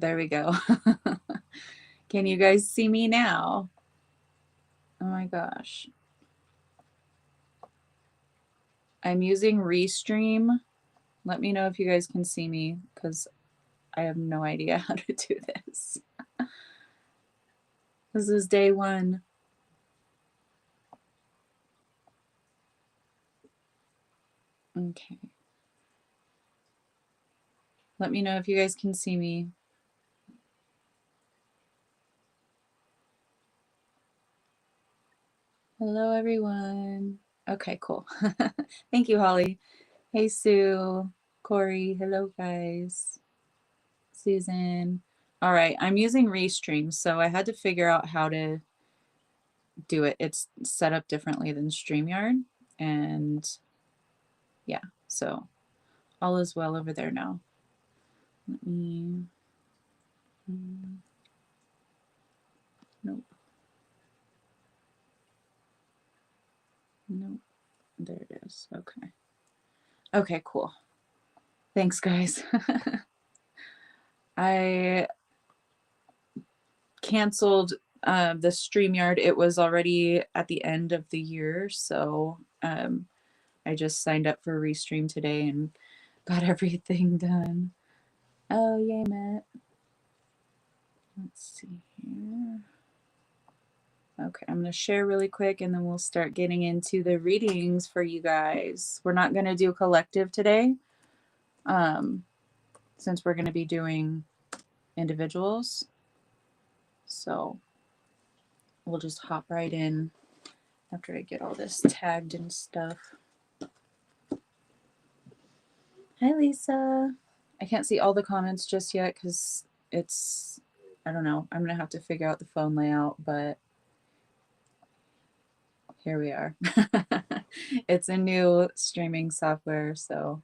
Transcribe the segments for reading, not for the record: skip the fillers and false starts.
There we go. Can you guys see me now? Oh my gosh. I'm using Restream. Let me know if you guys can see me because I have no idea how to do this. This is day 1. Okay. Let me know if you guys can see me. Hello, everyone. Okay, cool. Thank you, Holly. Hey, Sue, Corey. Hello, guys. Susan. All right, I'm using Restream, so I had to figure out how to do it. It's set up differently than StreamYard, and yeah, so all is well over there now. Let me, nope. Nope, there it is, okay. Okay, cool. Thanks, guys. I canceled the StreamYard. It was already at the end of the year, so I just signed up for Restream today and got everything done. Oh, yay, Matt. Let's see here. Okay, I'm going to share really quick and then we'll start getting into the readings for you guys. We're not going to do collective today since we're going to be doing individuals. So we'll just hop right in after I get all this tagged and stuff. Hi, Lisa. I can't see all the comments just yet because it's, I don't know, I'm going to have to figure out the phone layout, but here we are. It's a new streaming software, so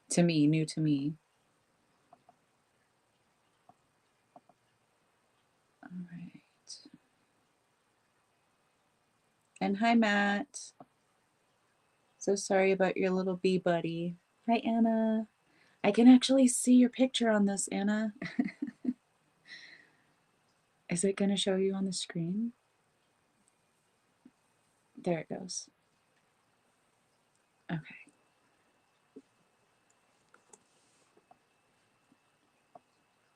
to me, new to me. All right. And hi, Matt. So sorry about your little bee buddy. Hi, Anna. I can actually see your picture on this, Anna. Is it going to show you on the screen? There it goes. Okay.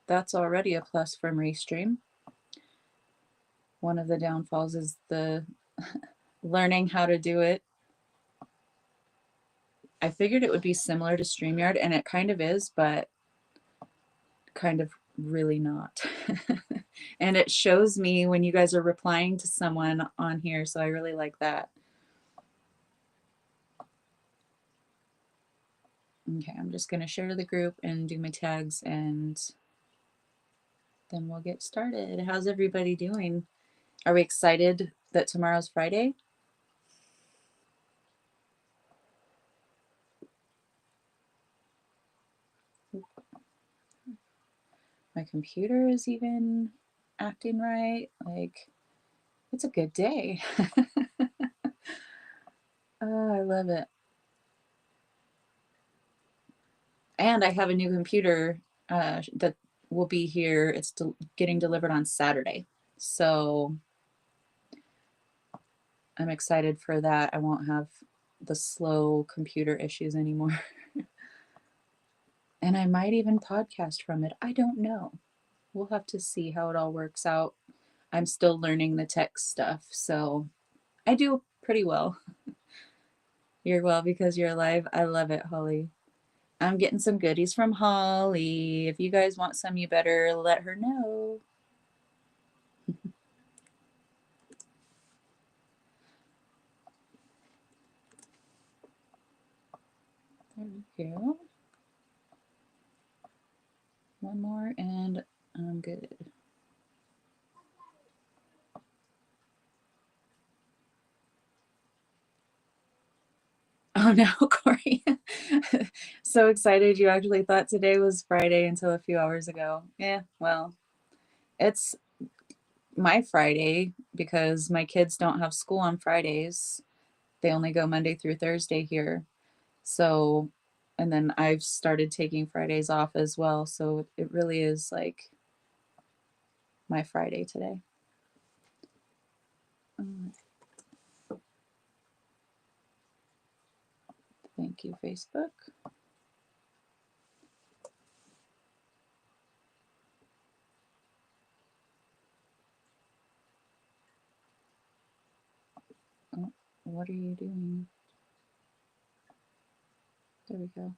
That's already a plus from Restream. One of the downfalls is the learning how to do it. I figured it would be similar to StreamYard, and it kind of is, but kind of really not. And it shows me when you guys are replying to someone on here, so I really like that. Okay, I'm just going to share to the group and do my tags, and then we'll get started. How's everybody doing? Are we excited that tomorrow's Friday? My computer is even acting right. Like, it's a good day. Oh, I love it. And I have a new computer that will be here. It's getting delivered on Saturday. So I'm excited for that. I won't have the slow computer issues anymore. And I might even podcast from it. I don't know. We'll have to see how it all works out. I'm still learning the tech stuff, so I do pretty well. You're well because you're alive. I love it, Holly. I'm getting some goodies from Holly. If you guys want some, you better let her know. There we go. One more and I'm good. Oh no, Corey. So excited you actually thought today was Friday until a few hours ago. Yeah, well, it's my Friday because my kids don't have school on Fridays. They only go Monday through Thursday here. So, and then I've started taking Fridays off as well. So it really is like my Friday today. Thank you, Facebook. Oh, what are you doing? There we go.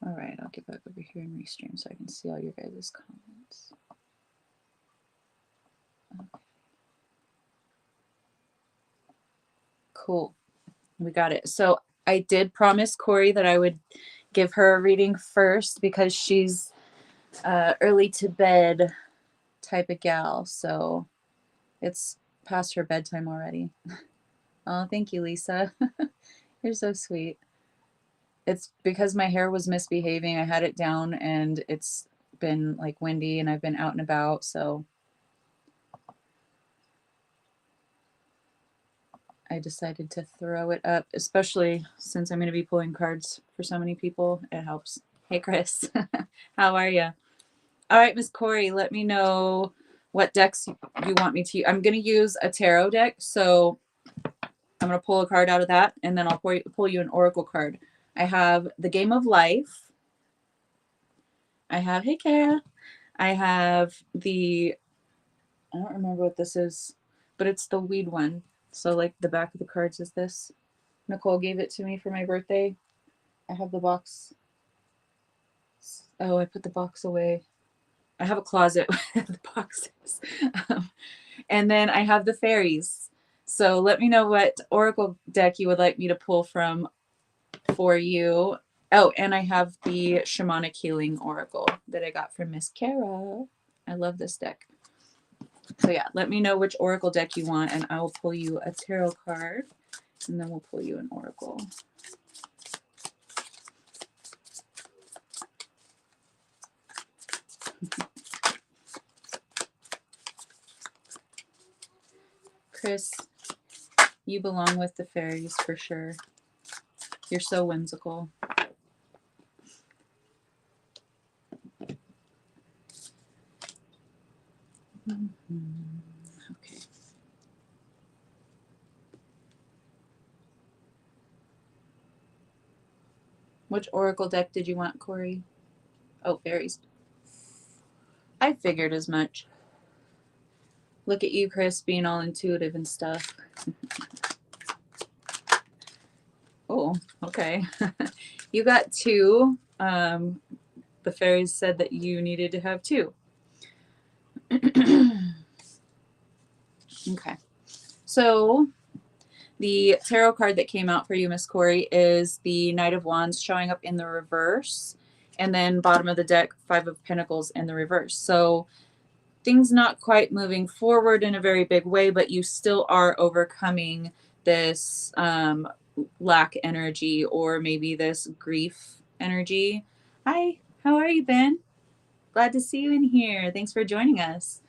All right, I'll get back over here and restream so I can see all your guys' comments. Okay. Cool. We got it. So I did promise Corey that I would give her a reading first because she's early to bed type of gal. So it's past her bedtime already. Oh, thank you, Lisa. You're so sweet. It's because my hair was misbehaving. I had it down and it's been like windy and I've been out and about. So I decided to throw it up, especially since I'm going to be pulling cards for so many people. It helps. Hey, Chris. How are you? All right, Miss Corey, let me know what decks you want me to use. I'm going to use a tarot deck. So I'm going to pull a card out of that, and then I'll pull you an oracle card. I have the Game of Life. I have, hey, Kara. I have the, I don't remember what this is, but it's the weed one. So like the back of the cards is this. Nicole gave it to me for my birthday. I have the box. Oh, I put the box away. I have a closet with the boxes. And then I have the fairies. So let me know what oracle deck you would like me to pull from for you. Oh, and I have the shamanic healing oracle that I got from Miss Kara. I love this deck. So yeah, let me know which oracle deck you want and I will pull you a tarot card and then we'll pull you an oracle. Chris, you belong with the fairies for sure. You're so whimsical. Okay. Which oracle deck did you want, Corey? Oh, fairies. I figured as much. Look at you, Chris, being all intuitive and stuff. Oh, okay. You got two. The fairies said that you needed to have two. Okay. So the tarot card that came out for you, Miss Corey, is the Knight of Wands showing up in the reverse. And then bottom of the deck, Five of Pentacles in the reverse. So things not quite moving forward in a very big way, but you still are overcoming this lack energy or maybe this grief energy. Hi, how are you, Ben? Glad to see you in here. Thanks for joining us.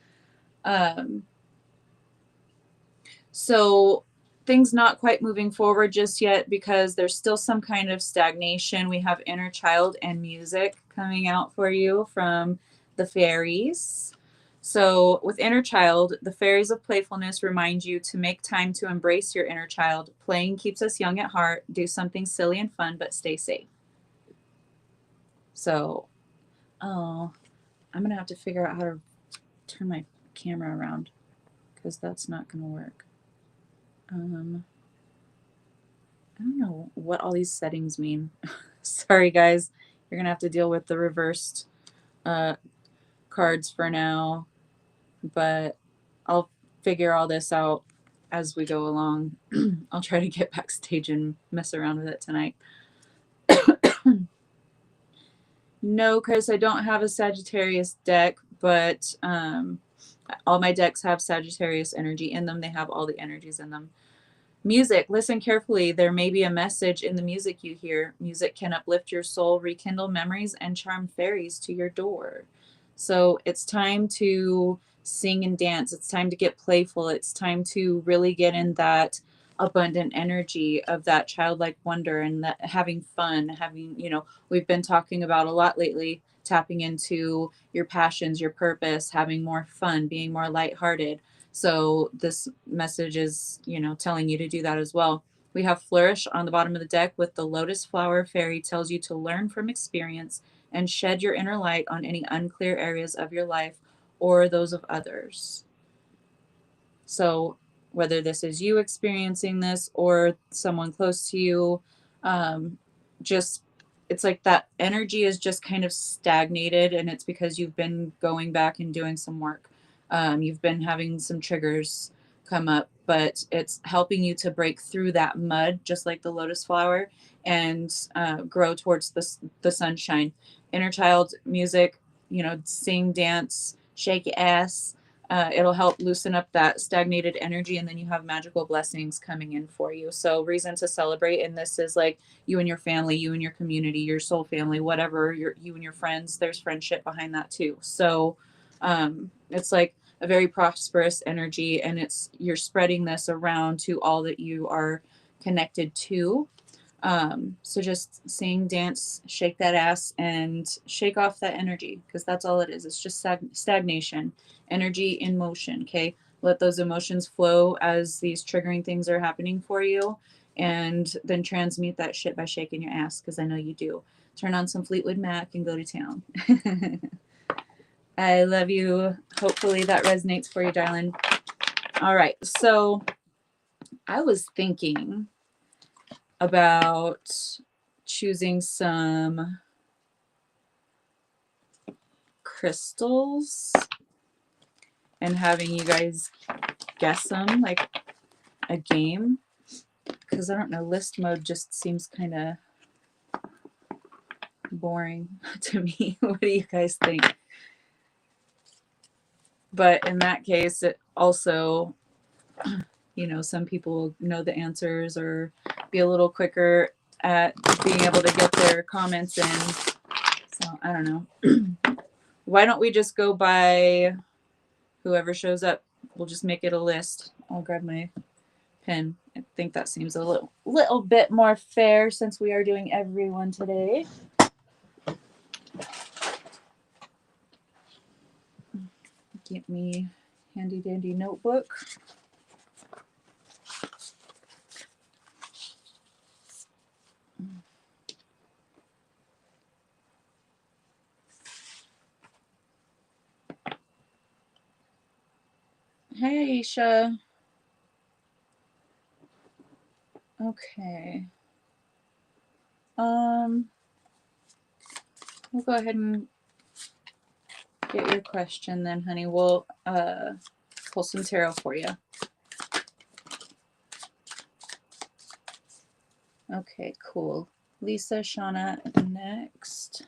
So things not quite moving forward just yet because there's still some kind of stagnation. We have inner child and music coming out for you from the fairies. So with inner child, the fairies of playfulness remind you to make time to embrace your inner child. Playing keeps us young at heart. Do something silly and fun, but stay safe. So, oh, I'm going to have to figure out how to turn my camera around because that's not going to work. I don't know what all these settings mean. Sorry, guys. You're going to have to deal with the reversed cards for now. But I'll figure all this out as we go along. I'll try to get backstage and mess around with it tonight. No, Chris, I don't have a Sagittarius deck, but all my decks have Sagittarius energy in them. They have all the energies in them. Music, listen carefully. There may be a message in the music you hear. Music can uplift your soul, rekindle memories, and charm fairies to your door. So it's time to sing and dance. It's time to get playful. It's time to really get in that abundant energy of that childlike wonder and that having fun, having, you know, we've been talking about a lot lately, tapping into your passions, your purpose, having more fun, being more lighthearted. So this message is, you know, telling you to do that as well. We have Flourish on the bottom of the deck with the Lotus Flower Fairy tells you to learn from experience and shed your inner light on any unclear areas of your life or those of others. So whether this is you experiencing this or someone close to you, just it's like that energy is just kind of stagnated, and it's because you've been going back and doing some work. You've been having some triggers come up, but it's helping you to break through that mud, just like the lotus flower, and grow towards the sunshine. Inner child music, you know, sing, dance, shake your ass. It'll help loosen up that stagnated energy, and then you have magical blessings coming in for you. So reason to celebrate, and this is like you and your family, you and your community, your soul family, whatever, you and your friends, there's friendship behind that too. So it's like a very prosperous energy, and you're spreading this around to all that you are connected to. So just sing, dance, shake that ass, and shake off that energy, because that's all it is. It's just stagnation, energy in motion. Okay. Let those emotions flow as these triggering things are happening for you, and then transmute that shit by shaking your ass, because I know you do. Turn on some Fleetwood Mac and go to town. I love you. Hopefully that resonates for you, darling. All right. So I was thinking about choosing some crystals and having you guys guess them like a game, because I don't know, list mode just seems kind of boring to me. What do you guys think? But in that case, it also, you know, some people know the answers or be a little quicker at being able to get their comments in. So I don't know. Why don't we just go by whoever shows up? We'll just make it a list. I'll grab my pen. I think that seems a little bit more fair since we are doing everyone today. Get me handy dandy notebook. Hey, Aisha. Okay. We'll go ahead and get your question then, honey. We'll pull some tarot for you. Okay, cool. Lisa, Shauna, next.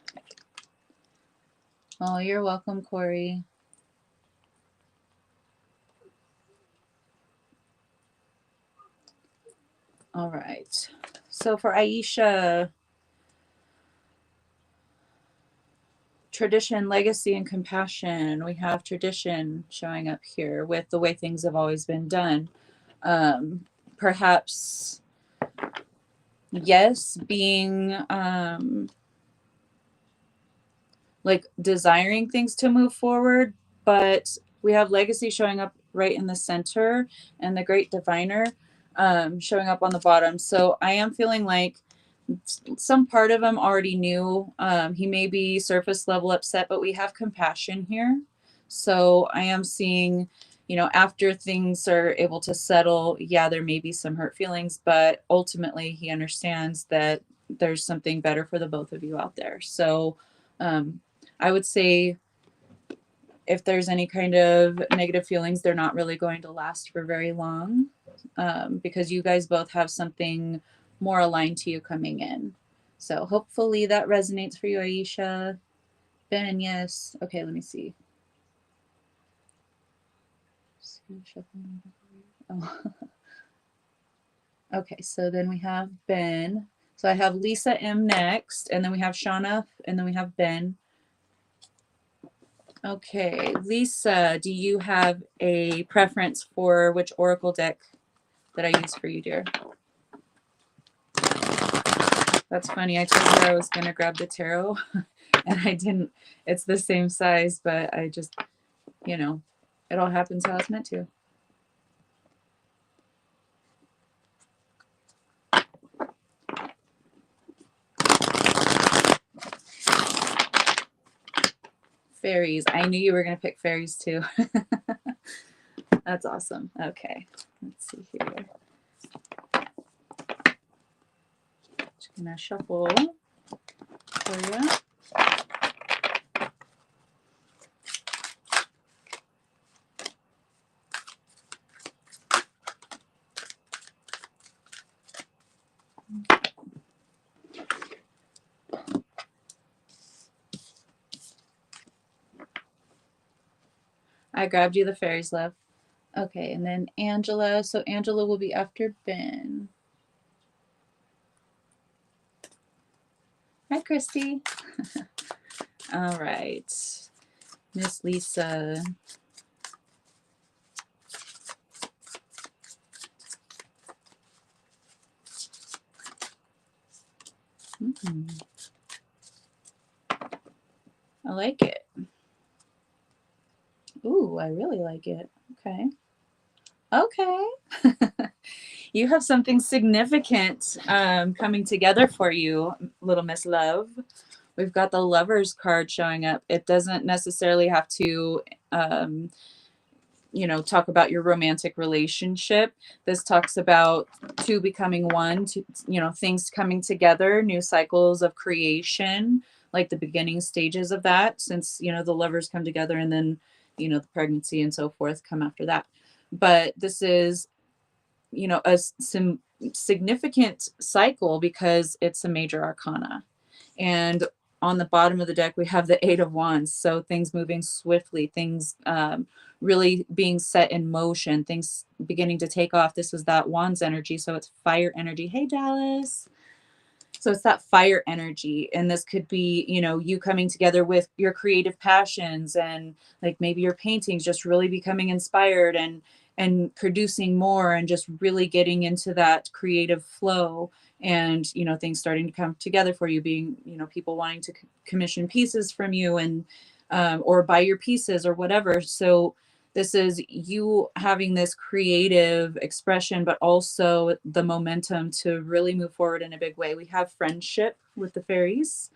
Oh, you're welcome, Corey. All right. So for Aisha, tradition, legacy, and compassion. We have tradition showing up here with the way things have always been done. Perhaps, yes, being like desiring things to move forward, but we have legacy showing up right in the center and the great diviner showing up on the bottom. So I am feeling like some part of him already knew. He may be surface level upset, but we have compassion here. So I am seeing, you know, after things are able to settle, yeah, there may be some hurt feelings, but ultimately he understands that there's something better for the both of you out there. So I would say if there's any kind of negative feelings, they're not really going to last for very long, because you guys both have something more aligned to you coming in. So hopefully that resonates for you, Aisha. Ben, yes. Okay, let me see. Oh. Okay, so then we have Ben. So I have Lisa M next, and then we have Shauna, and then we have Ben. Okay, Lisa, do you have a preference for which oracle deck that I use for you, dear? That's funny. I told you I was going to grab the tarot and I didn't. It's the same size, but I just, you know, it all happens how it's meant to. Fairies. I knew you were going to pick fairies too. That's awesome. Okay. Let's see here. Just going to shuffle for you. I grabbed you the fairies, love. Okay, and then Angela. So Angela will be after Ben. Hi, Christy. All right. Miss Lisa. I like it. Ooh, I really like it. Okay. Okay. You have something significant coming together for you, little Miss Love. We've got the Lovers card showing up. It doesn't necessarily have to, talk about your romantic relationship. This talks about two becoming one, things coming together, new cycles of creation, like the beginning stages of that, since, the lovers come together and then, the pregnancy and so forth come after that. But this is, some significant cycle because it's a major arcana. And on the bottom of the deck, we have the Eight of Wands. So things moving swiftly, things really being set in motion, things beginning to take off. This is that Wands energy. So it's fire energy. Hey, Dallas. So it's that fire energy. And this could be, you coming together with your creative passions and like maybe your paintings just really becoming inspired and producing more and just really getting into that creative flow and things starting to come together for you, being people wanting to commission pieces from you and or buy your pieces or whatever. So this is you having this creative expression, but also the momentum to really move forward in a big way. We have friendship with the fairies.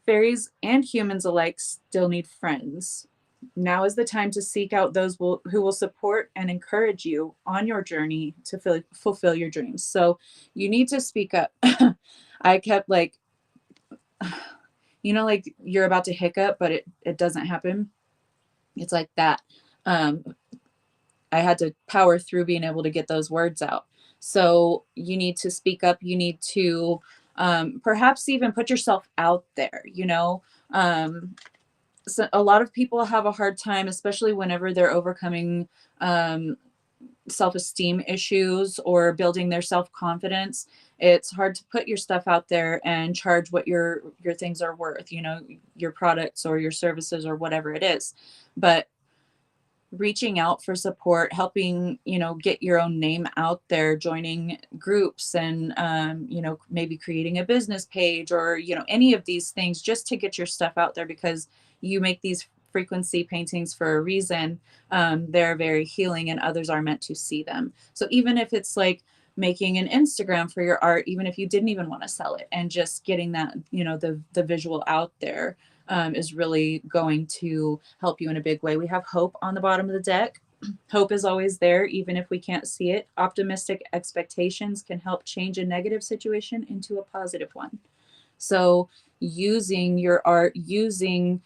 Fairies and humans alike still need friends. Now is the time to seek out those who will support and encourage you on your journey to fulfill your dreams. So you need to speak up. I kept like, like you're about to hiccup, but it doesn't happen. It's like that. I had to power through being able to get those words out. So you need to speak up. You need to perhaps even put yourself out there, So a lot of people have a hard time, especially whenever they're overcoming self-esteem issues or building their self-confidence. It's hard to put your stuff out there and charge what your things are worth, your products or your services or whatever it is. But reaching out for support, helping, get your own name out there, joining groups and, maybe creating a business page or, any of these things just to get your stuff out there because you make these frequency paintings for a reason. They're very healing and others are meant to see them. So even if it's like making an Instagram for your art, even if you didn't even want to sell it and just getting that, the visual out there, is really going to help you in a big way. We have hope on the bottom of the deck. Hope is always there, even if we can't see it. Optimistic expectations can help change a negative situation into a positive one. So using your art, even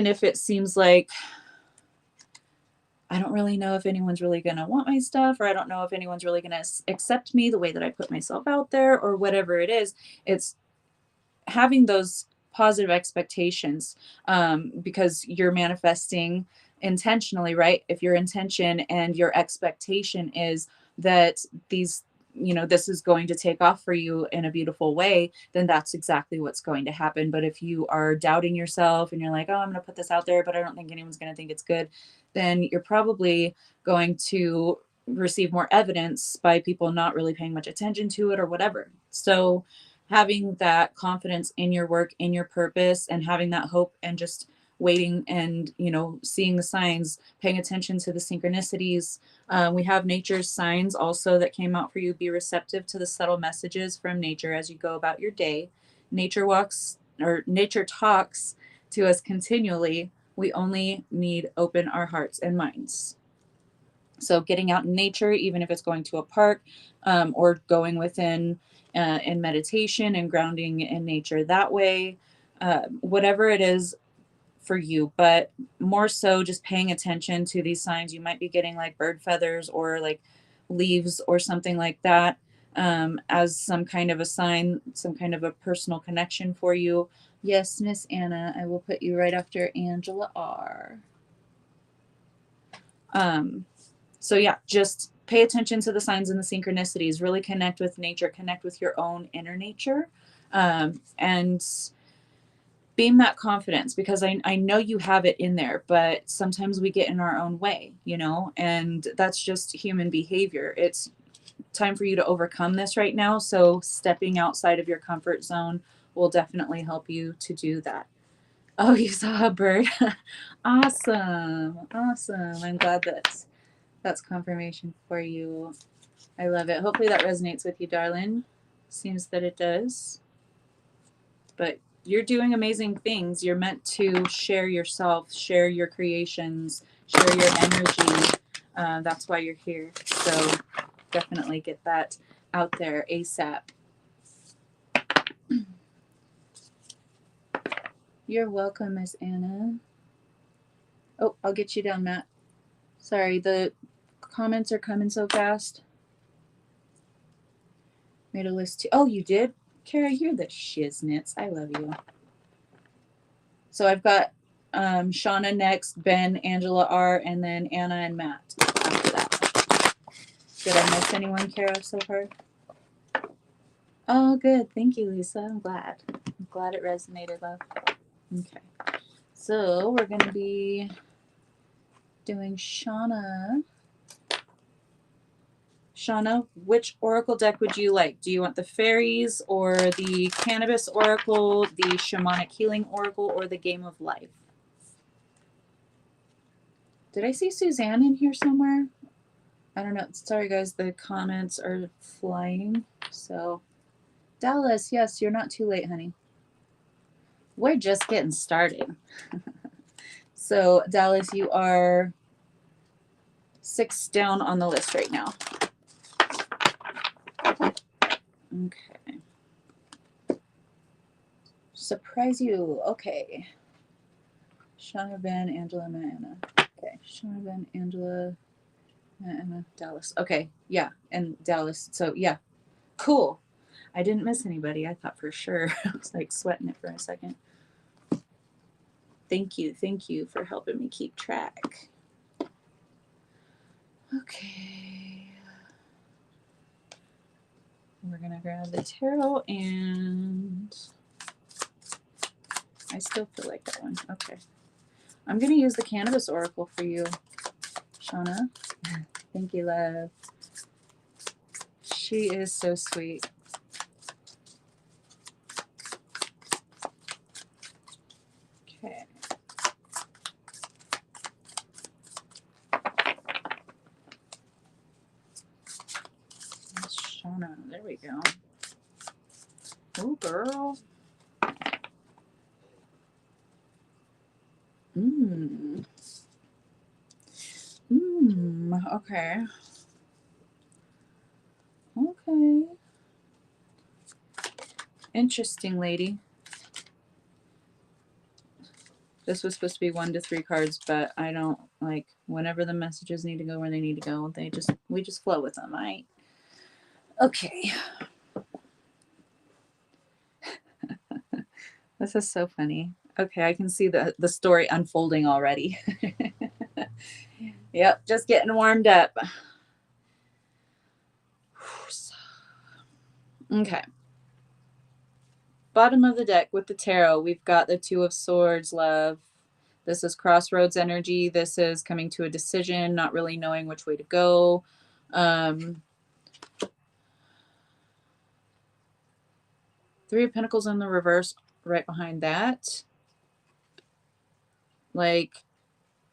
if it seems like, I don't really know if anyone's really going to want my stuff, or I don't know if anyone's really going to accept me the way that I put myself out there, or whatever it is, it's having those positive expectations because you're manifesting intentionally, right? If your intention and your expectation is that this is going to take off for you in a beautiful way, then that's exactly what's going to happen. But if you are doubting yourself and you're like, oh, I'm going to put this out there, but I don't think anyone's going to think it's good, then you're probably going to receive more evidence by people not really paying much attention to it or whatever. So having that confidence in your work, in your purpose, and having that hope, and just waiting and, you know, seeing the signs, paying attention to the synchronicities. We have nature's signs also that came out for you. Be receptive to the subtle messages from nature as you go about your day. Nature walks, or nature talks to us continually. We only need open our hearts and minds. So getting out in nature, even if it's going to a park, or going within in meditation and grounding in nature that way, whatever it is for you, but more so just paying attention to these signs. You might be getting like bird feathers or like leaves or something like that, as some kind of a sign, some kind of a personal connection for you. Yes, Miss Anna, I will put you right after Angela R. So yeah, just pay attention to the signs and the synchronicities, really connect with nature, connect with your own inner nature, and beam that confidence, because I know you have it in there, but sometimes we get in our own way, you know, and that's just human behavior. It's time for you to overcome this right now. So stepping outside of your comfort zone will definitely help you to do that. Oh, you saw a bird. Awesome. Awesome. I'm glad that's confirmation for you. I love it. Hopefully that resonates with you, darling. Seems that it does. But you're doing amazing things. You're meant to share yourself, share your creations, share your energy. That's why you're here. So definitely get that out there ASAP. You're welcome, Miss Anna. Oh, I'll get you down, Matt. Sorry, the comments are coming so fast. Made a list too. Oh, you did? Kara, you're the shiznits. I love you. So I've got Shauna next, Ben, Angela R, and then Anna and Matt after that. Did I miss anyone, Kara, so far? Oh, good. Thank you, Lisa. I'm glad. I'm glad it resonated, love. Okay. So we're going to be doing Shauna. Shauna, which oracle deck would you like? Do you want the fairies or the cannabis oracle, the shamanic healing oracle, or the game of life? Did I see Suzanne in here somewhere? I don't know. Sorry, guys. The comments are flying. So, Dallas, yes, you're not too late, honey. We're just getting started. So, Dallas, you are 6 down on the list right now. Okay. Surprise you. Okay. Shauna, Ben, Angela, Matt, Anna. Okay. Shauna, Ben, Angela, Matt, Anna, Dallas. Okay. Yeah. And Dallas. So, yeah. Cool. I didn't miss anybody. I thought for sure. I was like sweating it for a second. Thank you. Thank you for helping me keep track. Okay. We're going to grab the tarot, and I still feel like that one. Okay. I'm going to use the cannabis oracle for you, Shauna. Thank you, love. She is so sweet. Okay. Shauna. There we go. Oh, girl. Okay. Okay. Interesting, lady. This was supposed to be 1 to 3 cards, but I don't like whenever the messages need to go where they need to go. We just flow with them, right? Okay. This is so funny. Okay, I can see the story unfolding already. Yep, just getting warmed up. Okay. Bottom of the deck with the tarot, we've got the 2 of Swords, love. This is crossroads energy. This is coming to a decision, not really knowing which way to go. The Three of Pentacles in the reverse right behind that. Like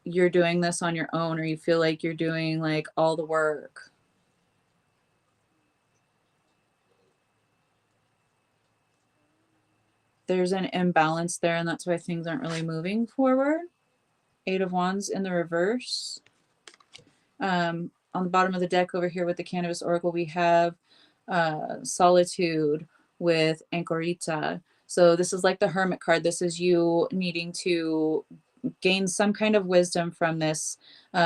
you're doing this on your own, or you feel like you're doing like all the work. There's an imbalance there, and that's why things aren't really moving forward. Eight of Wands in the reverse. On the bottom of the deck over here with the Cannabis Oracle, we have Solitude with Anchorita. So this is like the Hermit card. This is you needing to gain some kind of wisdom from this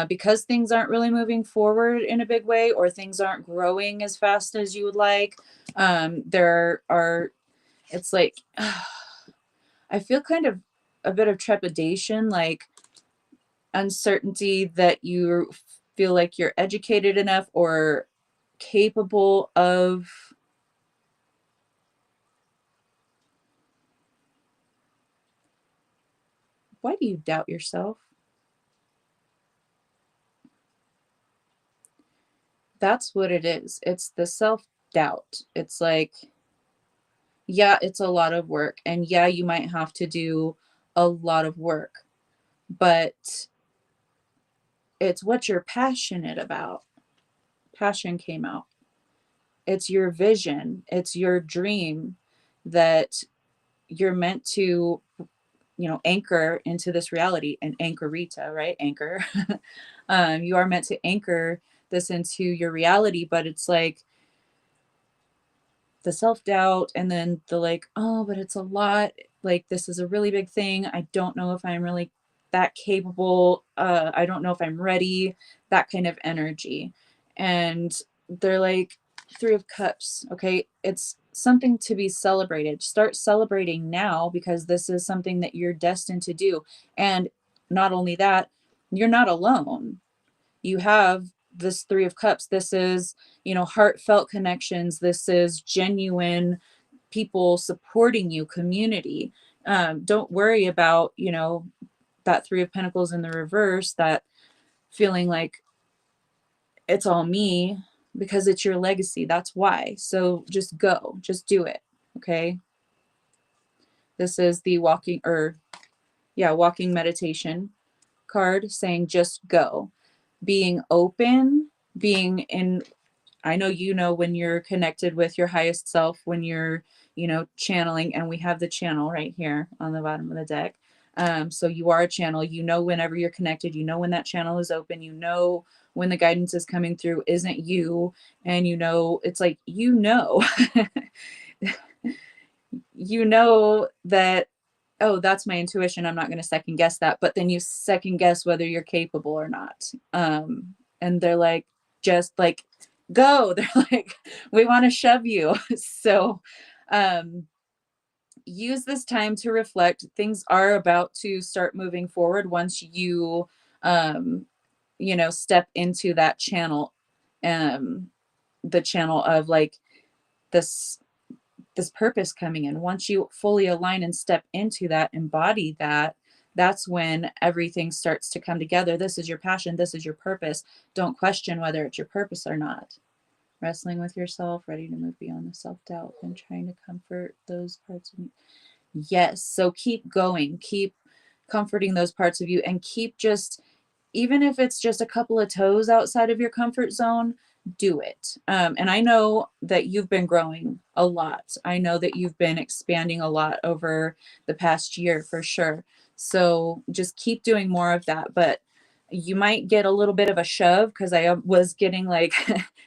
because things aren't really moving forward in a big way, or things aren't growing as fast as you would like. There are, it's like, I feel kind of a bit of trepidation, like uncertainty that you feel like you're educated enough or capable of why do you doubt yourself? That's what it is. It's the self-doubt. It's like, yeah, it's a lot of work, and yeah, you might have to do a lot of work, but it's what you're passionate about. Passion came out. It's your vision, it's your dream that you're meant to, anchor into this reality. And anchorita, right? Anchor. You are meant to anchor this into your reality, but it's like the self-doubt, and then the like, oh, but it's a lot, like this is a really big thing, I don't know if I'm really that capable, I don't know if I'm ready, that kind of energy. And they're like, Three of Cups, okay, it's something to be celebrated. Start celebrating now, because this is something that you're destined to do. And not only that, you're not alone. You have this Three of Cups. This is, heartfelt connections. This is genuine people supporting you, community. Don't worry about, that Three of Pentacles in the reverse, that feeling like it's all me, because it's your legacy. That's why. So just go, just do it. Okay. This is the walking meditation card, saying just go, being open, being in, I know, when you're connected with your highest self, when you're, channeling, and we have the channel right here on the bottom of the deck. So you are a channel, whenever you're connected, when that channel is open, when the guidance is coming through isn't you, and it's like, that, oh, that's my intuition, I'm not going to second guess that, but then you second guess whether you're capable or not. And they're like, just like, go. They're like, we want to shove you. So use this time to reflect. Things are about to start moving forward once you step into that channel, the channel of like this purpose coming in. Once you fully align and step into that, embody that, that's when everything starts to come together. This is your passion, this is your purpose. Don't question whether it's your purpose or not. Wrestling with yourself, ready to move beyond the self-doubt and trying to comfort those parts of you. Yes, so keep going, keep comforting those parts of you, and keep just, even if it's just a couple of toes outside of your comfort zone, do it. And I know that you've been growing a lot. I know that you've been expanding a lot over the past year for sure. So just keep doing more of that. But you might get a little bit of a shove, because I was getting like,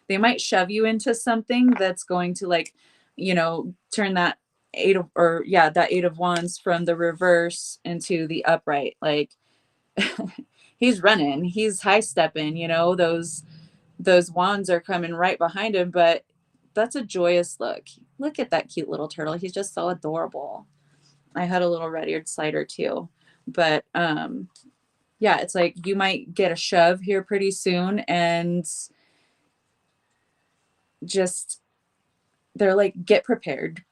they might shove you into something that's going to like, turn that that Eight of Wands from the reverse into the upright. Like, he's running, he's high stepping, those wands are coming right behind him, but that's a joyous look. Look at that cute little turtle. He's just so adorable. I had a little red-eared slider too, but yeah, it's like you might get a shove here pretty soon, and just, they're like, get prepared,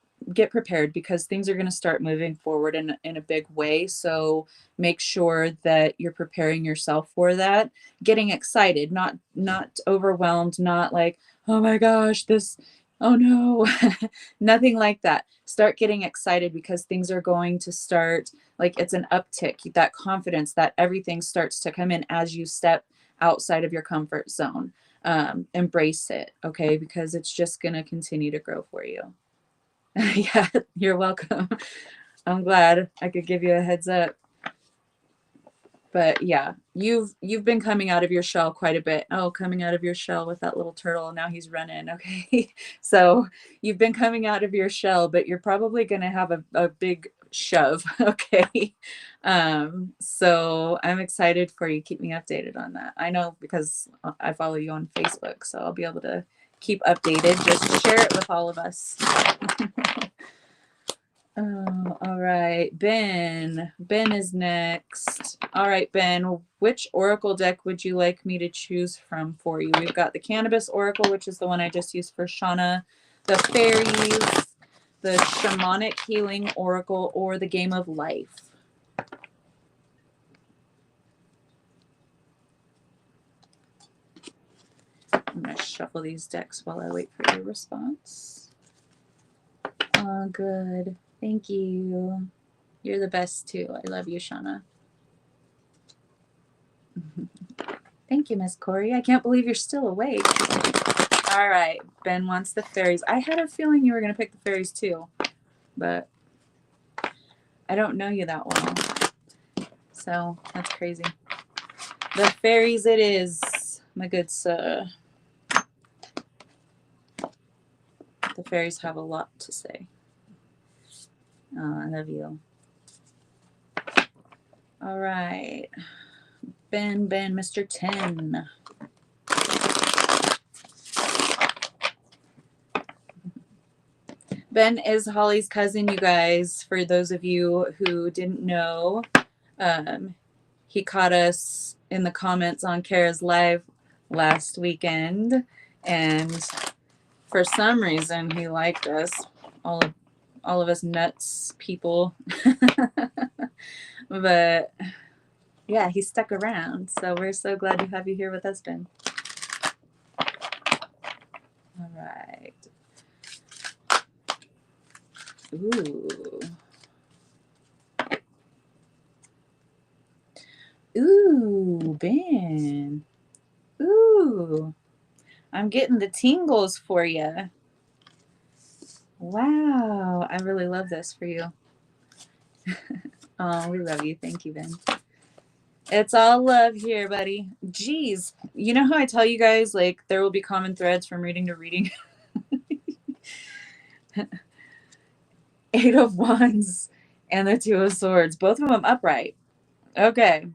because things are going to start moving forward in a big way. So make sure that you're preparing yourself for that, getting excited, not overwhelmed, not like, oh my gosh, this, Oh no, nothing like that. Start getting excited because things are going to start, like it's an uptick, that confidence that everything starts to come in as you step outside of your comfort zone. Embrace it, okay? Because it's just going to continue to grow for you. Yeah, you're welcome. I'm glad I could give you a heads up. But yeah, you've been coming out of your shell quite a bit. Oh, coming out of your shell with that little turtle. Now he's running. Okay. So you've been coming out of your shell, but you're probably going to have a big shove. Okay. So I'm excited for you. Keep me updated on that. I know because I follow you on Facebook, so I'll be able to keep updated. Just share it with all of us. Oh, all right. Ben. Ben is next. All right, Ben. Which oracle deck would you like me to choose from for you? We've got the Cannabis Oracle, which is the one I just used for Shauna, the Fairies, the Shamanic Healing Oracle, or the Game of Life. I'm going to shuffle these decks while I wait for your response. Oh, good. Thank you. You're the best, too. I love you, Shauna. Thank you, Miss Corey. I can't believe you're still awake. All right. Ben wants the fairies. I had a feeling you were going to pick the fairies, too. But I don't know you that well. So that's crazy. The fairies it is, my good sir. The fairies have a lot to say. Oh, I love you. All right. Ben, Mr. 10. Ben is Holly's cousin, you guys. For those of you who didn't know, he caught us in the comments on Kara's live last weekend, and for some reason he liked us, all of us nuts people. But yeah, he stuck around, so we're so glad to have you here with us, Ben. All right. Ooh. Ooh, Ben. Ooh. I'm getting the tingles for you. Wow. I really love this for you. Oh, we love you. Thank you, Ben. It's all love here, buddy. Jeez. You know how I tell you guys, like, there will be common threads from reading to reading? 8 of Wands and the 2 of Swords. Both of them upright. Okay.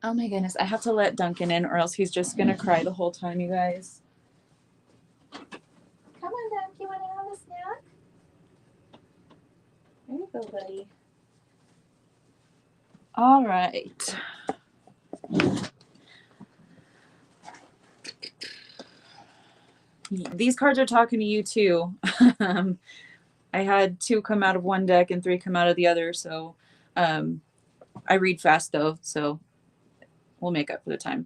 Oh my goodness. I have to let Duncan in or else he's just going to cry the whole time, you guys. Come on, Duncan. You want to have a snack? There you go, buddy. All right. These cards are talking to you too. I had 2 come out of one deck and 3 come out of the other, so I read fast though, so we'll make up for the time.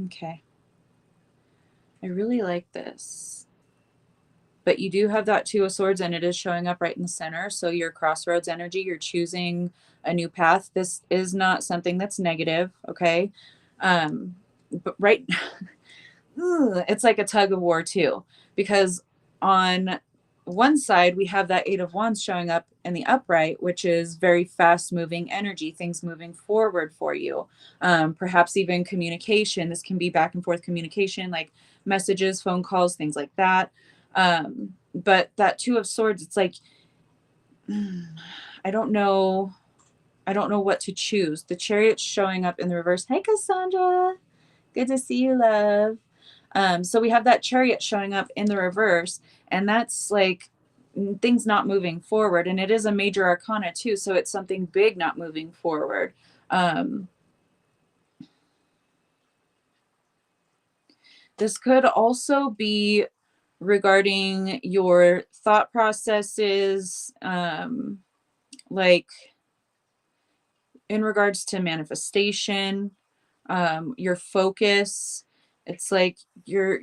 Okay. I really like this. But you do have that 2 of Swords and it is showing up right in the center. So your crossroads energy, you're choosing a new path. This is not something that's negative, okay? But right, it's like a tug of war too. Because on one side, we have that 8 of Wands showing up in the upright, which is very fast moving energy, things moving forward for you. Perhaps even communication. This can be back and forth communication, like messages, phone calls, things like that. But that 2 of Swords, it's like, I don't know what to choose. The Chariot's showing up in the reverse. Hey, Cassandra. Good to see you, love. So we have that Chariot showing up in the reverse, and that's like things not moving forward. And it is a major arcana too, so it's something big not moving forward. This could also be regarding your thought processes, like in regards to manifestation, your focus, it's like you're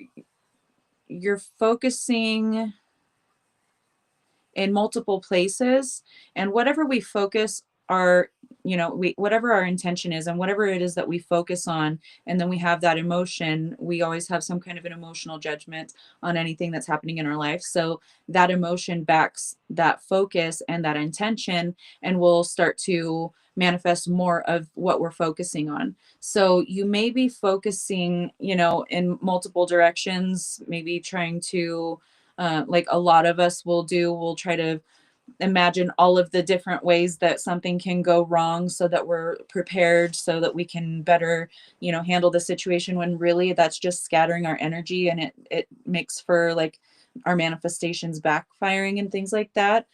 focusing in multiple places, and whatever we focus our, we, whatever our intention is and whatever it is that we focus on, and then we have that emotion, we always have some kind of an emotional judgment on anything that's happening in our life. So that emotion backs that focus and that intention, and we'll start to manifest more of what we're focusing on. So you may be focusing, in multiple directions, maybe trying to, like a lot of us will do, we'll try to imagine all of the different ways that something can go wrong so that we're prepared, so that we can better, handle the situation, when really that's just scattering our energy, and it makes for like our manifestations backfiring and things like that.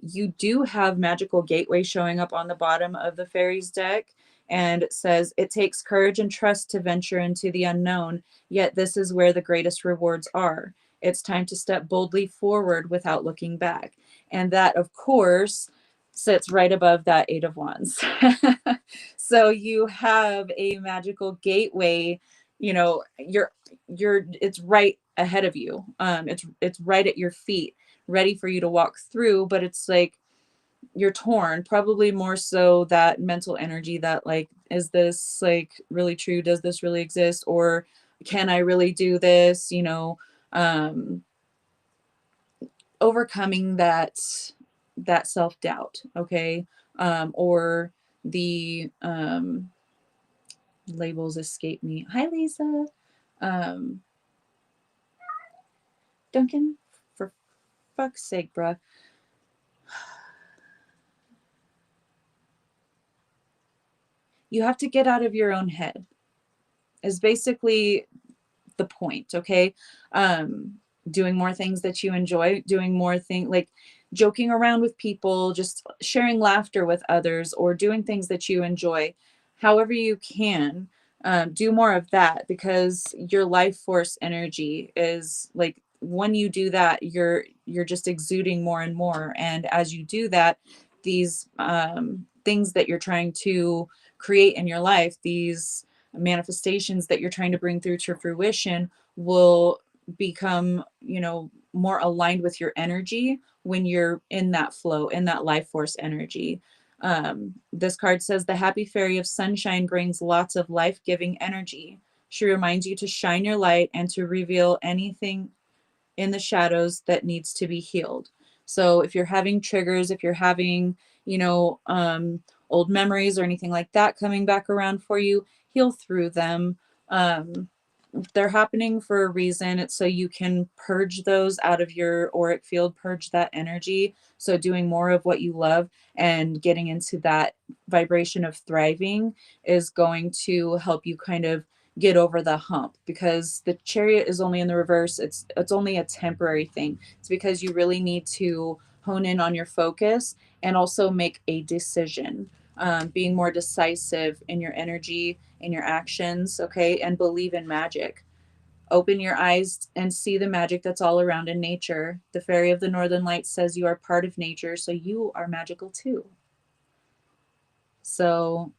You do have magical gateway showing up on the bottom of the fairies deck, and it says it takes courage and trust to venture into the unknown, yet this is where the greatest rewards are. It's time to step boldly forward without looking back. And that, of course, sits right above that Eight of Wands. So you have a magical gateway, it's right ahead of you. It's right at your feet, ready for you to walk through, but it's like you're torn, probably more so that mental energy that, like, is this like really true? Does this really exist? Or can I really do this? Um, Overcoming that self-doubt, okay? Or the labels escape me. Hi, Lisa. um Duncan, for fuck's sake, bruh. You have to get out of your own head is basically the point, okay? um Doing more things that you enjoy, doing more things like joking around with people, just sharing laughter with others, or doing things that you enjoy, however you can. Do more of that, because your life force energy is like, when you do that, you're just exuding more and more, and as you do that, these things that you're trying to create in your life, these manifestations that you're trying to bring through to fruition, will become, more aligned with your energy when you're in that flow, in that life force energy. This card says the happy fairy of sunshine brings lots of life-giving energy. She reminds you to shine your light and to reveal anything in the shadows that needs to be healed. So if you're having triggers, if you're having, old memories or anything like that coming back around for you, heal through them. Um, they're happening for a reason. It's so you can purge those out of your auric field, purge that energy. So doing more of what you love and getting into that vibration of thriving is going to help you kind of get over the hump, because the chariot is only in the reverse. It's only a temporary thing. It's because you really need to hone in on your focus and also make a decision. Being more decisive in your energy, in your actions, okay? And believe in magic. Open your eyes and see the magic that's all around in nature. The fairy of the northern lights says you are part of nature, so you are magical too. So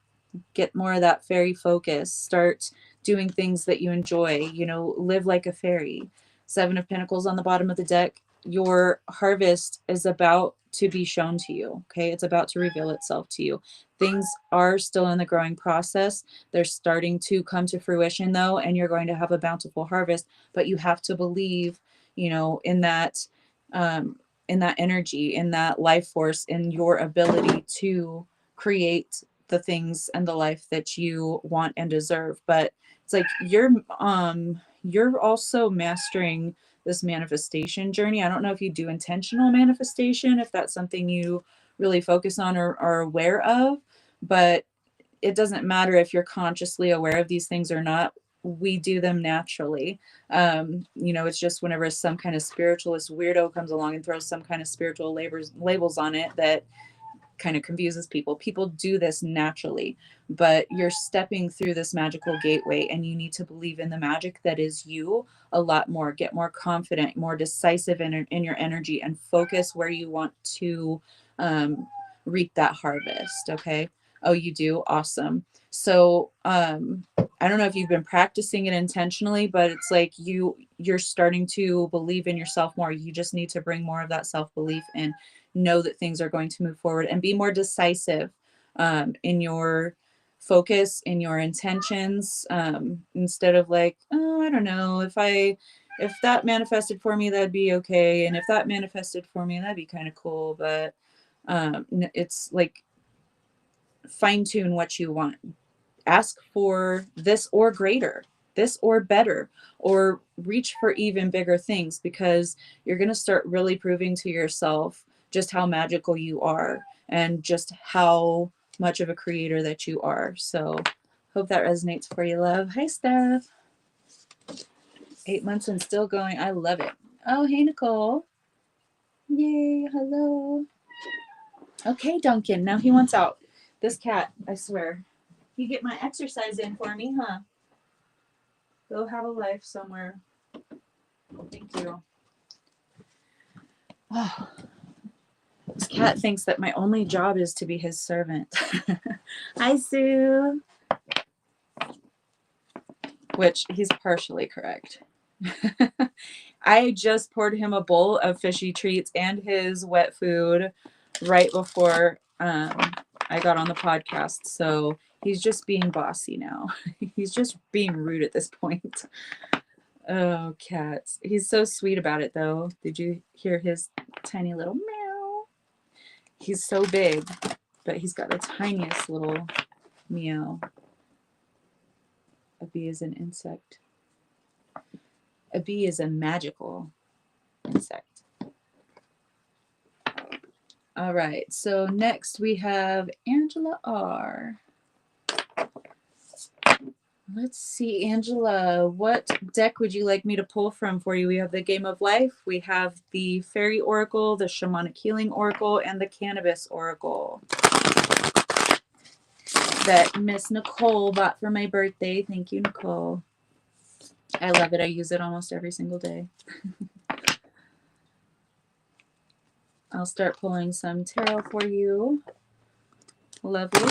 get more of that fairy focus. Start doing things that you enjoy, live like a fairy. Seven of Pentacles on the bottom of the deck. Your harvest is about to be shown to you, okay? It's about to reveal itself to you. Things are still in the growing process. They're starting to come to fruition though, and you're going to have a bountiful harvest, but you have to believe, um, in that energy, in that life force, in your ability to create the things and the life that you want and deserve. But it's like you're also mastering this manifestation journey. I don't know if you do intentional manifestation, if that's something you really focus on or are aware of, but it doesn't matter if you're consciously aware of these things or not. We do them naturally. It's just whenever some kind of spiritualist weirdo comes along and throws some kind of spiritual labels on it that kind of confuses people. People do this naturally, but you're stepping through this magical gateway, and you need to believe in the magic that is you a lot more. Get more confident, more decisive in your energy, and focus where you want to reap that harvest. Okay. Oh, you do? Awesome. So, I don't know if you've been practicing it intentionally, but it's like you're starting to believe in yourself more. You just need to bring more of that self-belief and know that things are going to move forward and be more decisive in your focus, in your intentions, instead of like, oh, I don't know, if that manifested for me, that'd be okay. And if that manifested for me, that'd be kind of cool. But it's like fine tune what you want. Ask for this or greater, this or better, or reach for even bigger things, because you're going to start really proving to yourself just how magical you are and just how much of a creator that you are. So hope that resonates for you, love. Hi, Steph. 8 months and still going. I love it. Oh, hey, Nicole. Yay. Hello. Okay, Duncan. Now he wants out. This cat, I swear. You get my exercise in for me, huh? Go have a life somewhere. Thank you. Oh, this cat thinks that my only job is to be his servant. Hi, Sue. Which he's partially correct. I just poured him a bowl of fishy treats and his wet food right before I got on the podcast. So he's just being bossy now. He's just being rude at this point. Oh, cats. He's so sweet about it, though. Did you hear his tiny little meow? He's so big, but he's got the tiniest little meow. A bee is an insect. A bee is a magical insect. All right, so next we have Angela R. Let's see, Angela, what deck would you like me to pull from for you? We have the Game of Life, we have the Fairy Oracle, the Shamanic Healing Oracle, and the Cannabis Oracle that Miss Nicole bought for my birthday. Thank you, Nicole. I love it. I use it almost every single day. I'll start pulling some tarot for you. Lovely.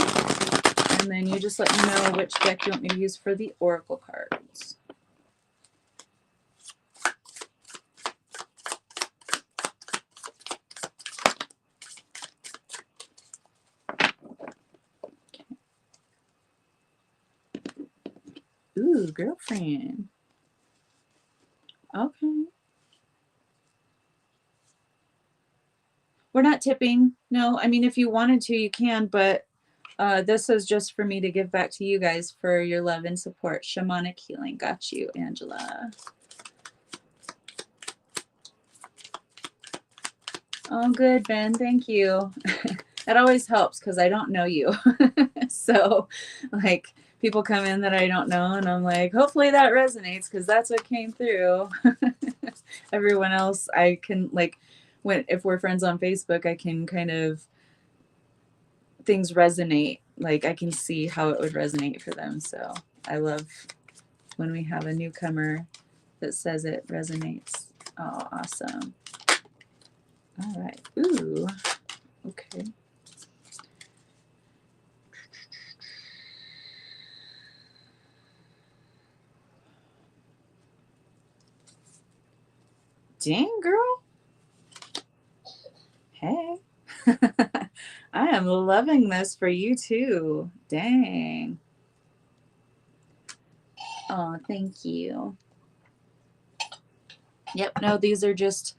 And then you just let me know which deck you want me to use for the oracle cards. Okay. Ooh, girlfriend. Okay. We're not tipping. No, I mean, if you wanted to, you can, but this is just for me to give back to you guys for your love and support. Shamanic Healing. Got you, Angela. Oh, good, Ben. Thank you. That always helps because I don't know you. So, like, people come in that I don't know, and I'm like, hopefully that resonates because that's what came through. Everyone else, I can, like, if we're friends on Facebook, I can kind of, things resonate. Like, I can see how it would resonate for them. So, I love when we have a newcomer that says it resonates. Oh, awesome. All right. Ooh. Okay. Dang, girl. Hey. I am loving this for you too. Dang. Oh, thank you. Yep, no, these are just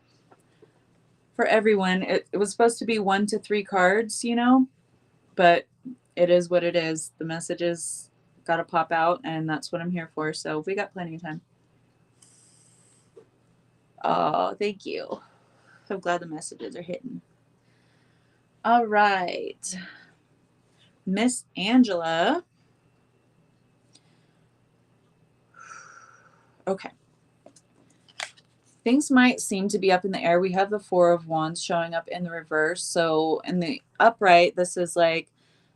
for everyone. It was supposed to be 1 to 3 cards, you know, but it is what it is. The messages got to pop out, and that's what I'm here for. So we got plenty of time. Oh, thank you. I'm glad the messages are hitting. All right. Miss Angela. Okay. Things might seem to be up in the air. We have the 4 of Wands showing up in the reverse. So in the upright, this is like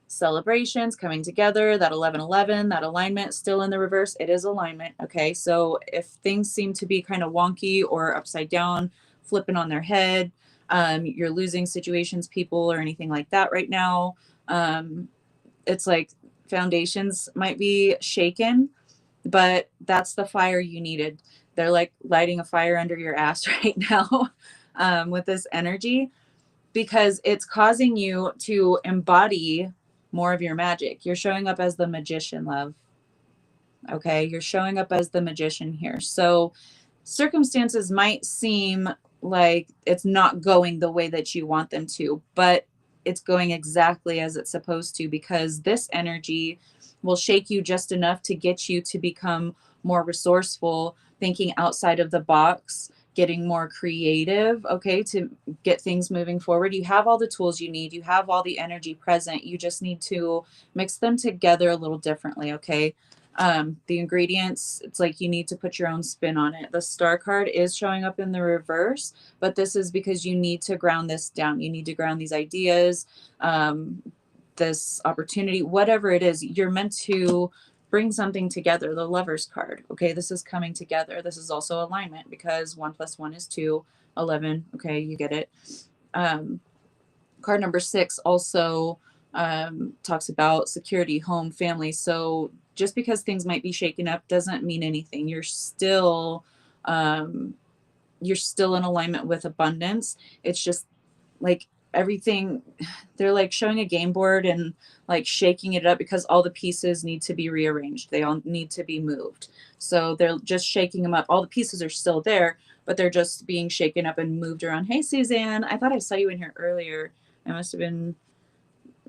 celebrations coming together, that 11-11, that alignment still in the reverse. It is alignment. Okay. So if things seem to be kind of wonky or upside down, flipping on their head, you're losing situations, people, or anything like that right now. it's like foundations might be shaken, but that's the fire you needed. They're like lighting a fire under your ass right now, with this energy, because it's causing you to embody more of your magic. You're showing up as the magician, love. Okay. You're showing up as the magician here. So circumstances might seem like it's not going the way that you want them to, but it's going exactly as it's supposed to, because this energy will shake you just enough to get you to become more resourceful, thinking outside of the box, getting more creative, okay, to get things moving forward. You have all the tools you need, you have all the energy present. You just need to mix them together a little differently, okay? The ingredients, it's like you need to put your own spin on it. The star card is showing up in the reverse, but this is because you need to ground this down. You need to ground these ideas, this opportunity, whatever it is. You're meant to bring something together. The Lover's card, okay, this is coming together. This is also alignment, because 1 + 1 is 2, 11. Okay, you get it. Card number 6 also talks about security, home, family. So just because things might be shaken up doesn't mean anything. You're still in alignment with abundance. It's just like everything, they're like showing a game board and like shaking it up, because all the pieces need to be rearranged. They all need to be moved. So they're just shaking them up. All the pieces are still there, but they're just being shaken up and moved around. Hey, Suzanne, I thought I saw you in here earlier. It must have been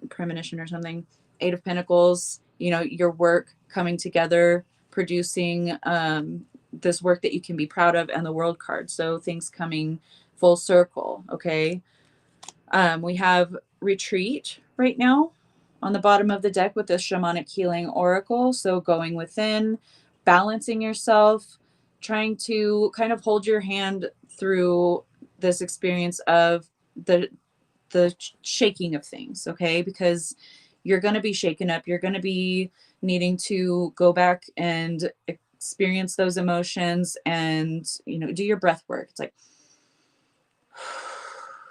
premonition or something. 8 of Pentacles, you know, your work coming together, producing this work that you can be proud of, and the World card. So things coming full circle. Okay. We have retreat right now on the bottom of the deck with the shamanic healing oracle. So going within, balancing yourself, trying to kind of hold your hand through this experience of the shaking of things, okay? Because you're going to be shaken up. You're going to be needing to go back and experience those emotions and, you know, do your breath work. It's like,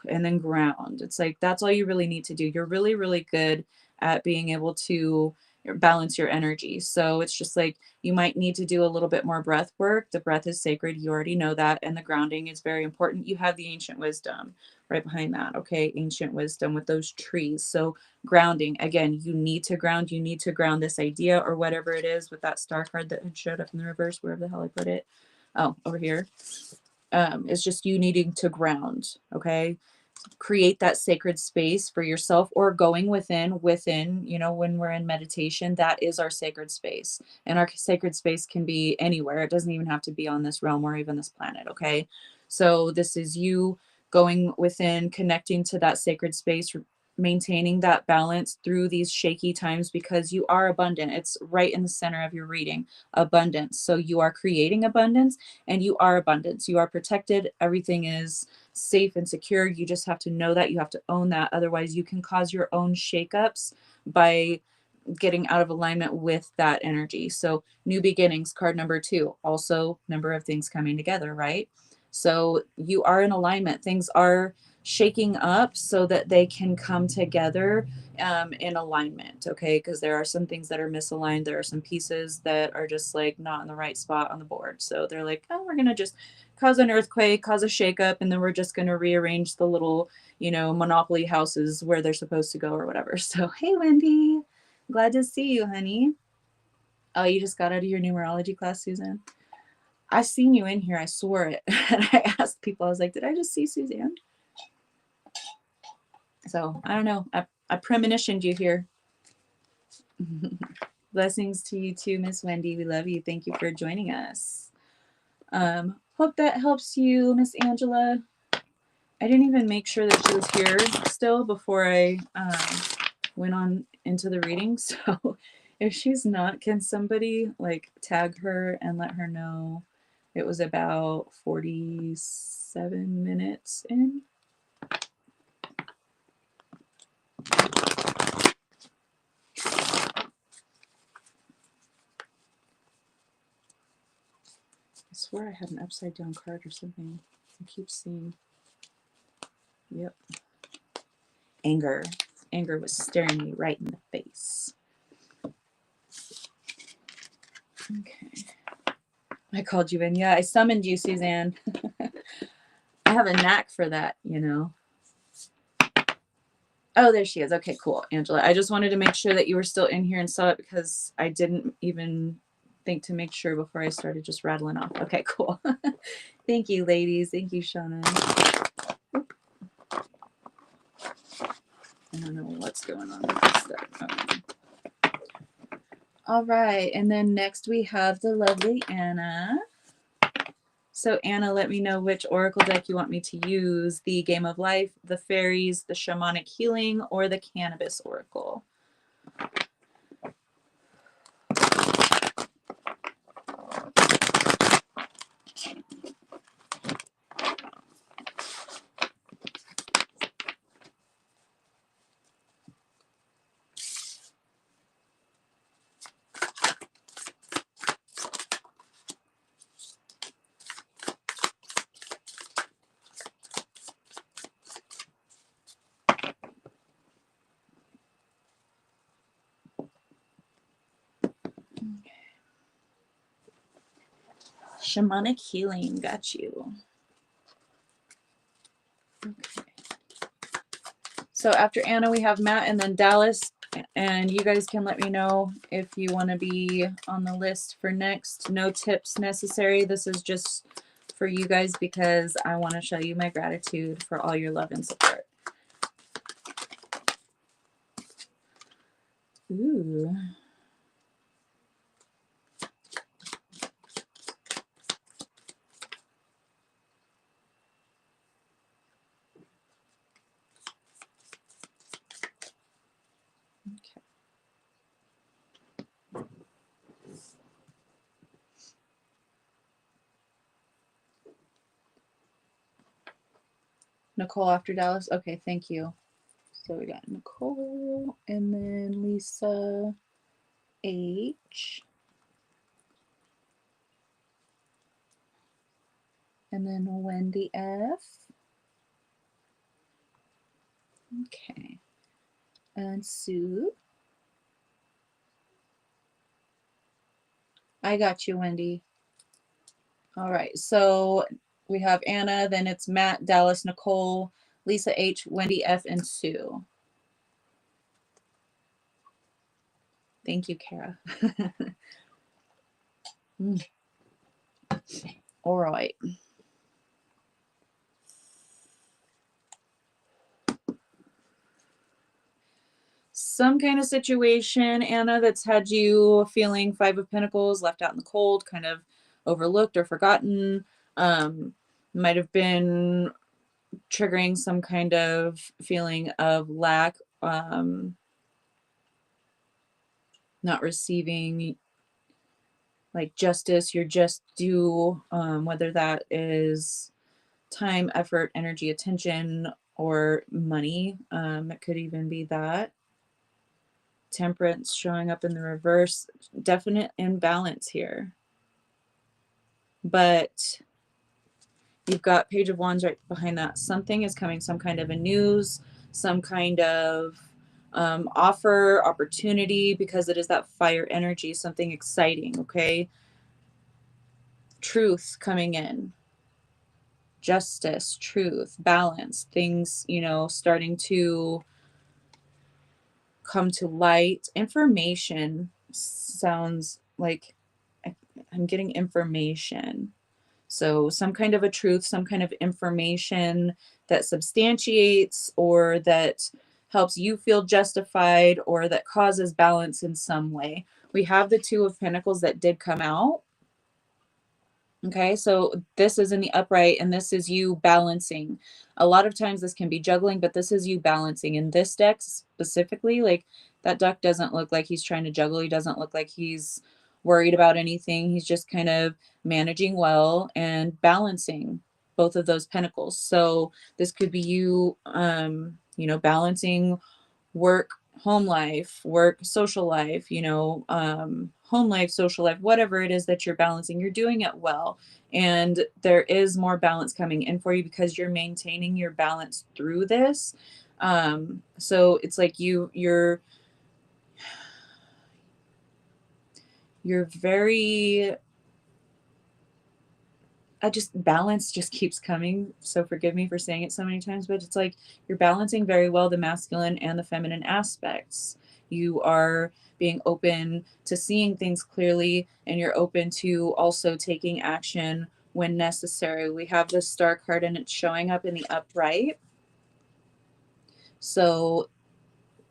and then ground. It's like, that's all you really need to do. You're really, really good at being able to balance your energy. So it's just like, you might need to do a little bit more breath work. The breath is sacred. You already know that. And the grounding is very important. You have the ancient wisdom right behind that. Okay. Ancient wisdom with those trees. So grounding, again, you need to ground. You need to ground this idea or whatever it is with that star card that had showed up in the reverse, wherever the hell I put it. Oh, over here. It's just you needing to ground. Okay. Create that sacred space for yourself, or going within, you know, when we're in meditation, that is our sacred space. And our sacred space can be anywhere. It doesn't even have to be on this realm or even this planet. Okay. So this is you going within, connecting to that sacred space, maintaining that balance through these shaky times, because you are abundant. It's right in the center of your reading, abundance. So you are creating abundance, and you are abundance. You are protected. Everything is safe and secure. You just have to know that. You have to own that. Otherwise, you can cause your own shakeups by getting out of alignment with that energy. So, new beginnings, card number 2, also number of things coming together, right? So, you are in alignment. Things are shaking up so that they can come together in alignment, okay? Because there are some things that are misaligned. There are some pieces that are just like not in the right spot on the board. So, they're like, oh, we're going to just cause an earthquake, cause a shakeup, and then we're just going to rearrange the little, you know, Monopoly houses where they're supposed to go or whatever. So, hey, Wendy. Glad to see you, honey. Oh, you just got out of your numerology class, Suzanne? I seen you in here. I swore it. And I asked people, I was like, did I just see Suzanne? So I don't know. I premonitioned you here. Blessings to you too, Miss Wendy. We love you. Thank you for joining us. Hope that helps you, Miss Angela. I didn't even make sure that she was here still before I went on into the reading. So if she's not, can somebody like tag her and let her know it was about 47 minutes in? I swear I had an upside down card or something. I keep seeing. Yep. Anger. Anger was staring me right in the face. Okay. I called you in. Yeah, I summoned you, Suzanne. I have a knack for that, you know. Oh, there she is. Okay, cool, Angela. I just wanted to make sure that you were still in here and saw it because I didn't even think to make sure before I started just rattling off. Okay, cool. Thank you, ladies. Thank you, Shauna. Oop. I don't know what's going on with this stuff. Okay. All right, and then next we have the lovely Anna. So Anna, let me know which oracle deck you want me to use, the Game of Life, the Fairies, the Shamanic Healing, or the Cannabis Oracle. Shamanic Healing, got you. Okay. So after Anna, we have Matt and then Dallas. And you guys can let me know if you want to be on the list for next. No tips necessary. This is just for you guys because I want to show you my gratitude for all your love and support. Ooh. Okay. Nicole after Dallas. Okay, thank you. So we got Nicole and then Lisa H. And then Wendy F. Okay. And Sue. I got you, Wendy. All right. So we have Anna, then it's Matt, Dallas, Nicole, Lisa H, Wendy F, and Sue. Thank you, Kara. All right. Some kind of situation, Anna, that's had you feeling Five of Pentacles, left out in the cold, kind of overlooked or forgotten. Might have been triggering some kind of feeling of lack, not receiving like justice, your just due, whether that is time, effort, energy, attention, or money. It could even be that. Temperance showing up in the reverse. Definite imbalance here. But you've got Page of Wands right behind that. Something is coming, some kind of a news, some kind of offer, opportunity, because it is that fire energy, something exciting, okay? Truth coming in. Justice, truth, balance, things, you know, starting to come to light. Information sounds like I'm getting information. So some kind of a truth, some kind of information that substantiates or that helps you feel justified or that causes balance in some way. We have the Two of Pentacles that did come out. Okay, so this is in the upright and this is you balancing. A lot of times this can be juggling, but this is you balancing. In this deck specifically, like that duck doesn't look like he's trying to juggle. He doesn't look like he's worried about anything. He's just kind of managing well and balancing both of those pentacles. So this could be you, you know, balancing work, home life, work, social life, you know, home life, social life, whatever it is that you're balancing, you're doing it well. And there is more balance coming in for you because you're maintaining your balance through this. So it's like you're very, I just, balance just keeps coming. So forgive me for saying it so many times, but it's like you're balancing very well the masculine and the feminine aspects. You are being open to seeing things clearly, and you're open to also taking action when necessary. We have this star card and it's showing up in the upright. So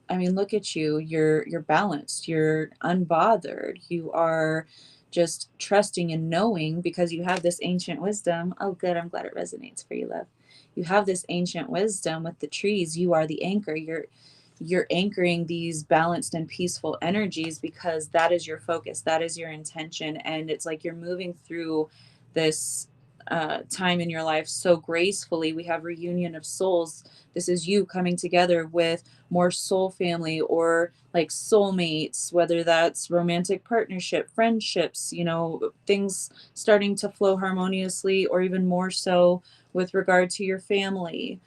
I mean, look at you. You're balanced. You're unbothered. You are just trusting and knowing because you have this ancient wisdom. Oh, good. I'm glad it resonates for you, love. You have this ancient wisdom with the trees. You are the anchor. You're anchoring these balanced and peaceful energies because that is your focus. That is your intention. And it's like you're moving through this time in your life so gracefully. We have reunion of souls. This is you coming together with more soul family or like soulmates, whether that's romantic partnership, friendships, things starting to flow harmoniously, or even more so with regard to your family,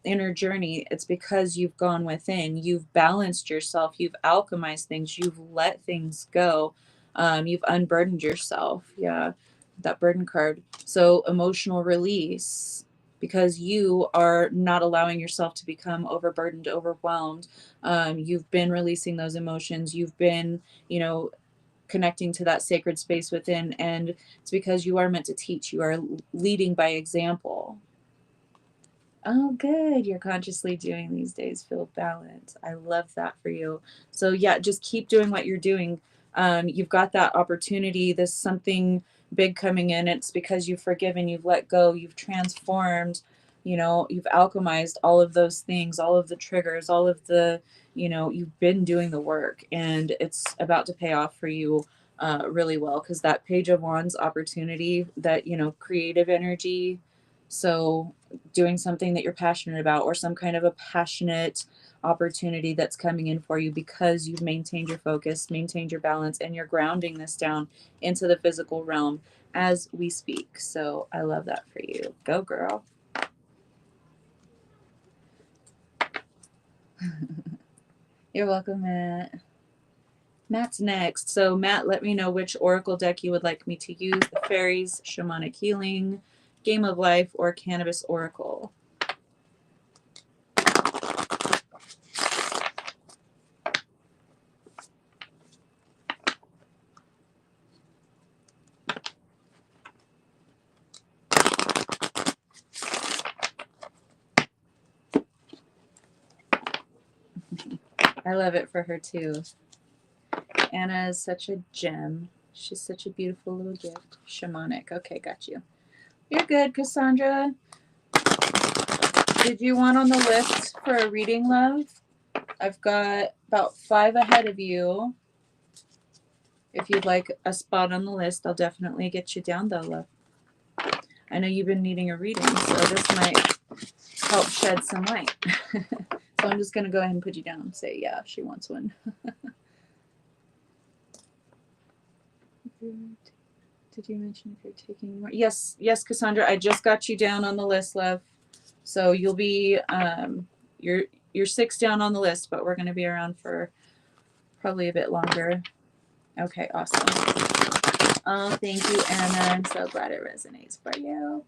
inner journey. It's because you've gone within, you've balanced yourself, you've alchemized things, you've let things go, you've unburdened yourself. Yeah, that burden card. So emotional release, because you are not allowing yourself to become overburdened, overwhelmed. You've been releasing those emotions. You've been, connecting to that sacred space within. And it's because you are meant to teach. You are leading by example. Oh, good. You're consciously doing these days. Feel balance. I love that for you. So yeah, just keep doing what you're doing. You've got that opportunity. There's something big coming in. It's because you've forgiven, you've let go, you've transformed, you've alchemized all of those things, all of the triggers, all of the, you've been doing the work, and it's about to pay off for you really well, because that Page of Wands opportunity, that, creative energy. So doing something that you're passionate about, or some kind of a passionate opportunity that's coming in for you because you've maintained your focus, maintained your balance, and you're grounding this down into the physical realm as we speak. So I love that for you. Go, girl. You're welcome, Matt. Matt's next. So Matt, let me know which oracle deck you would like me to use: the fairies, shamanic healing, game of life, or cannabis oracle. I love it for her too. Anna is such a gem. She's such a beautiful little gift. Shamanic. Okay, got you. You're good, Cassandra. Did you want on the list for a reading, love? I've got about 5 ahead of you. If you'd like a spot on the list, I'll definitely get you down, though, love. I know you've been needing a reading, so this might help shed some light. So I'm just going to go ahead and put you down and say, yeah, she wants one. Did you mention if you're taking more? Yes, Cassandra, I just got you down on the list, love. So you'll be, you're 6 down on the list, but we're going to be around for probably a bit longer. Okay, awesome. Oh, thank you, Anna. I'm so glad it resonates for you.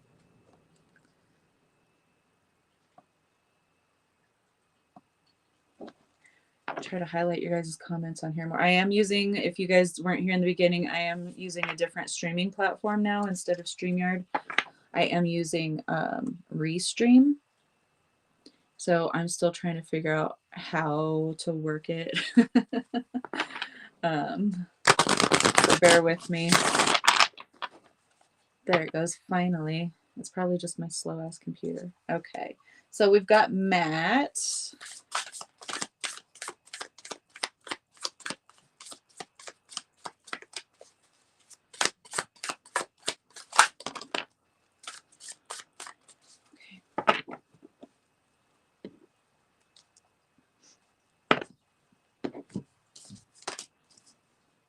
Try to highlight your guys' comments on here more. I am using, if you guys weren't here in the beginning, I am using a different streaming platform now instead of StreamYard. I am using Restream. So I'm still trying to figure out how to work it. So bear with me. There it goes, finally. It's probably just my slow ass computer. Okay, so we've got Matt.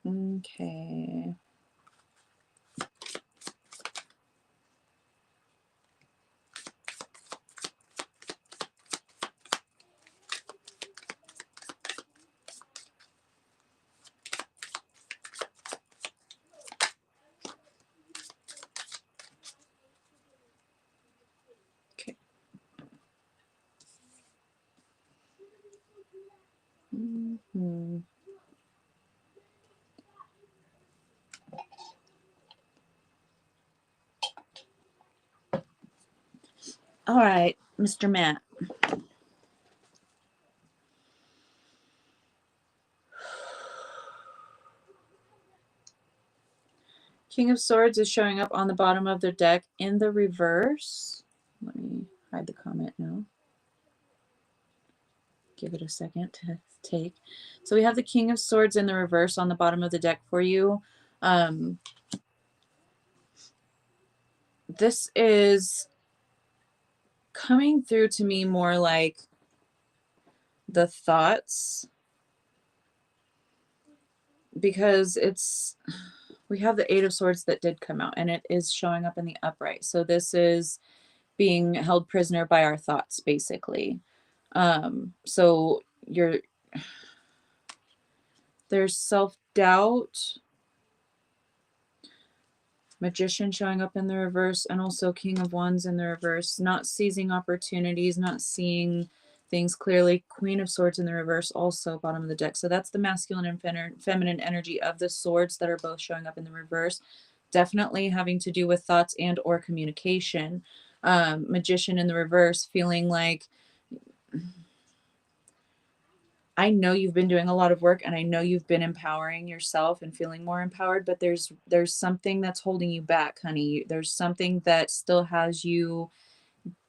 Okay. All right, Mr. Matt. King of Swords is showing up on the bottom of the deck in the reverse. Let me hide the comment now. Give it a second to take. So we have the King of Swords in the reverse on the bottom of the deck for you. This is coming through to me more like the thoughts, because we have the Eight of Swords that did come out and it is showing up in the upright. So this is being held prisoner by our thoughts, basically. So there's self-doubt, Magician showing up in the reverse, and also King of Wands in the reverse, not seizing opportunities, not seeing things clearly. Queen of Swords in the reverse, also bottom of the deck. So that's the masculine and feminine energy of the swords that are both showing up in the reverse. Definitely having to do with thoughts and or communication. Magician in the reverse, feeling like, I know you've been doing a lot of work and I know you've been empowering yourself and feeling more empowered, but there's something that's holding you back, honey. There's something that still has you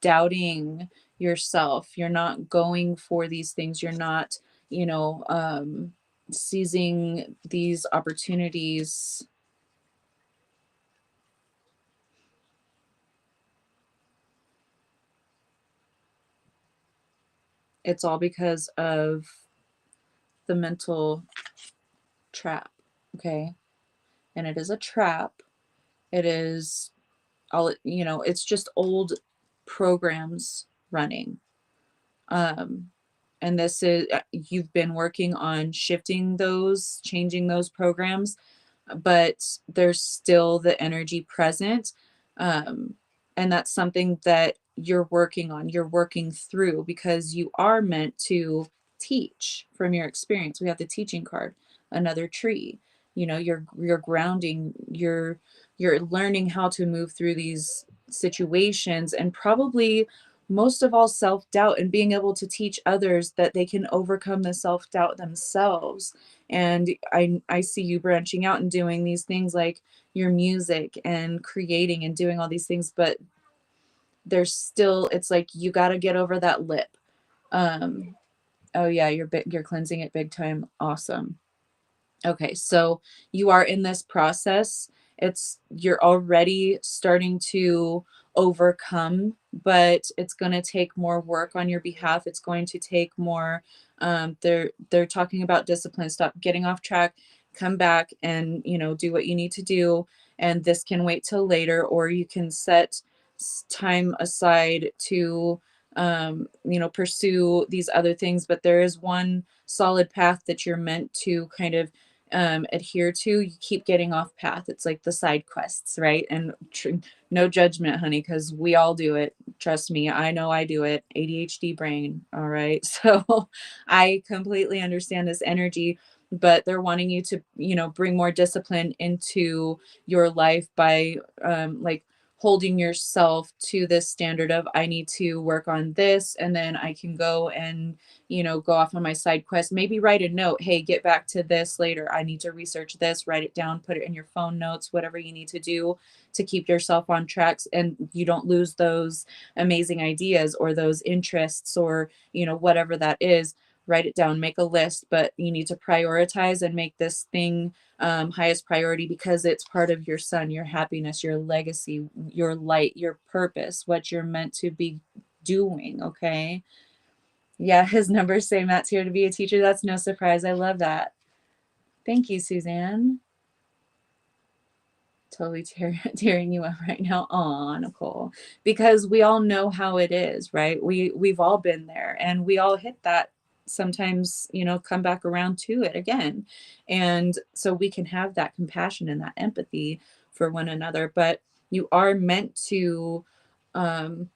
doubting yourself. You're not going for these things. You're not, seizing these opportunities. It's all because of the mental trap, okay? And it is a trap. It is it's just old programs running. um and this is you've been working on shifting those, changing those programs, but there's still the energy present. um and that's something that you're working on, you're working through, because you are meant to teach from your experience. We have the teaching card, another tree. You're grounding, you're learning how to move through these situations, and probably most of all self-doubt, and being able to teach others that they can overcome the self-doubt themselves. And I see you branching out and doing these things like your music and creating and doing all these things, but there's still, it's like you got to get over that lip. um oh yeah, you're cleansing it big time. Awesome. Okay, so you are in this process. You're already starting to overcome, but it's going to take more work on your behalf. It's going to take more. They're talking about discipline. Stop getting off track. Come back and do what you need to do. And this can wait till later, or you can set time aside to pursue these other things. But there is one solid path that you're meant to kind of adhere to. You keep getting off path. It's like the side quests, right? And no judgment, honey, because we all do it. Trust me, I know I do it. ADHD brain. All right. So I completely understand this energy, but they're wanting you to, bring more discipline into your life by like holding yourself to this standard of, I need to work on this and then I can go and go off on my side quest. Maybe write a note. Hey, get back to this later. I need to research this. Write it down, put it in your phone notes, whatever you need to do to keep yourself on tracks and you don't lose those amazing ideas or those interests or, whatever that is. Write it down, make a list, but you need to prioritize and make this thing highest priority, because it's part of your son, your happiness, your legacy, your light, your purpose, what you're meant to be doing. Okay. Yeah, his numbers say Matt's here to be a teacher. That's no surprise. I love that. Thank you, Suzanne. Totally tearing you up right now. Aw, Nicole. Because we all know how it is, right? We've all been there and we all hit that sometimes, come back around to it again. And so we can have that compassion and that empathy for one another. But you are meant to um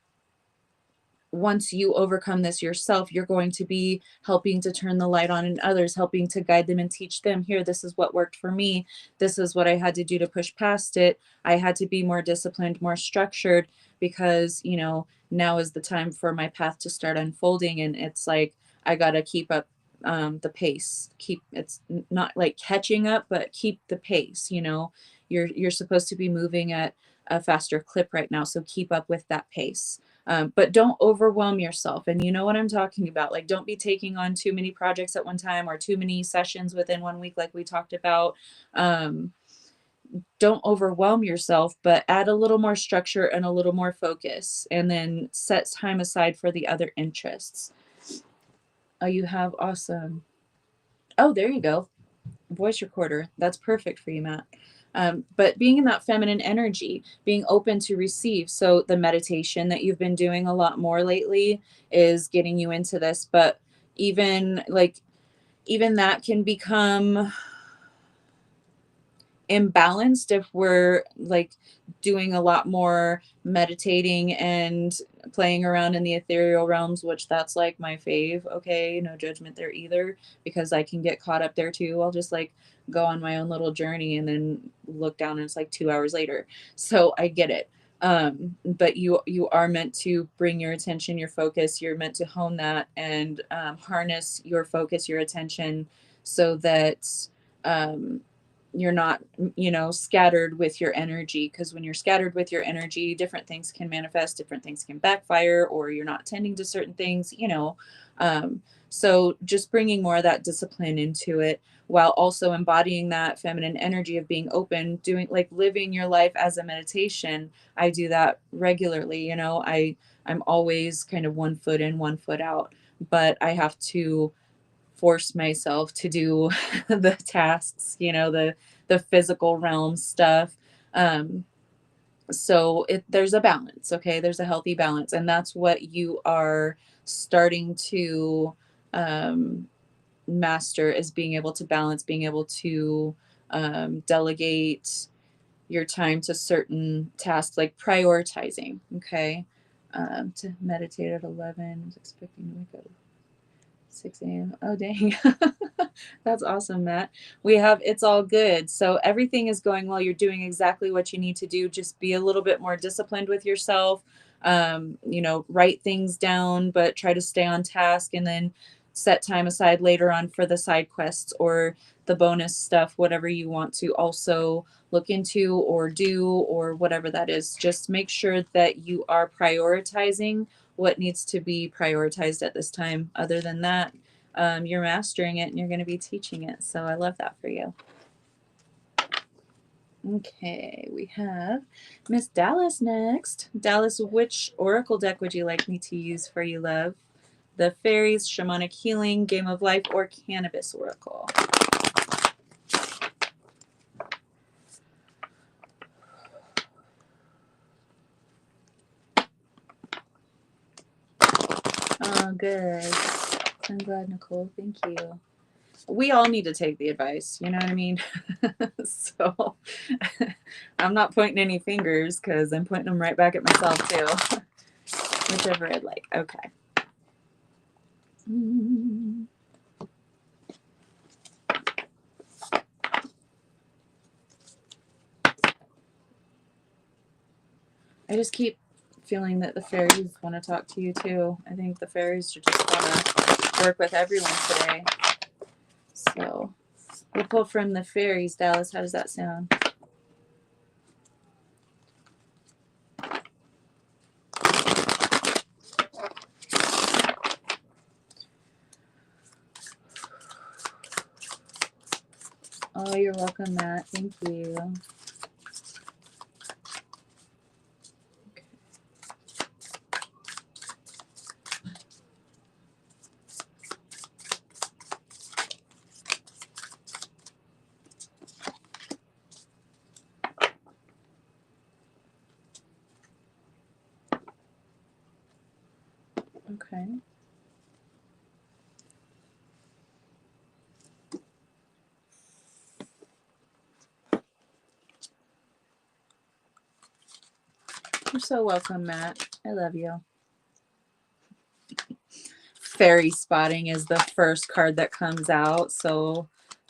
once you overcome this yourself, you're going to be helping to turn the light on in others, helping to guide them and teach them, here, this is what worked for me. This is what I had to do to push past it. I had to be more disciplined, more structured, because, you know, now is the time for my path to start unfolding. And it's like, I got to keep up the pace. It's not like catching up, but keep the pace. You know, you're supposed to be moving at a faster clip right now. So keep up with that pace. But don't overwhelm yourself. And you know what I'm talking about. Like, don't be taking on too many projects at one time or too many sessions within 1 week, like we talked about. Don't overwhelm yourself, but add a little more structure and a little more focus, and then set time aside for the other interests. Oh, you have awesome. Oh, there you go. Voice recorder. That's perfect for you, Matt. But being in that feminine energy, being open to receive. So the meditation that you've been doing a lot more lately is getting you into this. But even that can become imbalanced if we're like doing a lot more meditating and playing around in the ethereal realms, which that's like my fave. Okay, no judgment there either, because I can get caught up there too. I'll just like go on my own little journey and then look down and it's like 2 hours later. So I get it. But you are meant to bring your attention, your focus, you're meant to hone that and harness your focus, your attention, so that you're not, you know, scattered with your energy. Because when you're scattered with your energy, different things can manifest, different things can backfire, or you're not tending to certain things, you know. So just bringing more of that discipline into it, while also embodying that feminine energy of being open, doing like living your life as a meditation. I do that regularly, you know. I'm always kind of 1 foot in, 1 foot out, but I have to force myself to do the tasks, you know, the physical realm stuff. So there's a balance. Okay, there's a healthy balance, and that's what you are starting to master, is being able to balance, being able to delegate your time to certain tasks, like prioritizing. Okay, to meditate at 11. I was expecting to wake up 6 a.m. Oh, dang. That's awesome, Matt. We have It's All Good. So everything is going well. You're doing exactly what you need to do. Just be a little bit more disciplined with yourself. You know, write things down, but try to stay on task, and then set time aside later on for the side quests or the bonus stuff, whatever you want to also look into or do, or whatever that is. Just make sure that you are prioritizing what needs to be prioritized at this time. Other than that, you're mastering it and you're going to be teaching it. So I love that for you. Okay, we have Miss Dallas next. Dallas, which oracle deck would you like me to use for you, love? The Fairies, Shamanic Healing, Game of Life, or Cannabis Oracle? Oh, good. I'm glad, Nicole. Thank you. We all need to take the advice, you know what I mean? So I'm not pointing any fingers, because I'm pointing them right back at myself too. Whichever I'd like. Okay. I just keep feeling that the fairies want to talk to you too. I think the fairies just want to work with everyone today. So we'll pull from the fairies. Dallas, how does that sound? Oh, you're welcome, Matt. Thank you. Okay. You're so welcome, Matt. I love you. fairy spotting is the first card that comes out. So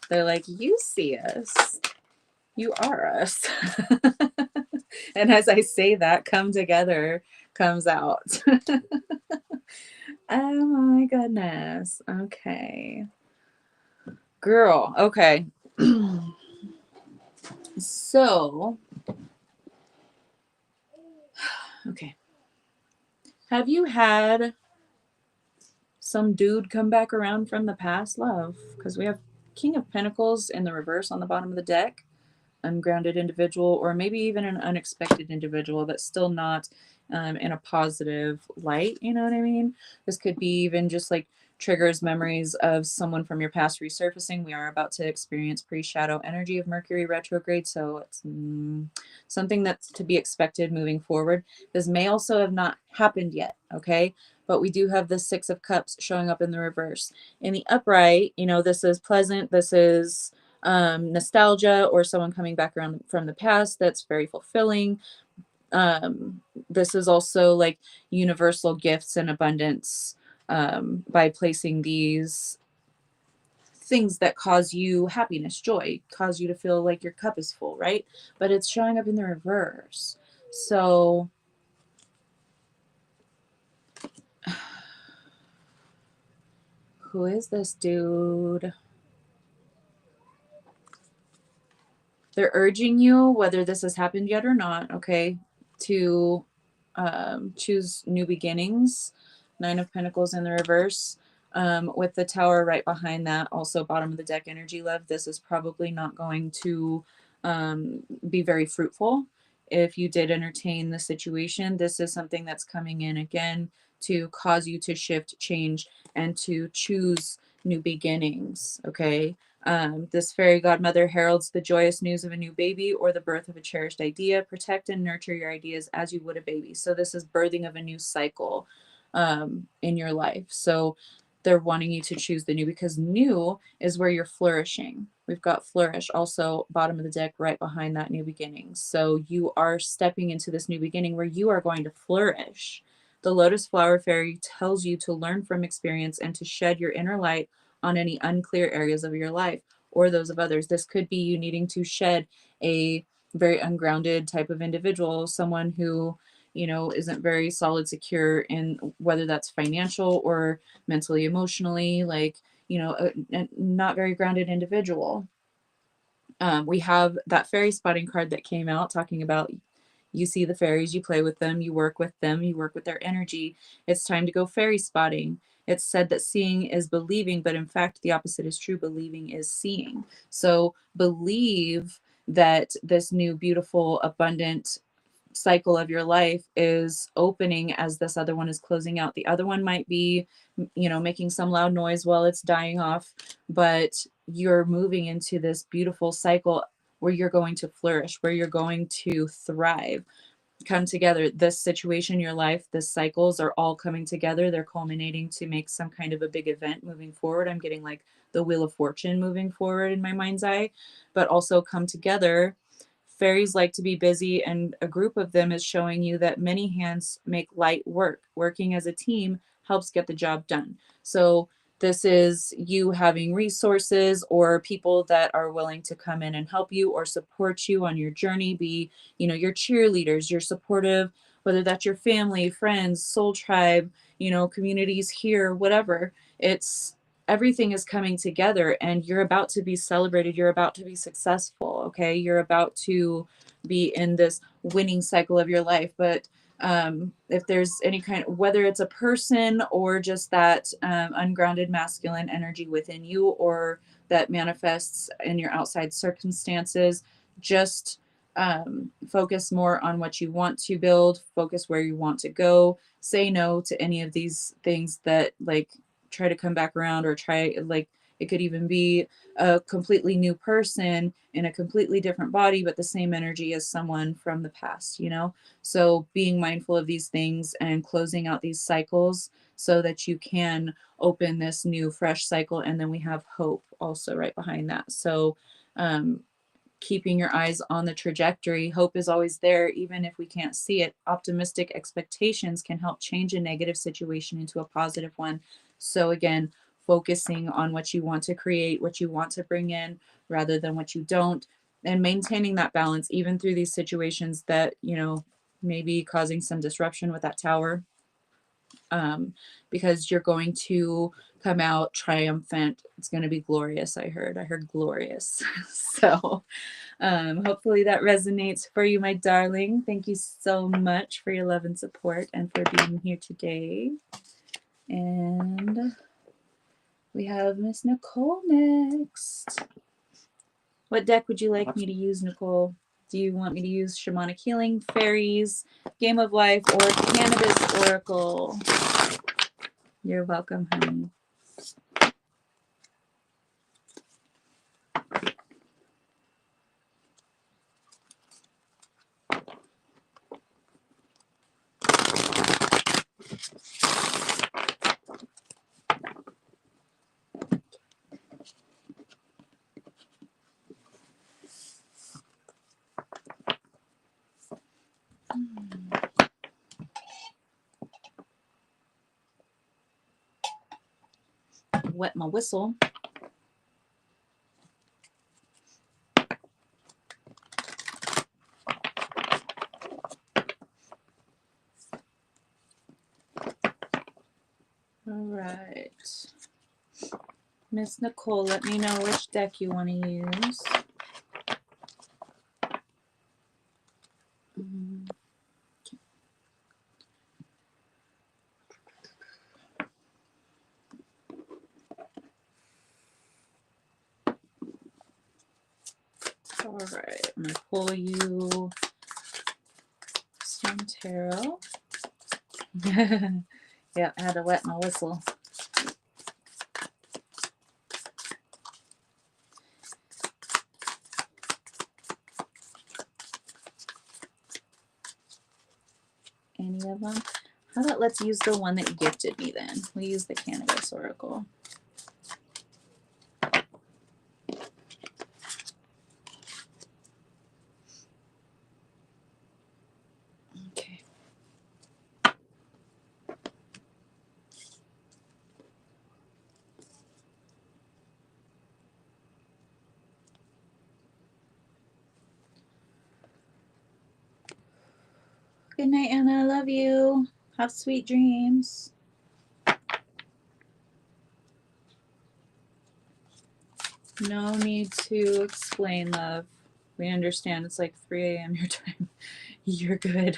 they're like, you see us. You are us. And as I say that, come together comes out. Oh my goodness. Okay. Girl. Okay. So, okay. Have you had some dude come back around from the past, love? Because we have King of Pentacles in the reverse on the bottom of the deck. Ungrounded individual, or maybe even an unexpected individual that's still not in a positive light. You know what I mean? This could be even just like triggers memories of someone from your past resurfacing. We are about to experience pre-shadow energy of Mercury retrograde, so it's something that's to be expected moving forward. This may also have not happened yet, okay? But we do have the Six of Cups showing up in the reverse. In the upright, you know, this is pleasant. This is nostalgia or someone coming back around from the past that's very fulfilling. This is also like universal gifts and abundance by placing these things that cause you happiness, joy, cause you to feel like your cup is full, right? But it's showing up in the reverse. So who is this dude? They're urging you, whether this has happened yet or not, okay, to choose new beginnings. Nine of Pentacles in the reverse. With the Tower right behind that, also bottom of the deck energy, love. This is probably not going to be very fruitful. If you did entertain the situation, this is something that's coming in again to cause you to shift, change, and to choose new beginnings, okay? This fairy godmother heralds the joyous news of a new baby or the birth of a cherished idea. Protect and nurture your ideas as you would a baby. So this is birthing of a new cycle in your life. So they're wanting you to choose the new because new is where you're flourishing. We've got flourish also bottom of the deck right behind that new beginning. So you are stepping into this new beginning where you are going to flourish. The Lotus Flower Fairy tells you to learn from experience and to shed your inner light on any unclear areas of your life or those of others. This could be you needing to shed a very ungrounded type of individual, someone who, you know, isn't very solid, secure in whether that's financial or mentally, emotionally, like, you know, a not very grounded individual. We have that fairy spotting card that came out talking about you see the fairies, you play with them, you work with them, you work with their energy. It's time to go fairy spotting. It's said that seeing is believing, but in fact, the opposite is true. Believing is seeing. So believe that this new, beautiful, abundant cycle of your life is opening as this other one is closing out. The other one might be, you know, making some loud noise while it's dying off, but you're moving into this beautiful cycle where you're going to flourish, where you're going to thrive, come together. This situation, your life, the cycles are all coming together. They're culminating to make some kind of a big event moving forward. I'm getting like the Wheel of Fortune moving forward in my mind's eye, but also come together. Fairies like to be busy, and a group of them is showing you that many hands make light work. Working as a team helps get the job done. So this is you having resources or people that are willing to come in and help you or support you on your journey, be, you know, your cheerleaders, your supportive, whether that's your family, friends, soul tribe, you know, communities here, whatever. It's everything is coming together and you're about to be celebrated. You're about to be successful. Okay. You're about to be in this winning cycle of your life. But if there's any kind of, whether it's a person or just that ungrounded masculine energy within you or that manifests in your outside circumstances, just focus more on what you want to build, focus where you want to go, say no to any of these things that like try to come back around or try like it could even be a completely new person in a completely different body but the same energy as someone from the past, you know. So being mindful of these things and closing out these cycles so that you can open this new fresh cycle. And then we have hope also right behind that. So keeping your eyes on the trajectory. Hope is always there, even if we can't see it. Optimistic expectations can help change a negative situation into a positive one. So again, focusing on what you want to create, what you want to bring in rather than what you don't, and maintaining that balance even through these situations that, you know, maybe causing some disruption with that tower, because you're going to come out triumphant. It's going to be glorious. I heard glorious. So hopefully that resonates for you, my darling. Thank you so much for your love and support and for being here today. And we have Miss Nicole next. What deck would you like me to use, Nicole? Do you want me to use Shamanic Healing, Fairies, Game of Life, or Cannabis Oracle? You're welcome, honey. Wet my whistle. All right. Miss Nicole, let me know which deck you want to use. All right, I'm going to pull you some tarot. Yeah, I had to wet my whistle. Any of them? How about let's use the one that you gifted me then? We use the Cannabis Oracle. Okay. Good night, Anna. I love you. Have sweet dreams. No need to explain, love. We understand it's like 3 a.m. your time. You're good.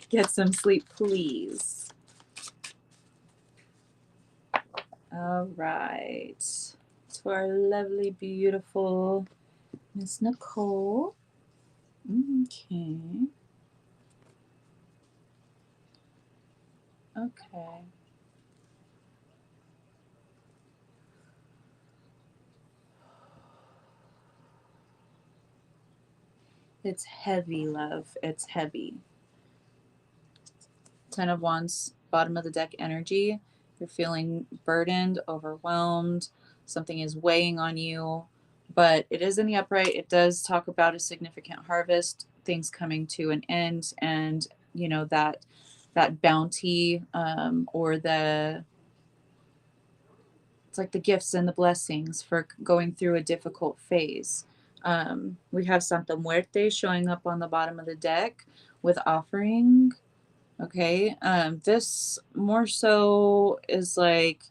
Get some sleep, please. All right. To our lovely, beautiful Miss Nicole. Okay. Okay. It's heavy, love. It's heavy. 10 of Wands, bottom of the deck energy. You're feeling burdened, overwhelmed. Something is weighing on you, but it is in the upright. It does talk about a significant harvest, things coming to an end, and you know that bounty, or it's like the gifts and the blessings for going through a difficult phase. We have Santa Muerte showing up on the bottom of the deck with offering. Okay. This more so is like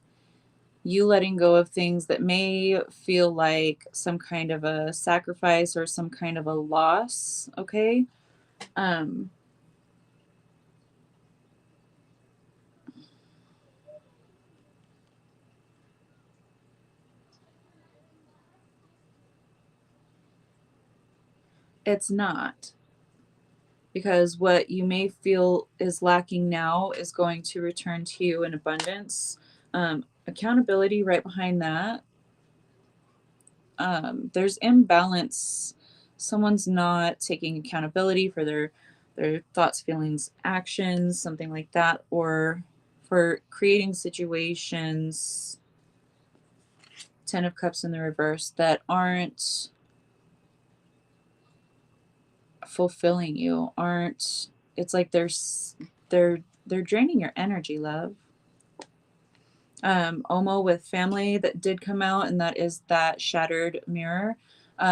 you letting go of things that may feel like some kind of a sacrifice or some kind of a loss. Okay. Um, it's not, because what you may feel is lacking now is going to return to you in abundance. Accountability right behind that. There's imbalance. Someone's not taking accountability for their thoughts, feelings, actions, something like that, or for creating situations, 10 of cups in the reverse, that aren't fulfilling you, aren't, it's like they're draining your energy, love. Omo with family that did come out, and that is that shattered mirror.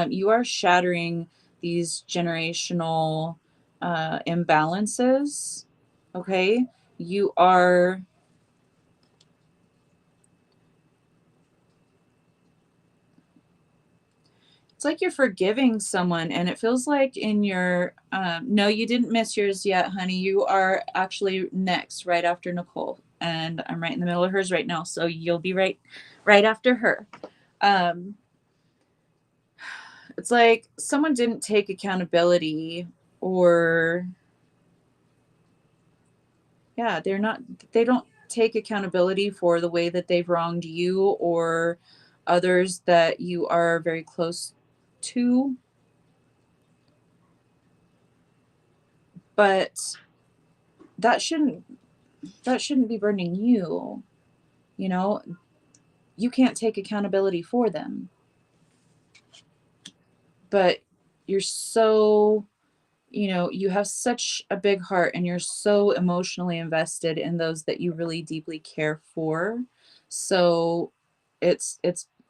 You are shattering these generational imbalances. Okay. You are, it's like you're forgiving someone, and it feels like in your, no, you didn't miss yours yet, honey. You are actually next, right after Nicole. And I'm right in the middle of hers right now. So you'll be right after her. Um, it's like someone didn't take accountability, or yeah, they don't take accountability for the way that they've wronged you or others that you are very close to. But that shouldn't be burdening you. You know, you can't take accountability for them, but you're so, you have such a big heart, and you're so emotionally invested in those that you really deeply care for. So it's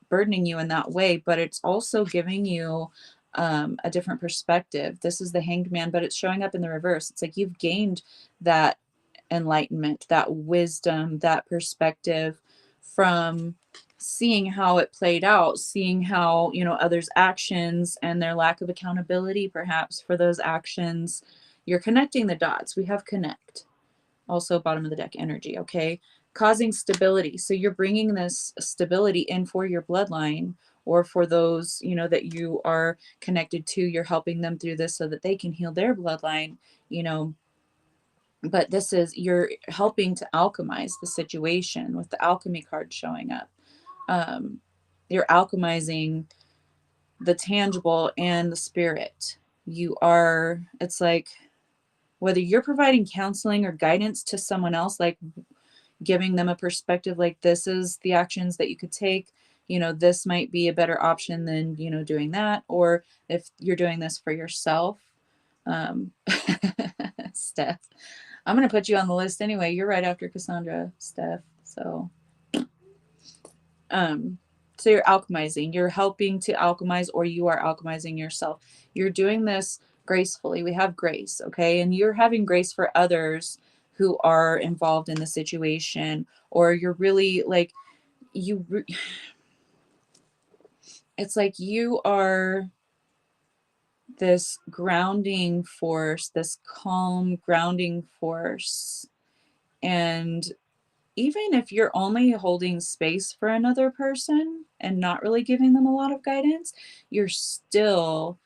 burdening you in that way, but it's also giving you a different perspective. This is the Hanged Man, but it's showing up in the reverse. It's like you've gained that enlightenment, that wisdom, that perspective from seeing how it played out, seeing how, others' actions and their lack of accountability perhaps for those actions. You're connecting the dots. We have connect, also bottom of the deck energy, okay? Causing stability. So you're bringing this stability in for your bloodline, or for those, that you are connected to. You're helping them through this so that they can heal their bloodline, you know, but this is, you're helping to alchemize the situation with the alchemy card showing up. um, you're alchemizing the tangible and the spirit. You are, it's like whether you're providing counseling or guidance to someone else, like giving them a perspective, like this is the actions that you could take, this might be a better option than, doing that. Or if you're doing this for yourself, um, Steph, I'm going to put you on the list anyway. You're right after Cassandra, Steph. Um, so you're alchemizing, you're helping to alchemize, or you are alchemizing yourself. You're doing this gracefully. We have grace, okay? And you're having grace for others who are involved in the situation, or you're really like, it's like you are this grounding force, this calm grounding force. And even if you're only holding space for another person and not really giving them a lot of guidance, you're still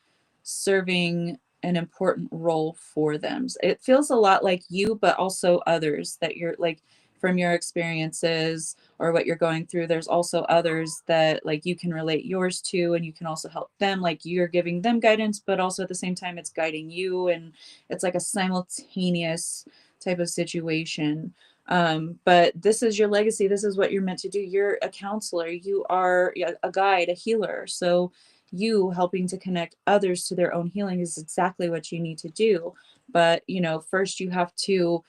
serving an important role for them. It feels a lot like you, but also others that you're like, from your experiences or what you're going through, there's also others that like you can relate yours to, and you can also help them. Like you're giving them guidance, but also at the same time it's guiding you, and it's like a simultaneous type of situation. But this is your legacy. This is what you're meant to do. You're a counselor. You are a guide, a healer. So you helping to connect others to their own healing is exactly what you need to do. But, first you have to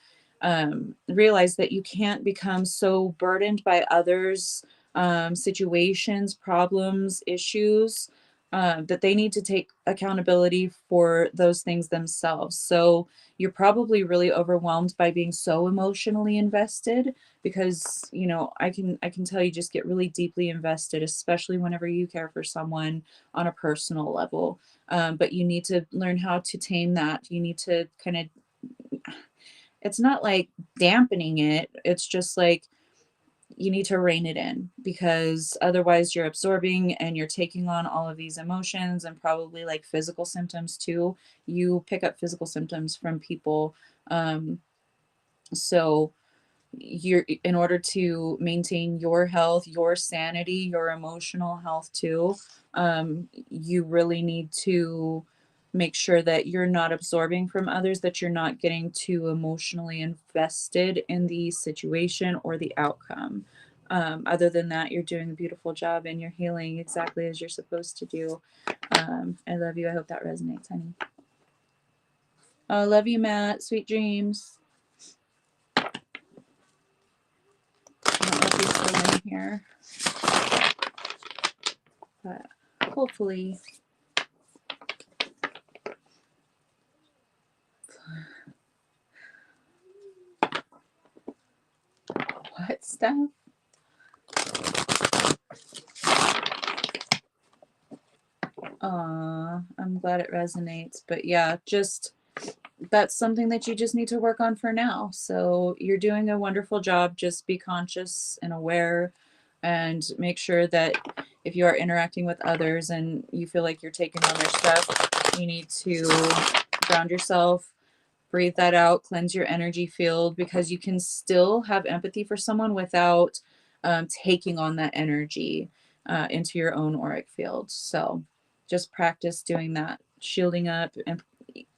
realize that you can't become so burdened by others, situations, problems, issues, that they need to take accountability for those things themselves. So you're probably really overwhelmed by being so emotionally invested, because I can tell you just get really deeply invested, especially whenever you care for someone on a personal level. But you need to learn how to tame that. You need to kind of, it's not like dampening it, it's just like you need to rein it in, because otherwise you're absorbing and you're taking on all of these emotions, and probably like physical symptoms too. You pick up physical symptoms from people. So you're, in order to maintain your health, your sanity, your emotional health too, you really need to make sure that you're not absorbing from others, that you're not getting too emotionally invested in the situation or the outcome. Other than that, you're doing a beautiful job, and you're healing exactly as you're supposed to do. I love you. I hope that resonates, honey. I love you, Matt. Sweet dreams. I don't know if he's still here. But hopefully what stuff? I'm glad it resonates. But yeah, just that's something that you just need to work on for now. So you're doing a wonderful job. Just be conscious and aware and make sure that if you are interacting with others and you feel like you're taking on their stuff, you need to ground yourself, breathe that out, cleanse your energy field, because you can still have empathy for someone without taking on that energy into your own auric field. So just practice doing that, shielding up. And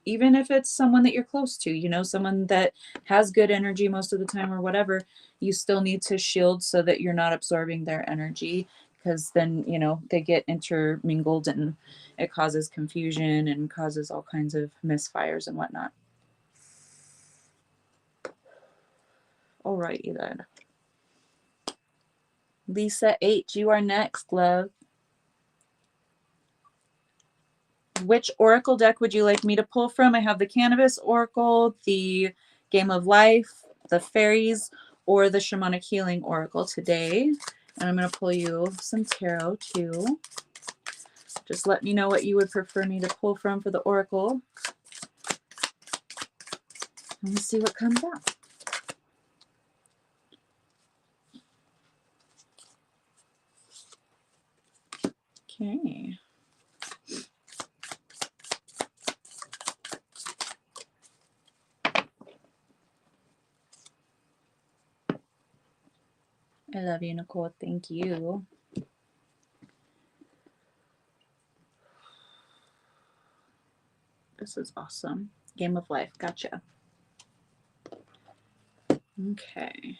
even if it's someone that you're close to, you know, someone that has good energy most of the time or whatever, you still need to shield so that you're not absorbing their energy, because then, you know, they get intermingled and it causes confusion and causes all kinds of misfires and whatnot. Alrighty then. Lisa H, you are next, love. Which oracle deck would you like me to pull from? I have the Cannabis Oracle, the Game of Life, the Fairies, or the Shamanic Healing Oracle today. And I'm going to pull you some tarot too. Just let me know what you would prefer me to pull from for the oracle. And we'll see what comes out. Okay. I love you, Nicole. Thank you. This is awesome. Game of Life. Gotcha. Okay.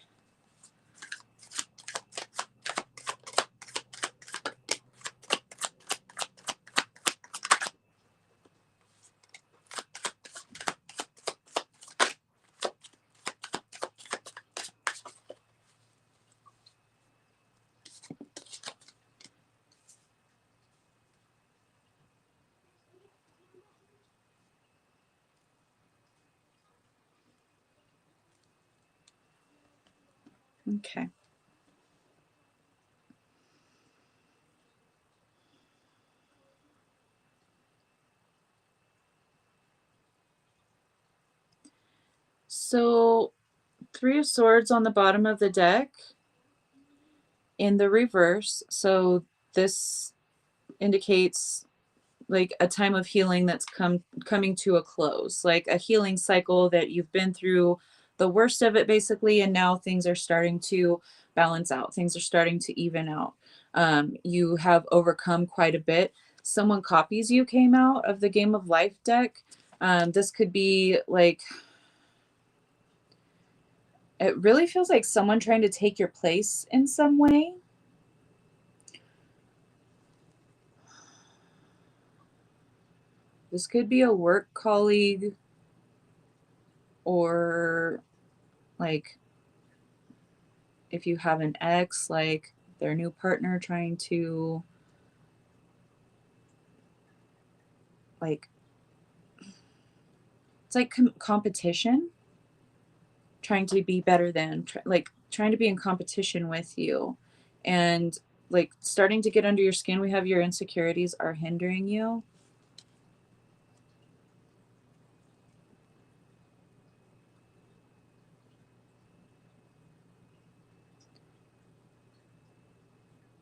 Okay. So, Three of Swords on the bottom of the deck in the reverse. So this indicates like a time of healing that's coming to a close, like a healing cycle that you've been through the worst of it basically, and now things are starting to balance out. Things are starting to even out. You have overcome quite a bit. Someone copies you came out of the Game of Life deck. This could be like, it really feels like someone trying to take your place in some way. This could be a work colleague, or like if you have an ex, like their new partner trying to like, it's like competition, trying to be better than, like trying to be in competition with you, and like starting to get under your skin. We have your insecurities are hindering you.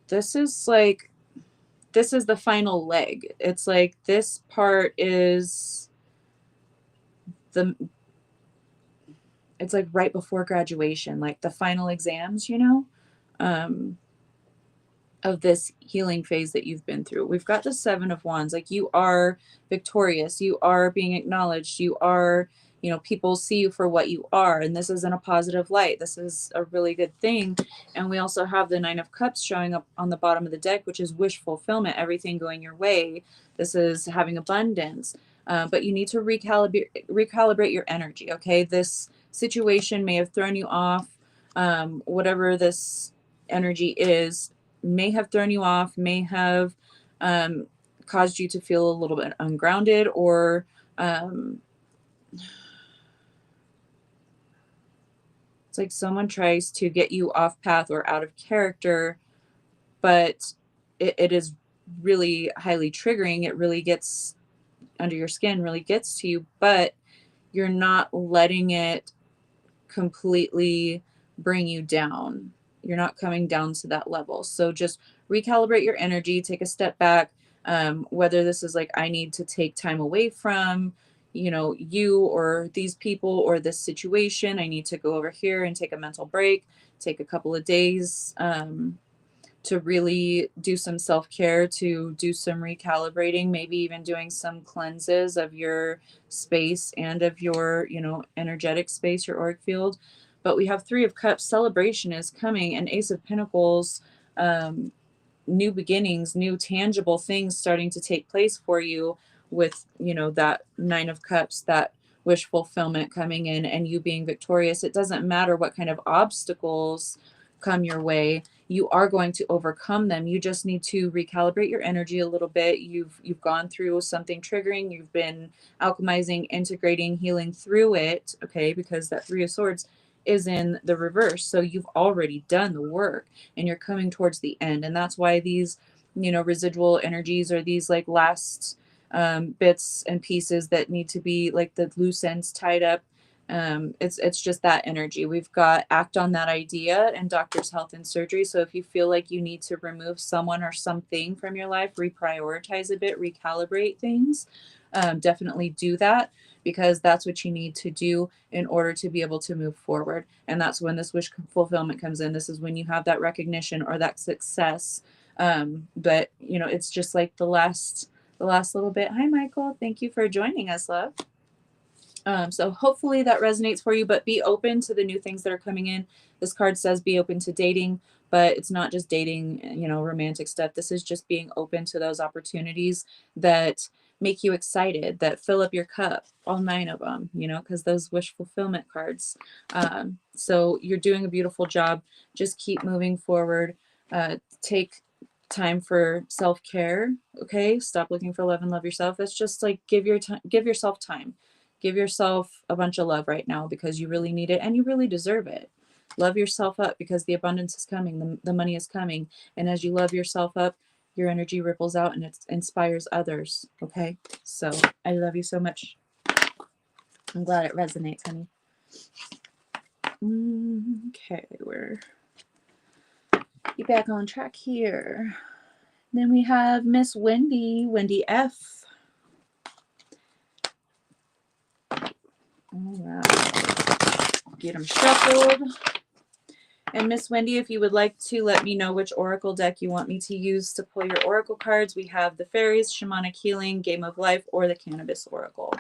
This is like, this is the final leg. It's like this part is the, it's like right before graduation, like the final exams, you know, of this healing phase that you've been through. We've got the Seven of Wands. Like, you are victorious. You are being acknowledged. You are, you know, people see you for what you are. And this is in a positive light. This is a really good thing. And we also have the Nine of Cups showing up on the bottom of the deck, which is wish fulfillment, everything going your way. This is having abundance. But you need to recalibrate your energy. Okay. This situation may have thrown you off. Whatever this energy is may have thrown you off, may have caused you to feel a little bit ungrounded, or it's like someone tries to get you off path or out of character, but it is really highly triggering. It really gets under your skin, really gets to you, but you're not letting it completely bring you down. You're not coming down to that level. So just recalibrate your energy, take a step back. Whether this is like, I need to take time away from, you or these people or this situation, I need to go over here and take a mental break, take a couple of days, to really do some self-care, to do some recalibrating, maybe even doing some cleanses of your space and of your, energetic space, your auric field. But we have Three of Cups. Celebration is coming, and Ace of Pentacles, new beginnings, new tangible things starting to take place for you with, that Nine of Cups, that wish fulfillment coming in and you being victorious. It doesn't matter what kind of obstacles come your way, you are going to overcome them. You just need to recalibrate your energy a little bit. You've gone through something triggering, you've been alchemizing, integrating, healing through it, okay, because that Three of Swords is in the reverse. So you've already done the work and you're coming towards the end. And that's why these, residual energies, or these like last bits and pieces that need to be like the loose ends tied up. It's just that energy. We've got Act on That Idea and Doctor's Health and Surgery. So if you feel like you need to remove someone or something from your life, reprioritize a bit, recalibrate things, definitely do that, because that's what you need to do in order to be able to move forward. And that's when this wish fulfillment comes in. This is when you have that recognition or that success. But it's just like the last little bit. Hi, Michael. Thank you for joining us, love. So hopefully that resonates for you, but be open to the new things that are coming in. This card says be open to dating, but it's not just dating, romantic stuff. This is just being open to those opportunities that make you excited, that fill up your cup, all 9 of them, because those wish fulfillment cards. So you're doing a beautiful job. Just keep moving forward. Take time for self-care. Okay. Stop looking for love and love yourself. It's just like, give yourself time. Give yourself a bunch of love right now, because you really need it and you really deserve it. Love yourself up, because the abundance is coming, the money is coming. And as you love yourself up, your energy ripples out and it inspires others. Okay. So I love you so much. I'm glad it resonates, honey. Okay. We're back on track here. Then we have Miss Wendy F. All right. Get them shuffled. And Miss Wendy, if you would like to let me know which oracle deck you want me to use to pull your oracle cards, we have the Fairies, Shamanic Healing, Game of Life, or the Cannabis Oracle.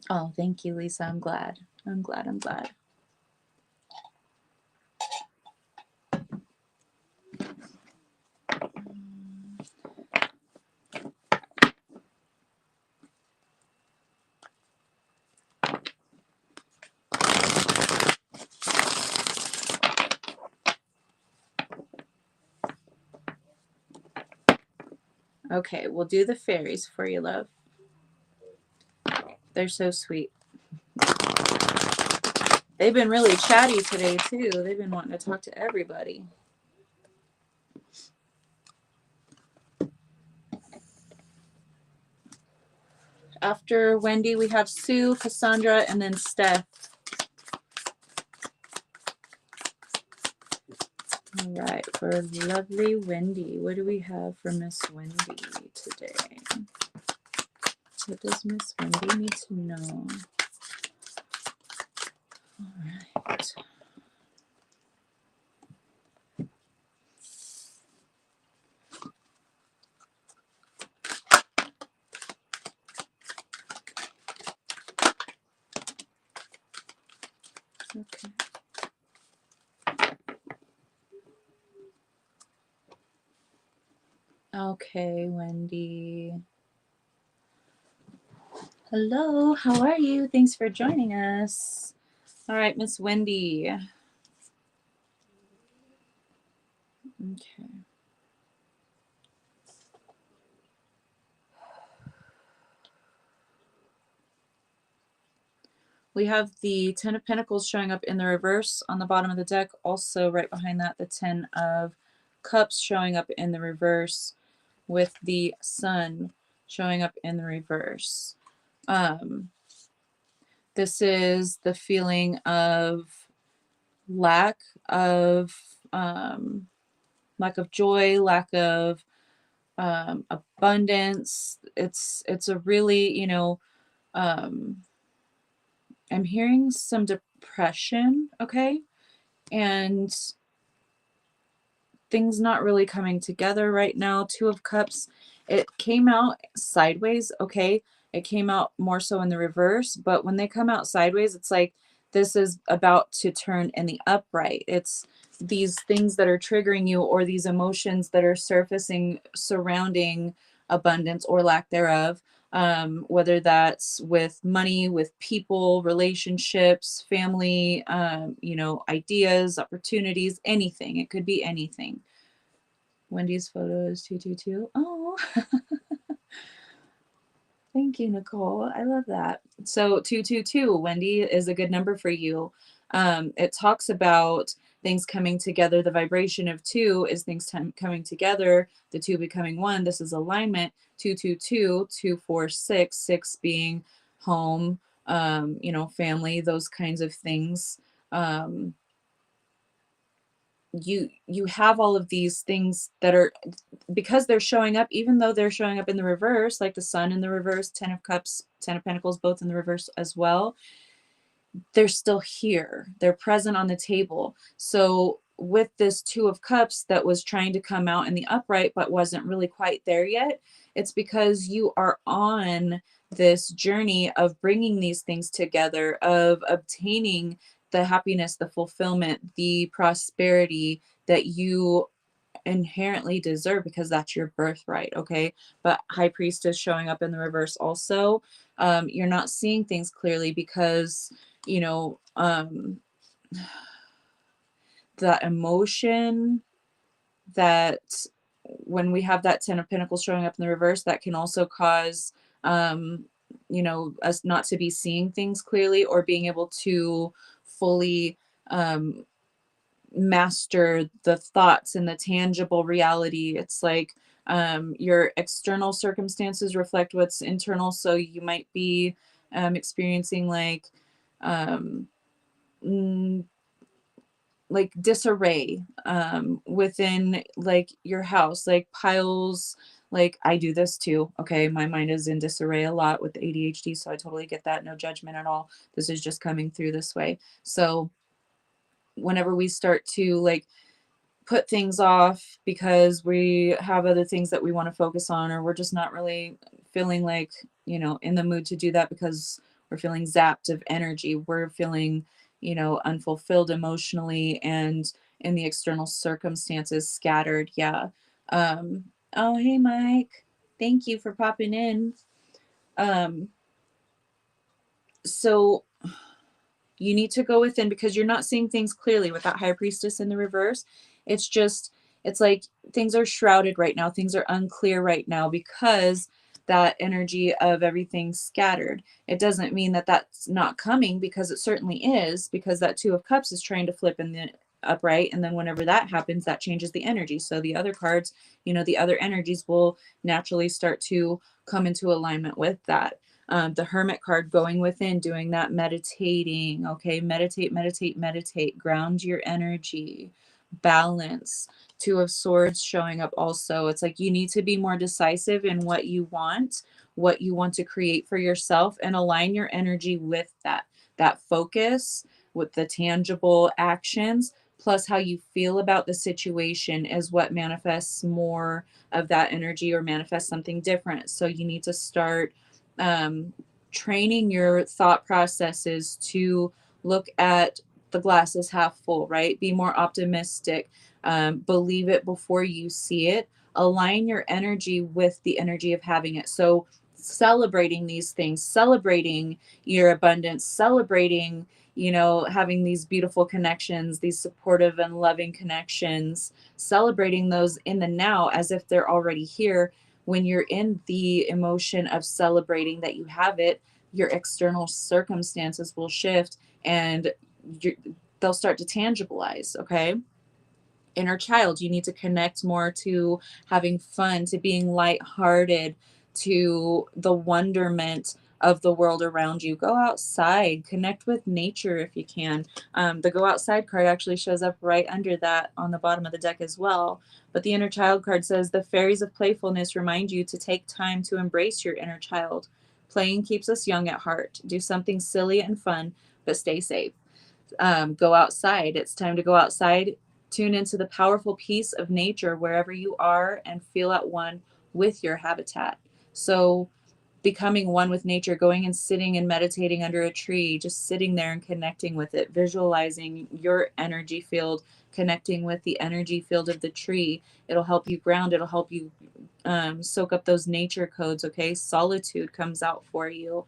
Oh, thank you, Lisa. I'm glad. I'm glad. Okay, we'll do the Fairies for you, love. They're so sweet. They've been really chatty today, too. They've been wanting to talk to everybody. After Wendy, we have Sue, Cassandra, and then Steph. All right, for lovely Wendy, what do we have for Miss Wendy today? What does Miss Wendy need to know? All right. Okay. Okay, Wendy. Hello, how are you? Thanks for joining us. All right, Miss Wendy. Okay. We have the Ten of Pentacles showing up in the reverse on the bottom of the deck. Also, right behind that, the Ten of Cups showing up in the reverse with the Sun showing up in the reverse. This is the feeling of lack of lack of joy, lack of abundance. It's a really, um, I'm hearing some depression, okay, and things not really coming together right now. Two of Cups, it came out sideways, okay? It came out more so in the reverse, but when they come out sideways, it's like this is about to turn in the upright. It's these things that are triggering you or these emotions that are surfacing surrounding abundance or lack thereof. Whether that's with money, with people, relationships, family, ideas, opportunities, anything. It could be anything. Wendy's photo is 222. Oh, thank you, Nicole. I love that. So 222, Wendy, is a good number for you. It talks about things coming together. The vibration of two is things coming together, the two becoming one. This is alignment. 222, 246, six being home, family, those kinds of things. You have all of these things that are, because they're showing up, even though they're showing up in the reverse, like the Sun in the reverse, Ten of Cups, Ten of Pentacles, both in the reverse as well, they're still here. They're present on the table. So with this Two of Cups that was trying to come out in the upright but wasn't really quite there yet, it's because you are on this journey of bringing these things together, of obtaining the happiness, the fulfillment, the prosperity that you inherently deserve, because that's your birthright. Okay, but High Priestess showing up in the reverse also. You're not seeing things clearly because you know that emotion, that when we have that Ten of Pentacles showing up in the reverse, that can also cause us not to be seeing things clearly or being able to fully master the thoughts and the tangible reality. It's like your external circumstances reflect what's internal. So you might be experiencing um, mm, like disarray within like your house, like piles. Like I do this too. Okay, my mind is in disarray a lot with the ADHD, so I totally get that. No judgment at all. This is just coming through this way. So whenever we start to like put things off because we have other things that we want to focus on, or we're just not really feeling like, in the mood to do that because we're feeling zapped of energy. We're feeling, unfulfilled emotionally and in the external circumstances scattered. Yeah. Um, oh, hey, Mike. Thank you for popping in. Um, so you need to go within because you're not seeing things clearly with that High Priestess in the reverse. It's just, it's like things are shrouded right now. Things are unclear right now because that energy of everything scattered. It doesn't mean that that's not coming, because it certainly is, because that Two of Cups is trying to flip in the upright. And then whenever that happens, that changes the energy. So the other cards, the other energies will naturally start to come into alignment with that. The Hermit card, going within, doing that meditating. Okay, meditate, meditate, meditate. Ground your energy. Balance. Two of Swords showing up also. It's like you need to be more decisive in what you want to create for yourself, and align your energy with that focus, with the tangible actions, plus how you feel about the situation is what manifests more of that energy or manifests something different. So you need to start training your thought processes to look at the glass as half full, right? Be more optimistic. Believe it before you see it. align your energy with the energy of having it. So celebrating these things, celebrating your abundance, celebrating, you know, having these beautiful connections, these supportive and loving connections, celebrating those in the now as if they're already here. When you're in the emotion of celebrating that you have it, your external circumstances will shift and they'll start to tangibilize. Okay. Inner child, you need to connect more to having fun, to being lighthearted, to the wonderment of the world around you. Go outside, connect with nature if you can. The go outside card actually shows up right under that on the bottom of the deck as well. But the inner child card says the fairies of playfulness remind you to take time to embrace your inner child. Playing keeps us young at heart. Do something silly and fun, but stay safe. Go outside. It's time to go outside. Tune into the powerful peace of nature wherever you are and feel at one with your habitat. So, becoming one with nature, going and sitting and meditating under a tree, just sitting there and connecting with it, visualizing your energy field, connecting with the energy field of the tree. It'll help you ground, it'll help you soak up those nature codes. Okay. Solitude comes out for you.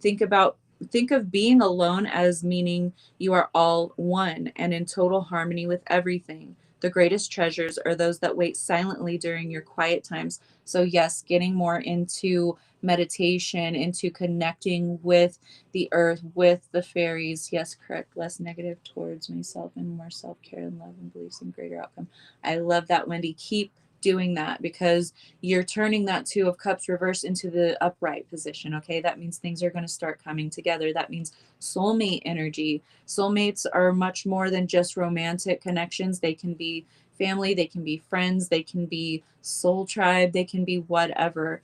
Think about think of being alone as meaning you are all one and in total harmony with everything. The greatest treasures are those that wait silently during your quiet times. So yes, getting more into meditation, into connecting with the earth, with the fairies. Yes, correct. Less negative towards myself and more self-care and love and beliefs in greater outcome. I love that, Wendy. Keep doing that because you're turning that Two of Cups reverse into the upright position. Okay, that means things are going to start coming together. That means soulmate energy. Soulmates are much more than just romantic connections. They can be family, they can be friends, they can be soul tribe, they can be whatever.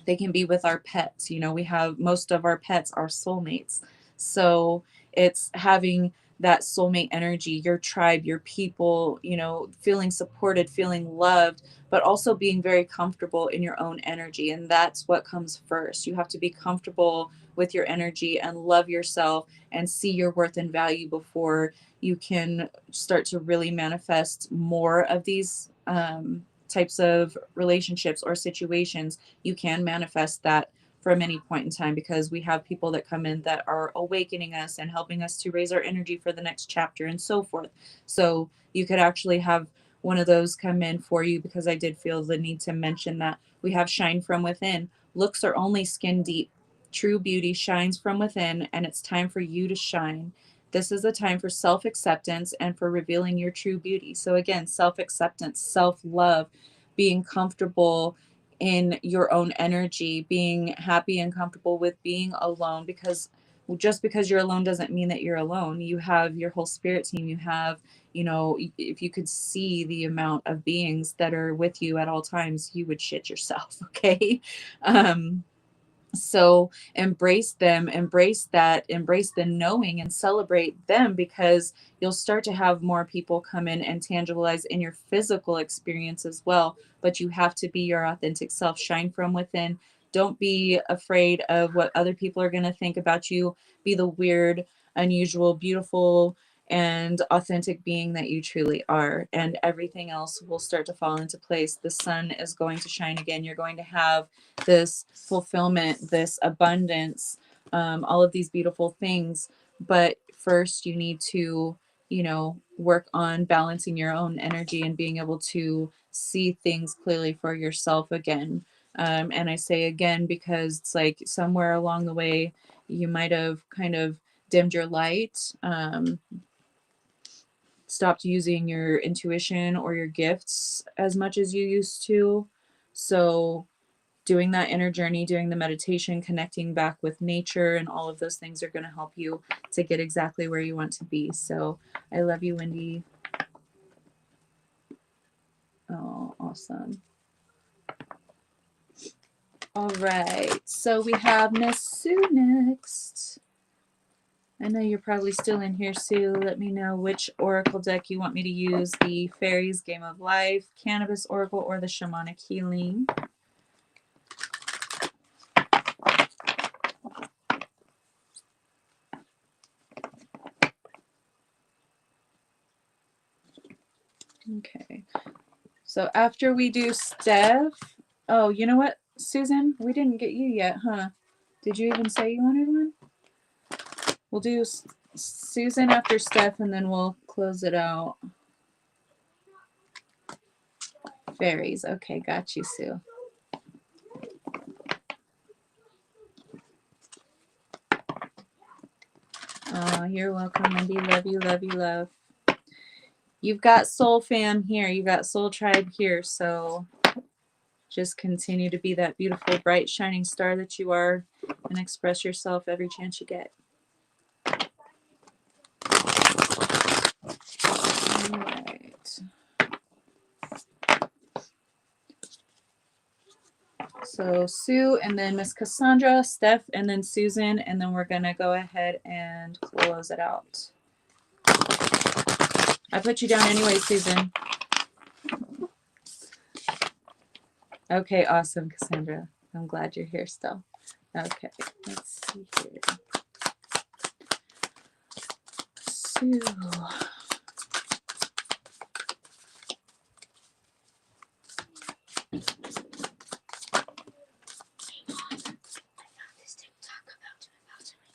They can be with our pets. You know, we have most of our pets are soulmates. So it's having that soulmate energy, your tribe, your people, you know, feeling supported, feeling loved, but also being very comfortable in your own energy. And that's what comes first. You have to be comfortable with your energy and love yourself and see your worth and value before you can start to really manifest more of these types of relationships or situations. You can manifest that from any point in time because we have people that come in that are awakening us and helping us to raise our energy for the next chapter and so forth. So you could actually have one of those come in for you because I did feel the need to mention that. We have shine from within. Looks are only skin deep. True beauty shines from within, and it's time for you to shine. This is a time for self acceptance and for revealing your true beauty. So, again, self acceptance, self love, being comfortable in your own energy, being happy and comfortable with being alone because just because you're alone doesn't mean that you're alone. You have your whole spirit team. You have, you know, if you could see the amount of beings that are with you at all times, you would shit yourself. Okay. Um, so embrace them, embrace that, embrace the knowing and celebrate them because you'll start to have more people come in and tangibilize in your physical experience as well. But you have to be your authentic self, shine from within. Don't be afraid of what other people are going to think about you. Be the weird, unusual, beautiful, and authentic being that you truly are. And everything else will start to fall into place. The sun is going to shine again. You're going to have this fulfillment, this abundance, all of these beautiful things. But first, you need to, you know, work on balancing your own energy and being able to see things clearly for yourself again. And I say again because it's like somewhere along the way, you might have kind of dimmed your light, stopped using your intuition or your gifts as much as you used to. So, doing that inner journey, doing the meditation, connecting back with nature, and all of those things are going to help you to get exactly where you want to be. So I love you, Wendy. Oh, awesome. All right. So we have Miss Sue next. I know you're probably still in here, Sue. Let me know which oracle deck you want me to use, the Fairies Game of Life, Cannabis Oracle, or the Shamanic Healing. Okay. So after we do Steph, oh, you know what, Susan? We didn't get you yet, huh? Did you even say you wanted one? We'll do Susan after Steph, and then we'll close it out. Fairies. Okay, got you, Sue. Oh, you're welcome, Wendy. Love you, love you, love. You've got Soul Fam here. You got Soul Tribe here. So just continue to be that beautiful, bright, shining star that you are and express yourself every chance you get. All right. So Sue and then Miss Cassandra, Steph, and then Susan, and then we're going to go ahead and close it out. I put you down anyway, Susan. Okay, awesome, Cassandra. I'm glad you're here still. Okay, let's see here. Sue.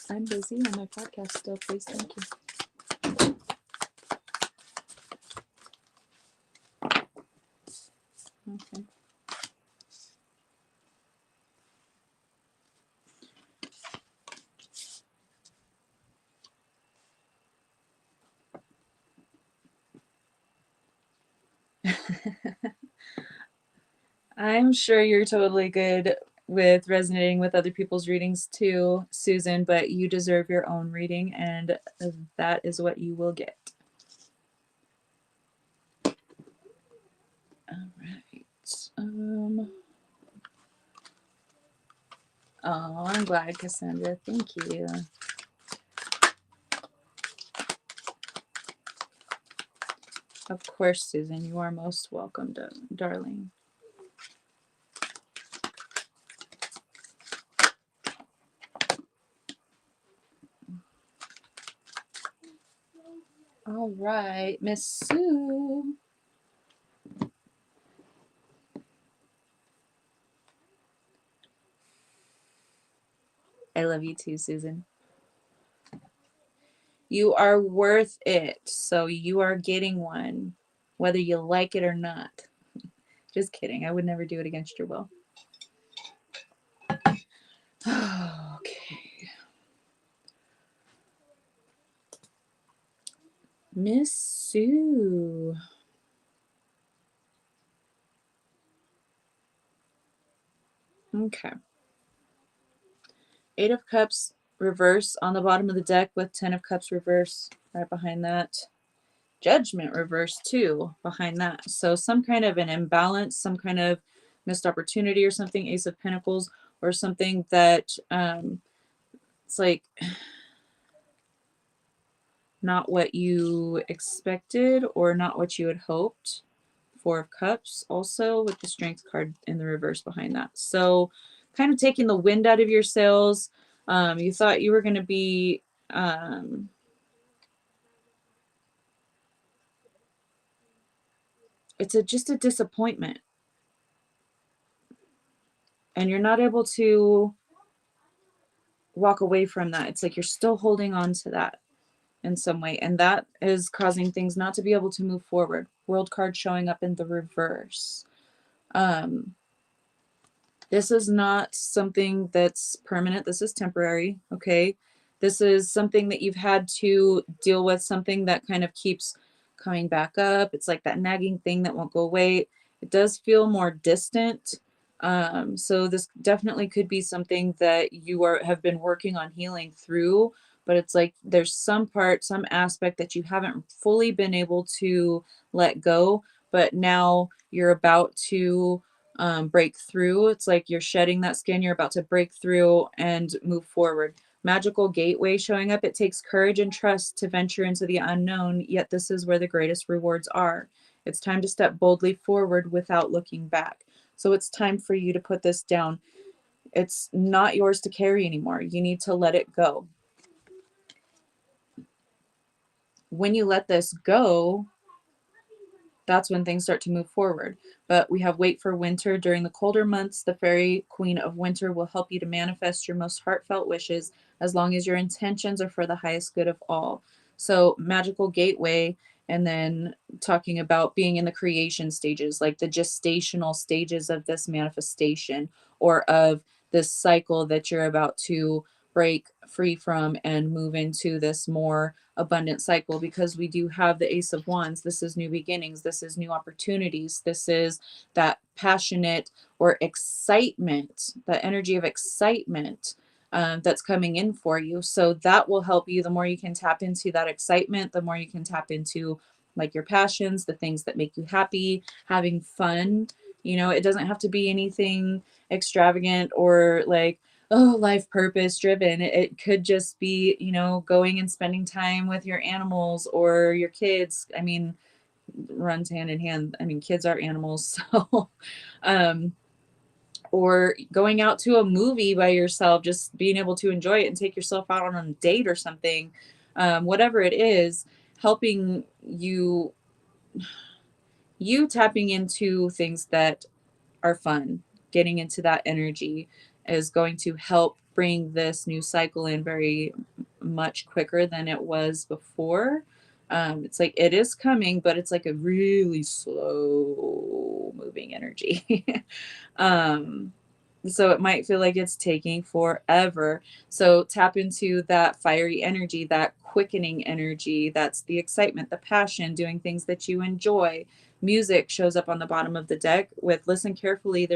I'm busy on my podcast still, please. Thank you. Okay. I'm sure you're totally good with resonating with other people's readings too, Susan, but you deserve your own reading, and that is what you will get. All right. Oh, I'm glad, Cassandra. Thank you. Of course, Susan, you are most welcome, darling. All right, Miss Sue. I love you too, Susan. You are worth it, so you are getting one, whether you like it or not. Just kidding. I would never do it against your will. Okay. Miss Sue. Okay. 8 of Cups reverse on the bottom of the deck with 10 of Cups reverse right behind that. Judgment reverse too behind that. So some kind of an imbalance, some kind of missed opportunity or something. Ace of Pentacles or something that it's like not what you expected or not what you had hoped. 4 of Cups also with the Strength card in the reverse behind that. So kind of taking the wind out of your sails. You thought you were going to be it's just a disappointment. And you're not able to walk away from that. It's like you're still holding on to that in some way. And that is causing things not to be able to move forward. World card showing up in the reverse. This is not something that's permanent. This is temporary, okay? This is something that you've had to deal with, something that kind of keeps coming back up. It's like that nagging thing that won't go away. It does feel more distant. So this definitely could be something that you have been working on healing through, but it's like there's some part, some aspect that you haven't fully been able to let go, but now you're about to break through. It's like you're shedding that skin, you're about to break through and move forward. Magical gateway showing up. It takes courage and trust to venture into the unknown, yet this is where the greatest rewards are. It's time to step boldly forward without looking back. So it's time for you to put this down. It's not yours to carry anymore. You need to let it go. When you let this go, that's when things start to move forward. But we have wait for winter. During the colder months, the fairy queen of winter will help you to manifest your most heartfelt wishes as long as your intentions are for the highest good of all. So, magical gateway, and then talking about being in the creation stages, like the gestational stages of this manifestation or of this cycle that you're about to break free from and move into this more abundant cycle, because we do have the Ace of Wands. This is new beginnings, this is new opportunities, this is that passionate or excitement, that energy of excitement that's coming in for you. So that will help you. The more you can tap into that excitement, the more you can tap into like your passions, the things that make you happy, having fun. You know, it doesn't have to be anything extravagant or like, oh, life purpose driven. It could just be, you know, going and spending time with your animals or your kids. I mean, runs hand in hand. I mean, kids are animals. So, um, or going out to a movie by yourself, just being able to enjoy it and take yourself out on a date or something, whatever it is, helping you tapping into things that are fun, getting into that energy is going to help bring this new cycle in very much quicker than it was before. It's like it is coming, but it's like a really slow moving energy. um, so it might feel like it's taking forever. So tap into that fiery energy, that quickening energy. That's the excitement, the passion, doing things that you enjoy. Music shows up on the bottom of the deck with listen carefully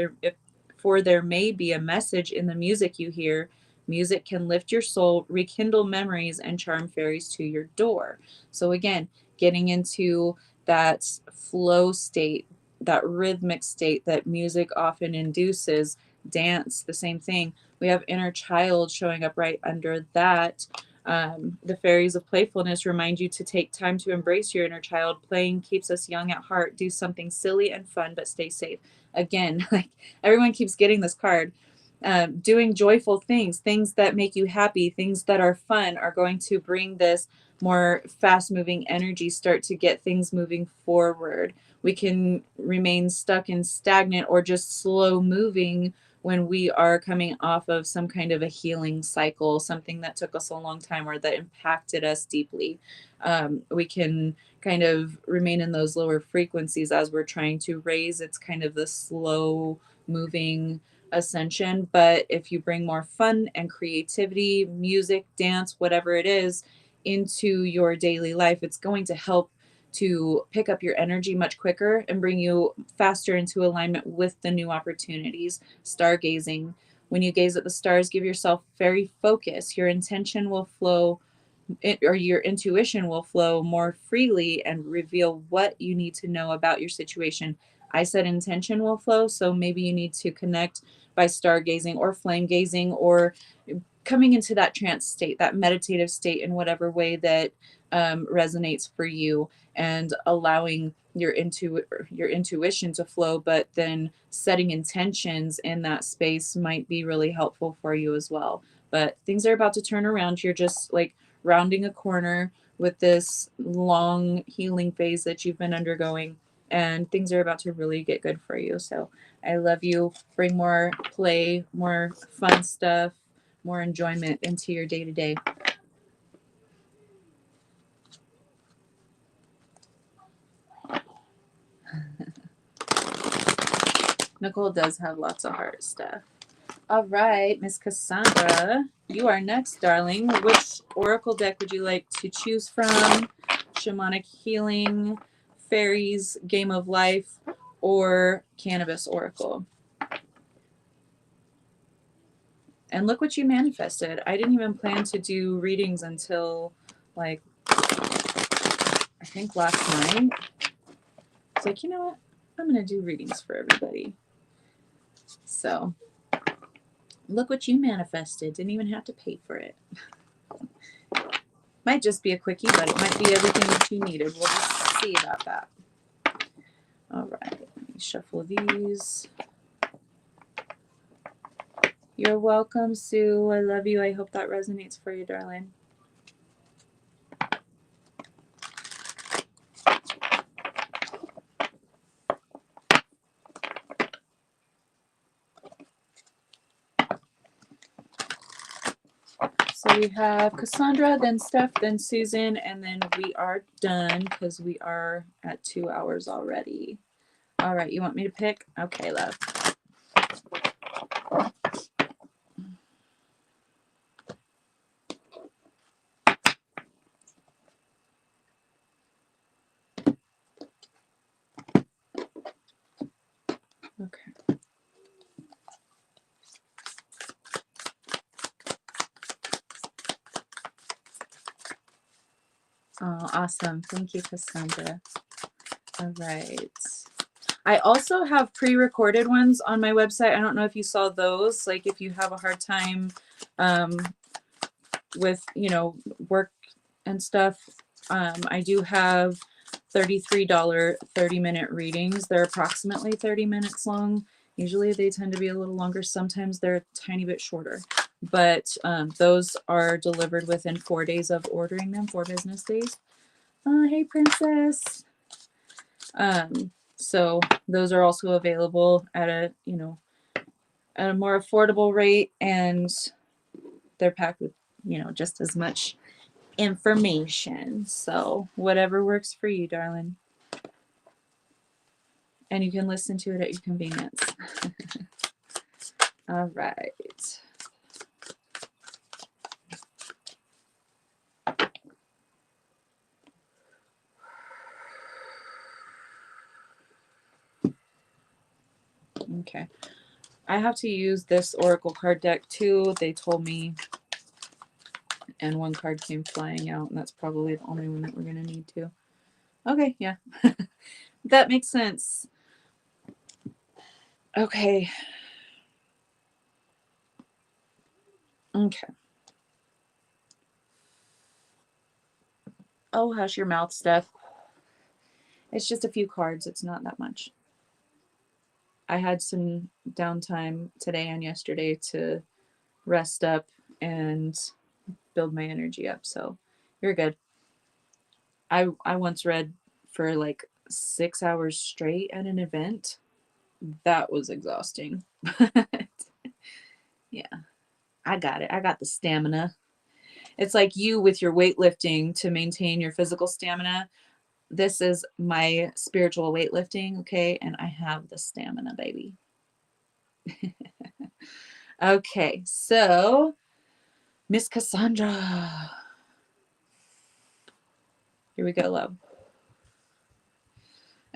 for there may be a message in the music you hear. Music can lift your soul, rekindle memories, and charm fairies to your door. So again, getting into that flow state, that rhythmic state that music often induces. Dance, the same thing. We have inner child showing up right under that. The fairies of playfulness remind you to take time to embrace your inner child. Playing keeps us young at heart. Do something silly and fun, but stay safe. Again, like everyone keeps getting this card. Doing joyful things, things that make you happy, things that are fun are going to bring this more fast moving energy, start to get things moving forward. We can remain stuck and stagnant or just slow moving when we are coming off of some kind of a healing cycle, something that took us a long time or that impacted us deeply. We can kind of remain in those lower frequencies as we're trying to raise. It's kind of the slow moving ascension. But if you bring more fun and creativity, music, dance, whatever it is, into your daily life, it's going to help to pick up your energy much quicker and bring you faster into alignment with the new opportunities. Stargazing. When you gaze at the stars, give yourself very focus. Your intention will flow, or your intuition will flow more freely and reveal what you need to know about your situation. I said intention will flow, so maybe you need to connect by stargazing or flame gazing or coming into that trance state, that meditative state in whatever way that resonates for you, and allowing your intuition to flow, but then setting intentions in that space might be really helpful for you as well. But things are about to turn around. You're just like rounding a corner with this long healing phase that you've been undergoing, and things are about to really get good for you. So I love you. Bring more play, more fun stuff, more enjoyment into your day to day. Nicole does have lots of heart stuff. All right, Miss Cassandra, you are next, darling. Which oracle deck would you like to choose from? Shamanic Healing, Fairies, Game of Life, or Cannabis Oracle? And look what you manifested. I didn't even plan to do readings until like I think last night. It's like, you know what? I'm going to do readings for everybody. So look what you manifested. Didn't even have to pay for it. Might just be a quickie, but it might be everything that you needed. We'll just see about that. All right. Let me shuffle these. You're welcome, Sue. I love you. I hope that resonates for you, darling. we have Cassandra, then Steph, then Susan, and then we are done because we are at 2 hours already. All right, you want me to pick? Okay, love. Okay. Oh, awesome. Thank you, Cassandra. All right. I also have pre-recorded ones on my website. I don't know if you saw those. Like if you have a hard time with, you know, work and stuff, I do have $33 30-minute readings. They're approximately 30 minutes long. Usually they tend to be a little longer. Sometimes they're a tiny bit shorter. But those are delivered within 4 days of ordering them, 4 business days. Hey, Princess. So those are also available at a, you know, at a more affordable rate, and they're packed with, you know, just as much information. So whatever works for you, darling. And you can listen to it at your convenience. All right. Okay. I have to use this Oracle card deck too. They told me, and one card came flying out, and that's probably the only one that we're going to need to. Okay, yeah. That makes sense. Okay. Okay. Oh, hush your mouth, Steph. It's just a few cards. It's not that much. I had some downtime today and yesterday to rest up and build my energy up. So you're good. I once read for like 6 hours straight at an event. That was exhausting. Yeah, I got it. I got the stamina. It's like you with your weightlifting to maintain your physical stamina. This is my spiritual weightlifting, okay? And I have the stamina, baby. Okay, so Miss Cassandra. Here we go, love.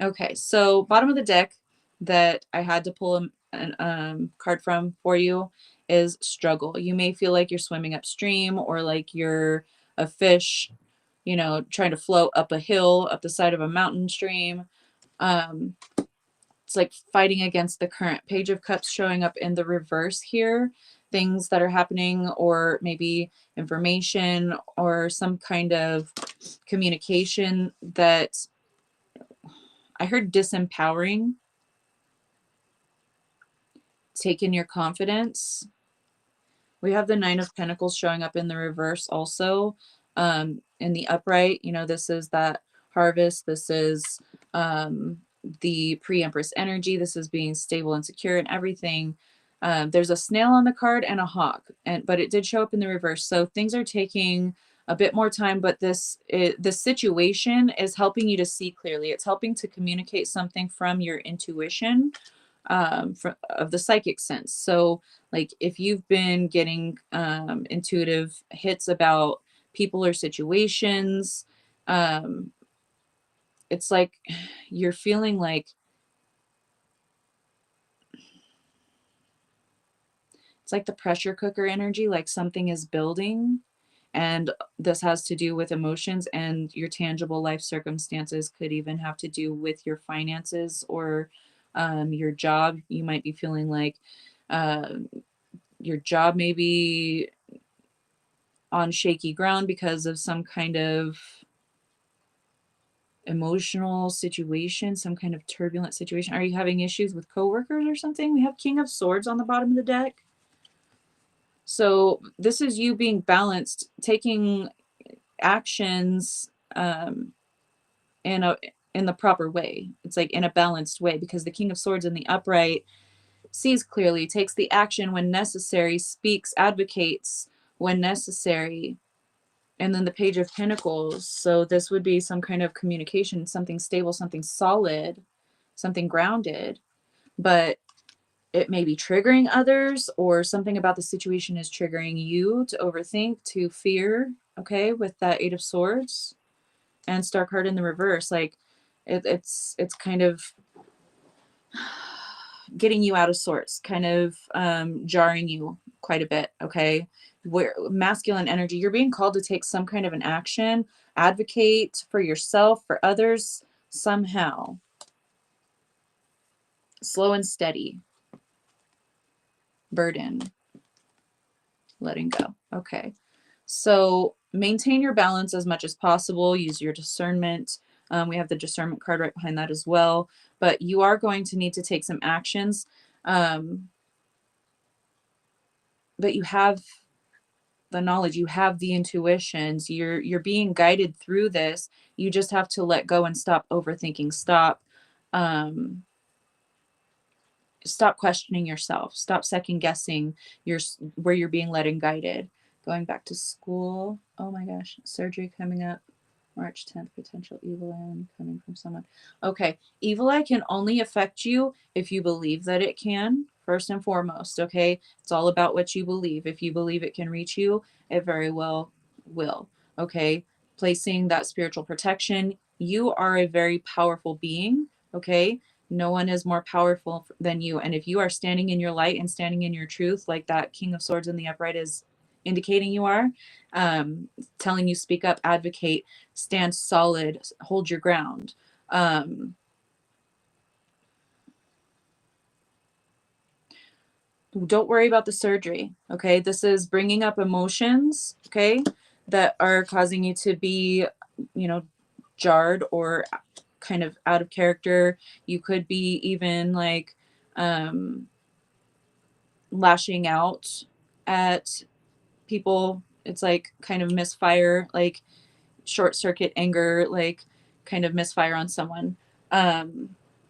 Okay, so bottom of the deck that I had to pull a card from for you is struggle. You may feel like you're swimming upstream or like you're a fish, you know, trying to float up a hill, up the side of a mountain stream. It's like fighting against the current. Page of Cups showing up in the reverse here. Things that are happening, or maybe information or some kind of communication that I heard disempowering, taking your confidence. We have the Nine of Pentacles showing up in the reverse also. In the upright, you know, this is that harvest. This is the pre-empress energy. This is being stable and secure and everything. There's a snail on the card and a hawk, but it did show up in the reverse. So things are taking a bit more time, but this situation is helping you to see clearly. It's helping to communicate something from your intuition, of the psychic sense. So like if you've been getting intuitive hits about people or situations, it's like you're feeling like it's like the pressure cooker energy, like something is building. And this has to do with emotions, and your tangible life circumstances could even have to do with your finances or your job. You might be feeling like your job may be on shaky ground because of some kind of emotional situation, some kind of turbulent situation. Are you having issues with coworkers or something? We have King of Swords on the bottom of the deck. So this is you being balanced, taking actions in the proper way. It's like in a balanced way, because the King of Swords in the upright sees clearly, takes the action when necessary, speaks, advocates when necessary. And then the Page of Pentacles. So this would be some kind of communication, something stable, something solid, something grounded. But it may be triggering others, or something about the situation is triggering you to overthink, to fear, okay, with that Eight of Swords. And Star card in the reverse. Like it's kind of getting you out of sorts, kind of jarring you quite a bit, okay? Where masculine energy, you're being called to take some kind of an action, advocate for yourself, for others, somehow. Slow and steady. Burden. Letting go. Okay. So maintain your balance as much as possible. Use your discernment. We have the discernment card right behind that as well. But you are going to need to take some actions. But you have the knowledge, you have the intuitions, you're being guided through this. You just have to let go and stop overthinking. Um Stop questioning yourself, stop second guessing your where you're being led and guided. Going back to school, oh my gosh, surgery coming up March 10th, potential evil eye coming from someone. Okay, evil eye can only affect you if you believe that it can, first and foremost, okay? It's all about what you believe. If you believe it can reach you, it very well will, okay? Placing that spiritual protection. You are a very powerful being, okay? No one is more powerful than you. And if you are standing in your light and standing in your truth, like that King of Swords in the upright is indicating you are, telling you speak up, advocate, stand solid, hold your ground. Don't worry about the surgery, okay? This is bringing up emotions, okay, that are causing you to be, jarred or kind of out of character. You could be even like lashing out at people. It's like kind of misfire, like short circuit anger, like kind of misfire on someone.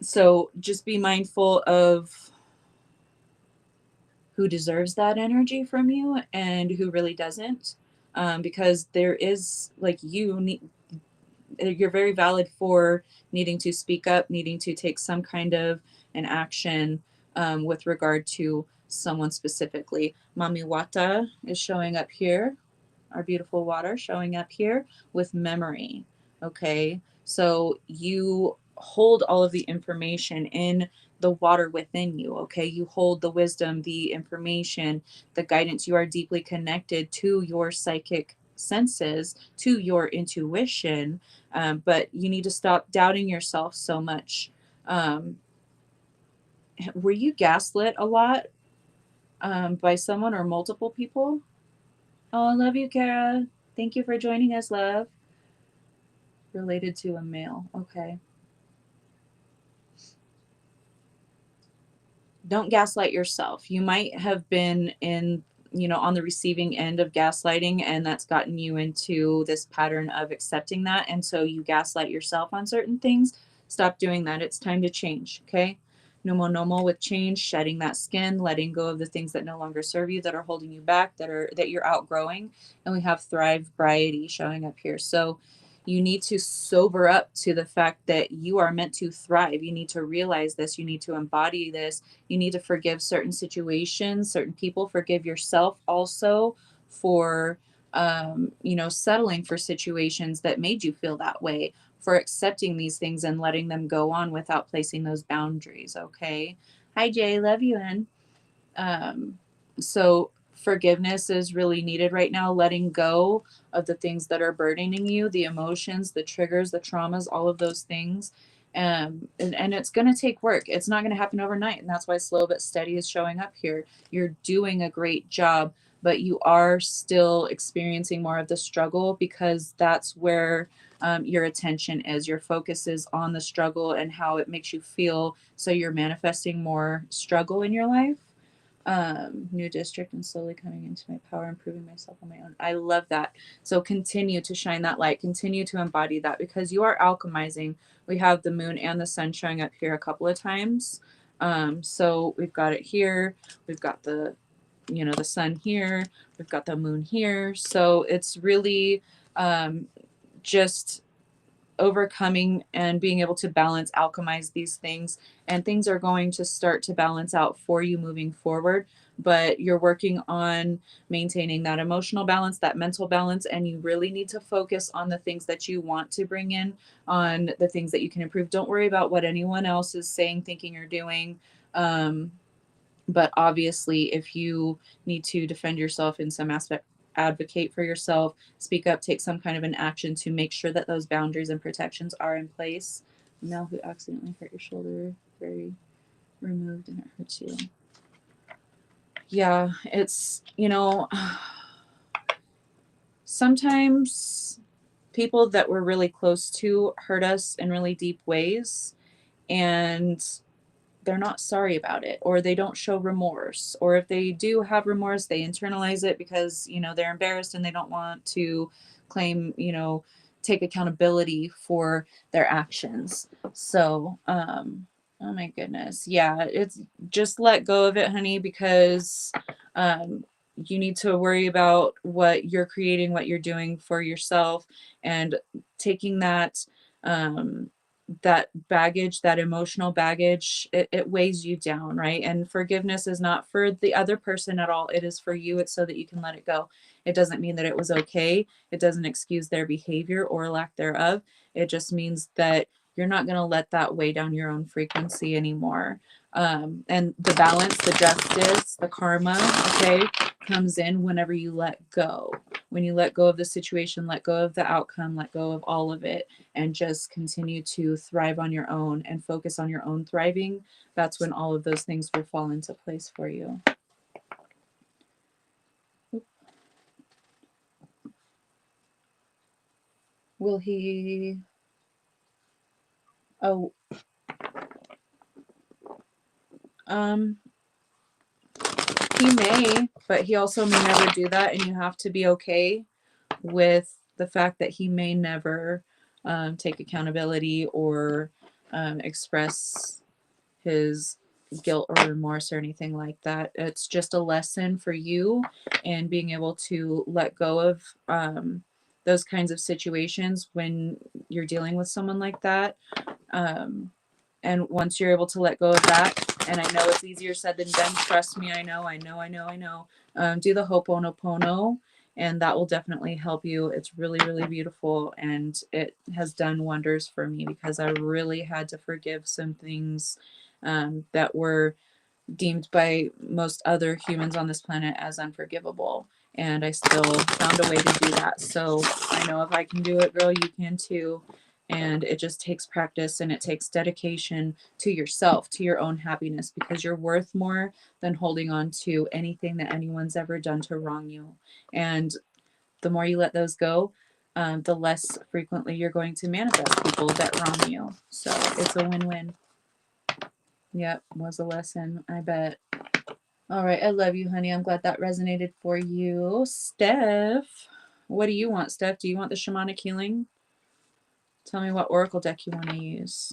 So just be mindful of who deserves that energy from you and who really doesn't, because there is like you're very valid for needing to speak up, needing to take some kind of an action with regard to someone specifically. Mami Wata is showing up here, our beautiful water showing up here with memory. Okay, so you hold all of the information in the water within you. Okay, you hold the wisdom, the information, the guidance. You are deeply connected to your psychic senses, to your intuition, but you need to stop doubting yourself so much. Were you gaslit a lot by someone or multiple people? Oh, I love you, Kara. Thank you for joining us, love. Related to a male. Okay. Don't gaslight yourself. You might have been on the receiving end of gaslighting, and that's gotten you into this pattern of accepting that. And so you gaslight yourself on certain things. Stop doing that. It's time to change. Okay. No more with change, shedding that skin, letting go of the things that no longer serve you, that are holding you back, that you're outgrowing. And we have Thrive Briety showing up here. So you need to sober up to the fact that you are meant to thrive. You need to realize this. You need to embody this. You need to forgive certain situations, certain people. Forgive yourself also for, settling for situations that made you feel that way, for accepting these things and letting them go on without placing those boundaries. Okay. Hi, Jay. Love you, Ann. So forgiveness is really needed right now, letting go of the things that are burdening you, the emotions, the triggers, the traumas, all of those things. And it's going to take work. It's not going to happen overnight. And that's why slow but steady is showing up here. You're doing a great job, but you are still experiencing more of the struggle, because that's where your attention is. Your focus is on the struggle and how it makes you feel. So you're manifesting more struggle in your life. New district and slowly coming into my power, improving myself on my own. I love that. So continue to shine that light, continue to embody that, because you are alchemizing. We have the moon and the sun showing up here a couple of times. So we've got it here. We've got the you know, the sun here, we've got the moon here. So it's really just overcoming and being able to balance, alchemize these things, and things are going to start to balance out for you moving forward. But you're working on maintaining that emotional balance, that mental balance, and you really need to focus on the things that you want to bring in, on the things that you can improve. Don't worry about what anyone else is saying, thinking, or doing. But obviously, if you need to defend yourself in some aspect, advocate for yourself, speak up, take some kind of an action to make sure that those boundaries and protections are in place. Mel who accidentally hurt your shoulder, very removed, and it hurts you. Yeah, it's, you know, sometimes people that we're really close to hurt us in really deep ways, and they're not sorry about it, or they don't show remorse, or if they do have remorse, they internalize it because, you know, they're embarrassed and they don't want to claim, you know, take accountability for their actions. So oh my goodness, yeah, it's just let go of it, honey, because you need to worry about what you're creating, what you're doing for yourself, and taking that that baggage, that emotional baggage, it weighs you down, right? And forgiveness is not for the other person at all. It is for you. It's so that you can let it go. It doesn't mean that it was okay. It doesn't excuse their behavior or lack thereof. It just means that you're not going to let that weigh down your own frequency anymore. And the balance, the justice, the karma, okay, comes in whenever you let go. When you let go of the situation, let go of the outcome, let go of all of it, and just continue to thrive on your own and focus on your own thriving, that's when all of those things will fall into place for you. Will he? Oh, um, he may, but he also may never do that, and you have to be okay with the fact that he may never take accountability or express his guilt or remorse or anything like that. It's just a lesson for you, and being able to let go of those kinds of situations when you're dealing with someone like that. And once you're able to let go of that, and I know it's easier said than done, trust me, I know. Do the Ho'oponopono, and that will definitely help you. It's really, really beautiful, and it has done wonders for me because I really had to forgive some things that were deemed by most other humans on this planet as unforgivable. And I still found a way to do that. So I know if I can do it, girl, you can too. And it just takes practice, and it takes dedication to yourself, to your own happiness, because you're worth more than holding on to anything that anyone's ever done to wrong you. And the more you let those go, the less frequently you're going to manifest people that wrong you. So it's a win-win. Yep, was a lesson, I bet. All right, I love you, honey. I'm glad that resonated for you. Steph, what do you want, Steph? Do you want the shamanic healing? Tell me what oracle deck you want to use.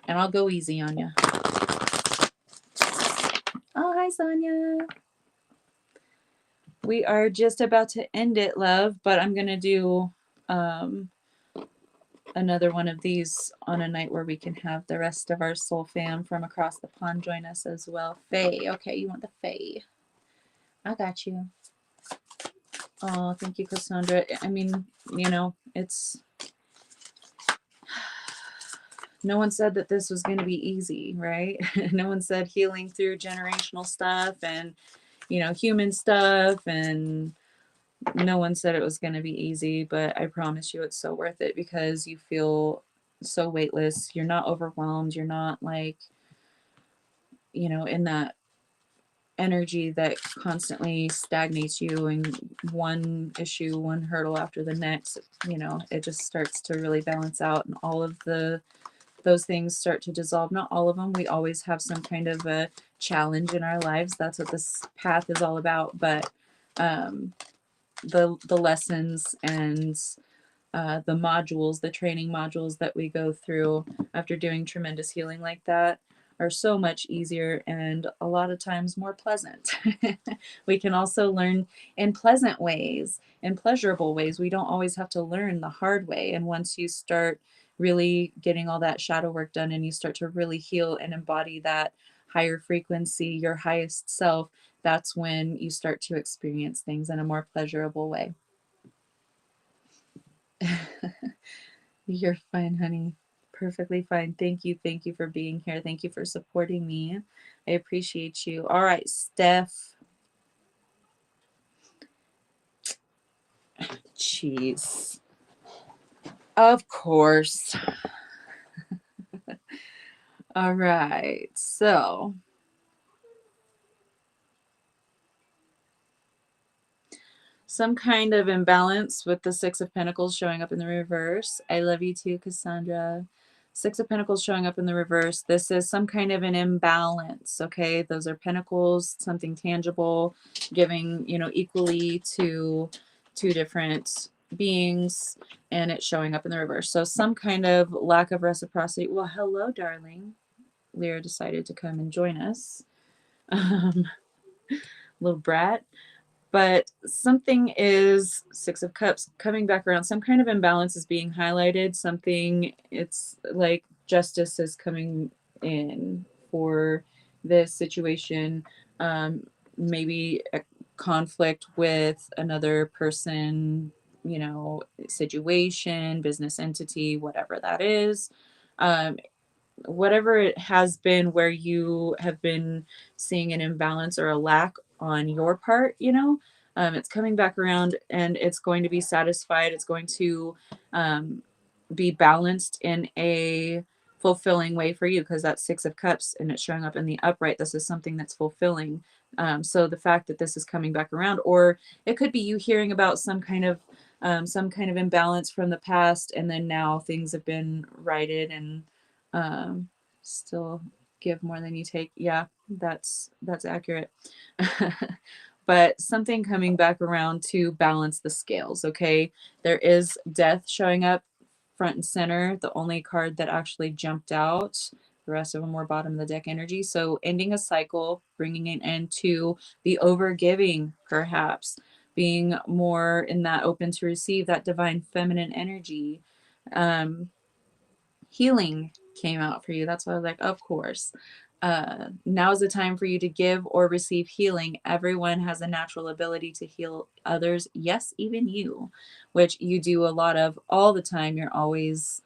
And I'll go easy on you. Oh, hi, Sonia. We are just about to end it, love, but I'm going to do another one of these on a night where we can have the rest of our soul fam from across the pond join us as well. Faye. Okay, you want the Faye. I got you. Oh, thank you, Cassandra. I mean, you know, it's... No one said that this was going to be easy, right? No one said healing through generational stuff and, you know, human stuff, and no one said it was going to be easy, but I promise you it's so worth it because you feel so weightless. You're not overwhelmed. You're not like, you know, in that energy that constantly stagnates you and one issue, one hurdle after the next. You know, it just starts to really balance out, and all of those things start to dissolve. Not all of them. We always have some kind of a challenge in our lives. That's what this path is all about. But the lessons and the modules, the training modules that we go through after doing tremendous healing like that are so much easier and a lot of times more pleasant. We can also learn in pleasant ways, in pleasurable ways. We don't always have to learn the hard way. And once you start really getting all that shadow work done and you start to really heal and embody that higher frequency, your highest self, that's when you start to experience things in a more pleasurable way. You're fine, honey. Perfectly fine. Thank you. Thank you for being here. Thank you for supporting me. I appreciate you. All right, Steph. Jeez. Of course. All right. So, some kind of imbalance with the Six of Pentacles showing up in the reverse. I love you too, Cassandra. Six of Pentacles showing up in the reverse. This is some kind of an imbalance, okay? Those are pentacles, something tangible, giving, equally to two different beings, and it's showing up in the reverse. So some kind of lack of reciprocity. Well, hello, darling. Lyra decided to come and join us. Little brat. But something is Six of Cups coming back around. Some kind of imbalance is being highlighted. Something, it's like justice is coming in for this situation. Maybe a conflict with another person, situation, business entity, whatever that is. Um, Whatever it has been where you have been seeing an imbalance or a lack on your part, it's coming back around and it's going to be satisfied. It's going to be balanced in a fulfilling way for you because that's Six of Cups and it's showing up in the upright. This is something that's fulfilling. So the fact that this is coming back around, or it could be you hearing about some kind of imbalance from the past, and then now things have been righted and um, still give more than you take. Yeah, that's accurate. But something coming back around to balance the scales, okay? There is death showing up front and center, the only card that actually jumped out. The rest of them were bottom of the deck energy. So ending a cycle, bringing it into the overgiving, perhaps being more in that open to receive that divine feminine energy. Healing came out for you. That's why I was like, of course. Now is the time for you to give or receive healing. Everyone has a natural ability to heal others. Yes, even you, which you do a lot of all the time. You're always,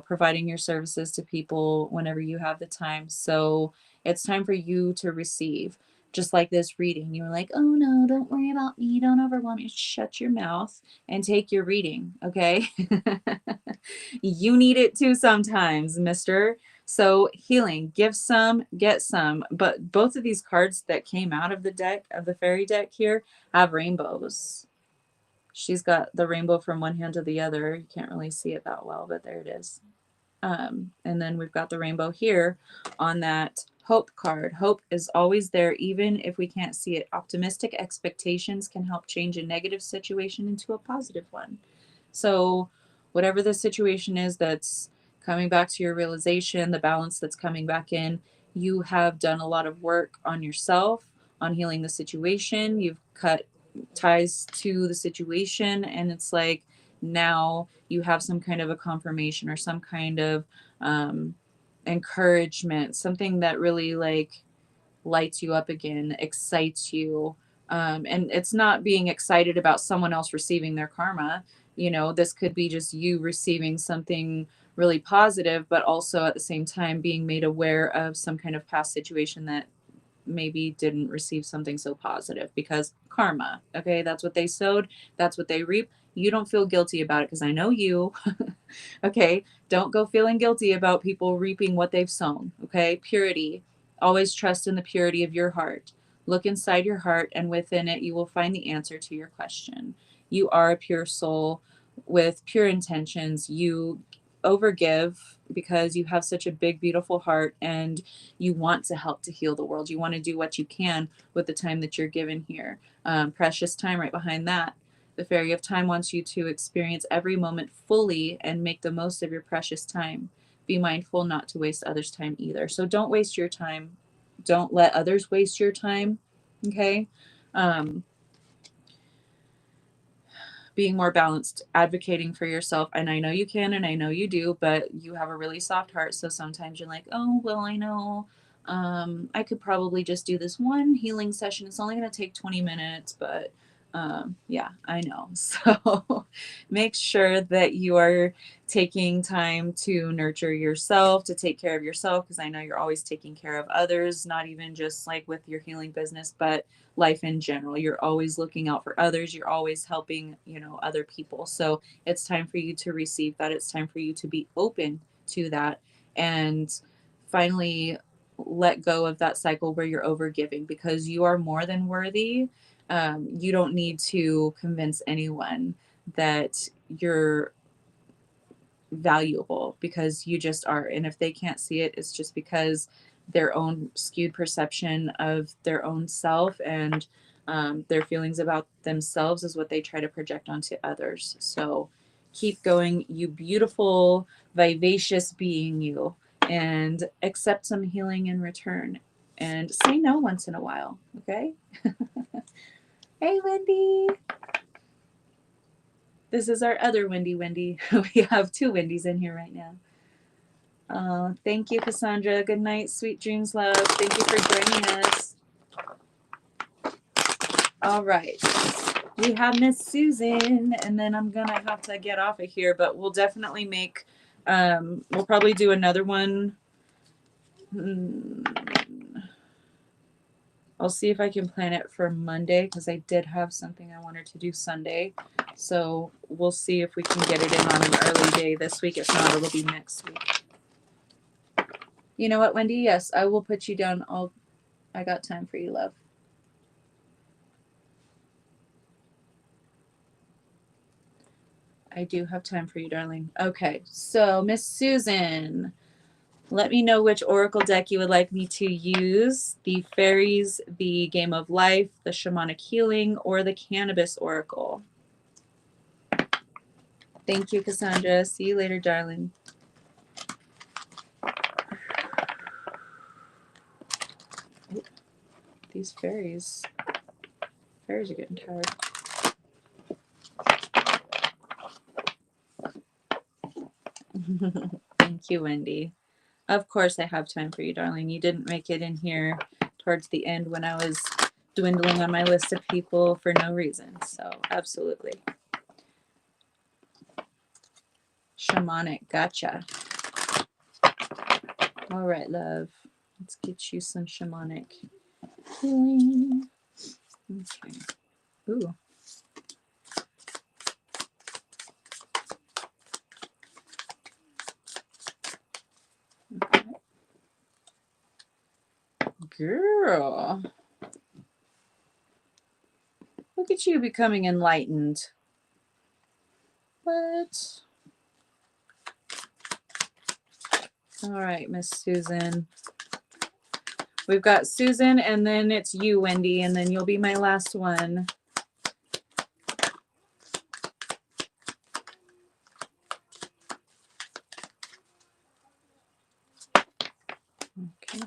providing your services to people whenever you have the time. So it's time for you to receive. Just like this reading, you were like, oh no, don't worry about me. Don't overwhelm me. Shut your mouth and take your reading, okay? You need it too sometimes, mister. So healing, give some, get some. But both of these cards that came out of the deck, of the fairy deck here, have rainbows. She's got the rainbow from one hand to the other. You can't really see it that well, but there it is. And then we've got the rainbow here on that hope card. Hope is always there, even if we can't see it. Optimistic expectations can help change a negative situation into a positive one. So, whatever the situation is that's coming back to your realization, the balance that's coming back in, you have done a lot of work on yourself, on healing the situation. You've cut ties to the situation, and it's like now you have some kind of a confirmation or some kind of um, encouragement, something that really like lights you up again, excites you. And it's not being excited about someone else receiving their karma. This could be just you receiving something really positive, but also at the same time being made aware of some kind of past situation that maybe didn't receive something so positive because karma, okay? That's what they sowed, that's what they reap. You don't feel guilty about it because I know you. Okay, don't go feeling guilty about people reaping what they've sown, okay? Purity. Always trust in the purity of your heart. Look inside your heart, and within it, you will find the answer to your question. You are a pure soul with pure intentions. You overgive because you have such a big, beautiful heart, and you want to help to heal the world. You want to do what you can with the time that you're given here. Precious time right behind that. The Fairy of Time wants you to experience every moment fully and make the most of your precious time. be mindful not to waste others' time either. So don't waste your time. Don't let others waste your time. Okay. Um, being more balanced, advocating for yourself. And I know you can, and I know you do, but you have a really soft heart. So sometimes you're like, oh, well, I know I could probably just do this one healing session. It's only going to take 20 minutes, but yeah, I know. So make sure that you are taking time to nurture yourself, to take care of yourself, because I know you're always taking care of others, not even just like with your healing business, but life in general. You're always looking out for others. You're always helping, other people. So it's time for you to receive that. It's time for you to be open to that. And finally, let go of that cycle where you're overgiving, because you are more than worthy. You don't need to convince anyone that you're valuable, because you just are. And if they can't see it, it's just because their own skewed perception of their own self and their feelings about themselves is what they try to project onto others. So keep going, you beautiful, vivacious being, you, and accept some healing in return, and say no once in a while. Okay. Hey, Wendy. This is our other Wendy. We have two Wendy's in here right now. Thank you, Cassandra. Good night. Sweet dreams, love. Thank you for joining us. All right. We have Miss Susan, and then I'm going to have to get off of here, but we'll definitely make, we'll probably do another one. I'll see if I can plan it for Monday, because I did have something I wanted to do Sunday. So we'll see if we can get it in on an early day this week. If not, it'll be next week. You know what, Wendy? Yes, I will put you down. I got time for you, love. I do have time for you, darling. Okay, so Miss Susan, let me know which oracle deck you would like me to use. The fairies, the game of life, the shamanic healing, or the cannabis oracle. Thank you, Cassandra. See you later, darling. These fairies are getting tired. Thank you, Wendy. Of course I have time for you, darling. You didn't make it in here towards the end when I was dwindling on my list of people for no reason. So absolutely. Shamanic, gotcha. All right, love. Let's get you some shamanic healing. Okay. Ooh. Okay. Girl. Look at you becoming enlightened. What? All right, Miss Susan. We've got Susan, and then it's you, Wendy, and then you'll be my last one. Okay.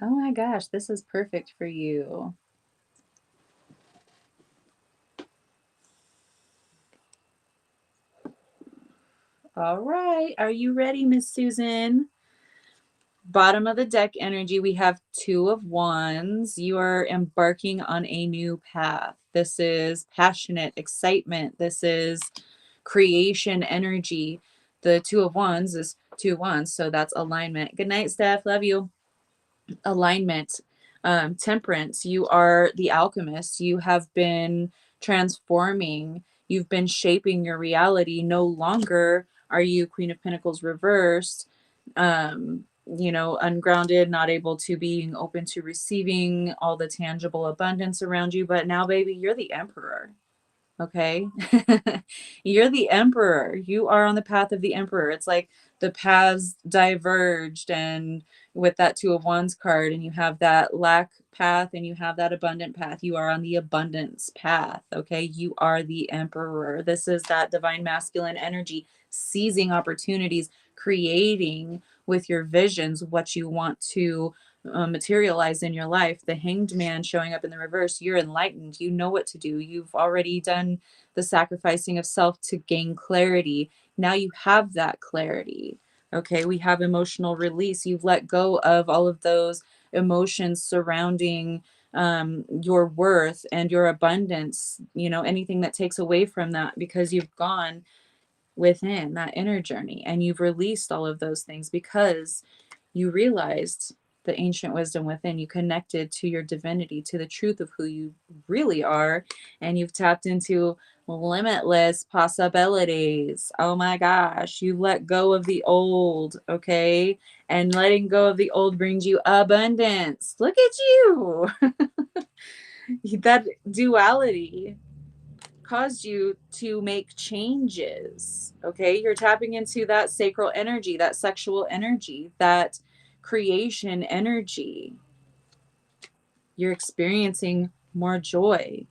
Oh my gosh, this is perfect for you. All right, are you ready, Miss Susan? Bottom of the deck energy, we have Two of Wands. You are embarking on a new path. This is passionate excitement. This is creation energy. The Two of Wands is two wands, so that's alignment. Good night, Steph. Love you. Alignment. Temperance. You are the alchemist. You have been transforming. You've been shaping your reality. No longer are you Queen of Pentacles reversed, ungrounded, not able to being open to receiving all the tangible abundance around you. But now, baby, you're the emperor. Okay. You're the emperor. You are on the path of the emperor. It's like the paths diverged, and with that Two of Wands card, and you have that lack path and you have that abundant path. You are on the abundance path. Okay. You are the emperor. This is that divine masculine energy, seizing opportunities, creating with your visions what you want to materialize in your life. The Hanged Man showing up in the reverse, you're enlightened, you know what to do, you've already done the sacrificing of self to gain clarity. Now you have that clarity. Okay, we have emotional release. You've let go of all of those emotions surrounding your worth and your abundance, you know, anything that takes away from that, because you've gone within that inner journey and you've released all of those things because you realized the ancient wisdom within. You connected to your divinity, to the truth of who you really are, and you've tapped into limitless possibilities. Oh my gosh, you let go of the old. Okay, and letting go of the old brings you abundance. Look at you. That duality caused you to make changes. Okay, you're tapping into that sacral energy, that sexual energy, that creation energy. You're experiencing more joy,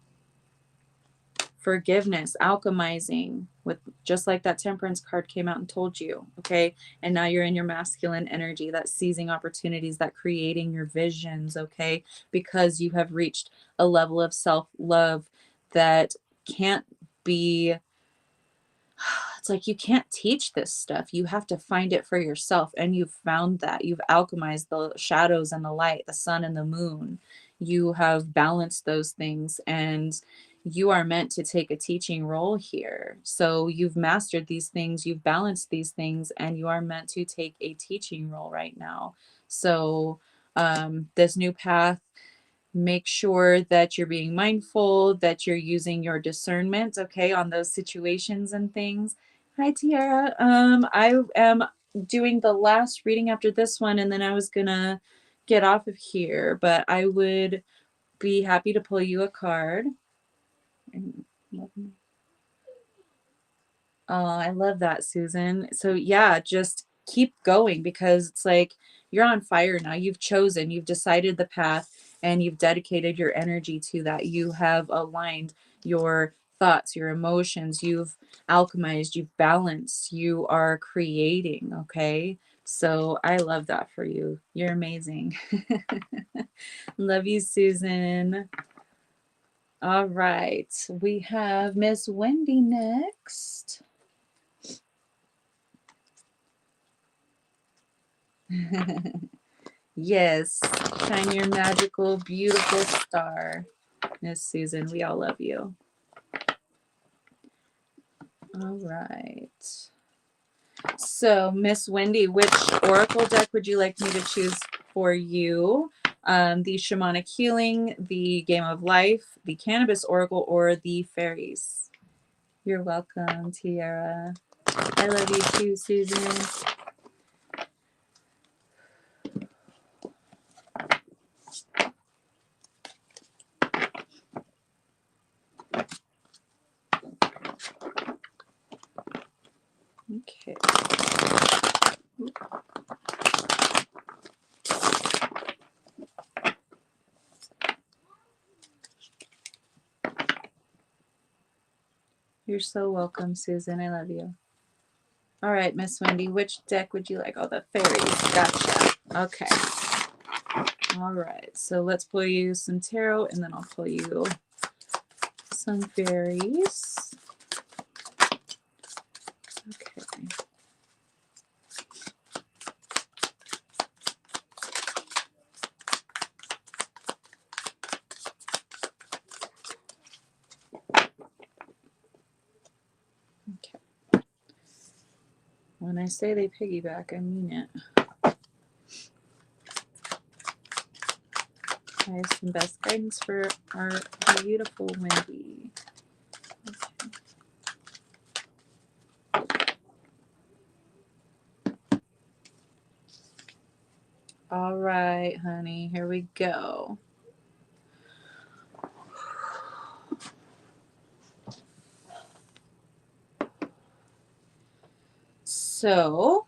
forgiveness, alchemizing, with just like that Temperance card came out and told you. Okay, and now you're in your masculine energy, that seizing opportunities, that creating your visions. Okay, because you have reached a level of self-love that can't be, it's like you can't teach this stuff. You have to find it for yourself. And you've found that. You've alchemized the shadows and the light, the sun and the moon. You have balanced those things, and you are meant to take a teaching role here. So you've mastered these things, you've balanced these things, and you are meant to take a teaching role right now. So this new path, make sure that you're being mindful, that you're using your discernment, okay, on those situations and things. Hi, Tiara. I am doing the last reading after this one, and then I was gonna get off of here, but I would be happy to pull you a card. Oh, I love that, Susan. So yeah, just keep going, because it's like you're on fire now. You've chosen, you've decided the path, and you've dedicated your energy to that. You have aligned your thoughts, your emotions, you've alchemized, you've balanced, you are creating, okay? So I love that for you. You're amazing. Love you, Susan. All right, we have Miss Wendy next. Yes, shine your magical, beautiful star, Miss Susan. We all love you. All right. So, Miss Wendy, which oracle deck would you like me to choose for you? The Shamanic Healing, the Game of Life, the Cannabis Oracle, or the Fairies? You're welcome, Tiara. I love you too, Susan. Okay. You're so welcome, Susan. I love you. All right, Miss Wendy, which deck would you like? Oh, the Fairies. Gotcha. Okay. All right. So let's pull you some tarot, and then I'll pull you some fairies. Okay. Okay. When I say they piggyback, I mean it. Highest and best guidance for our beautiful Wendy. All right, honey, here we go. So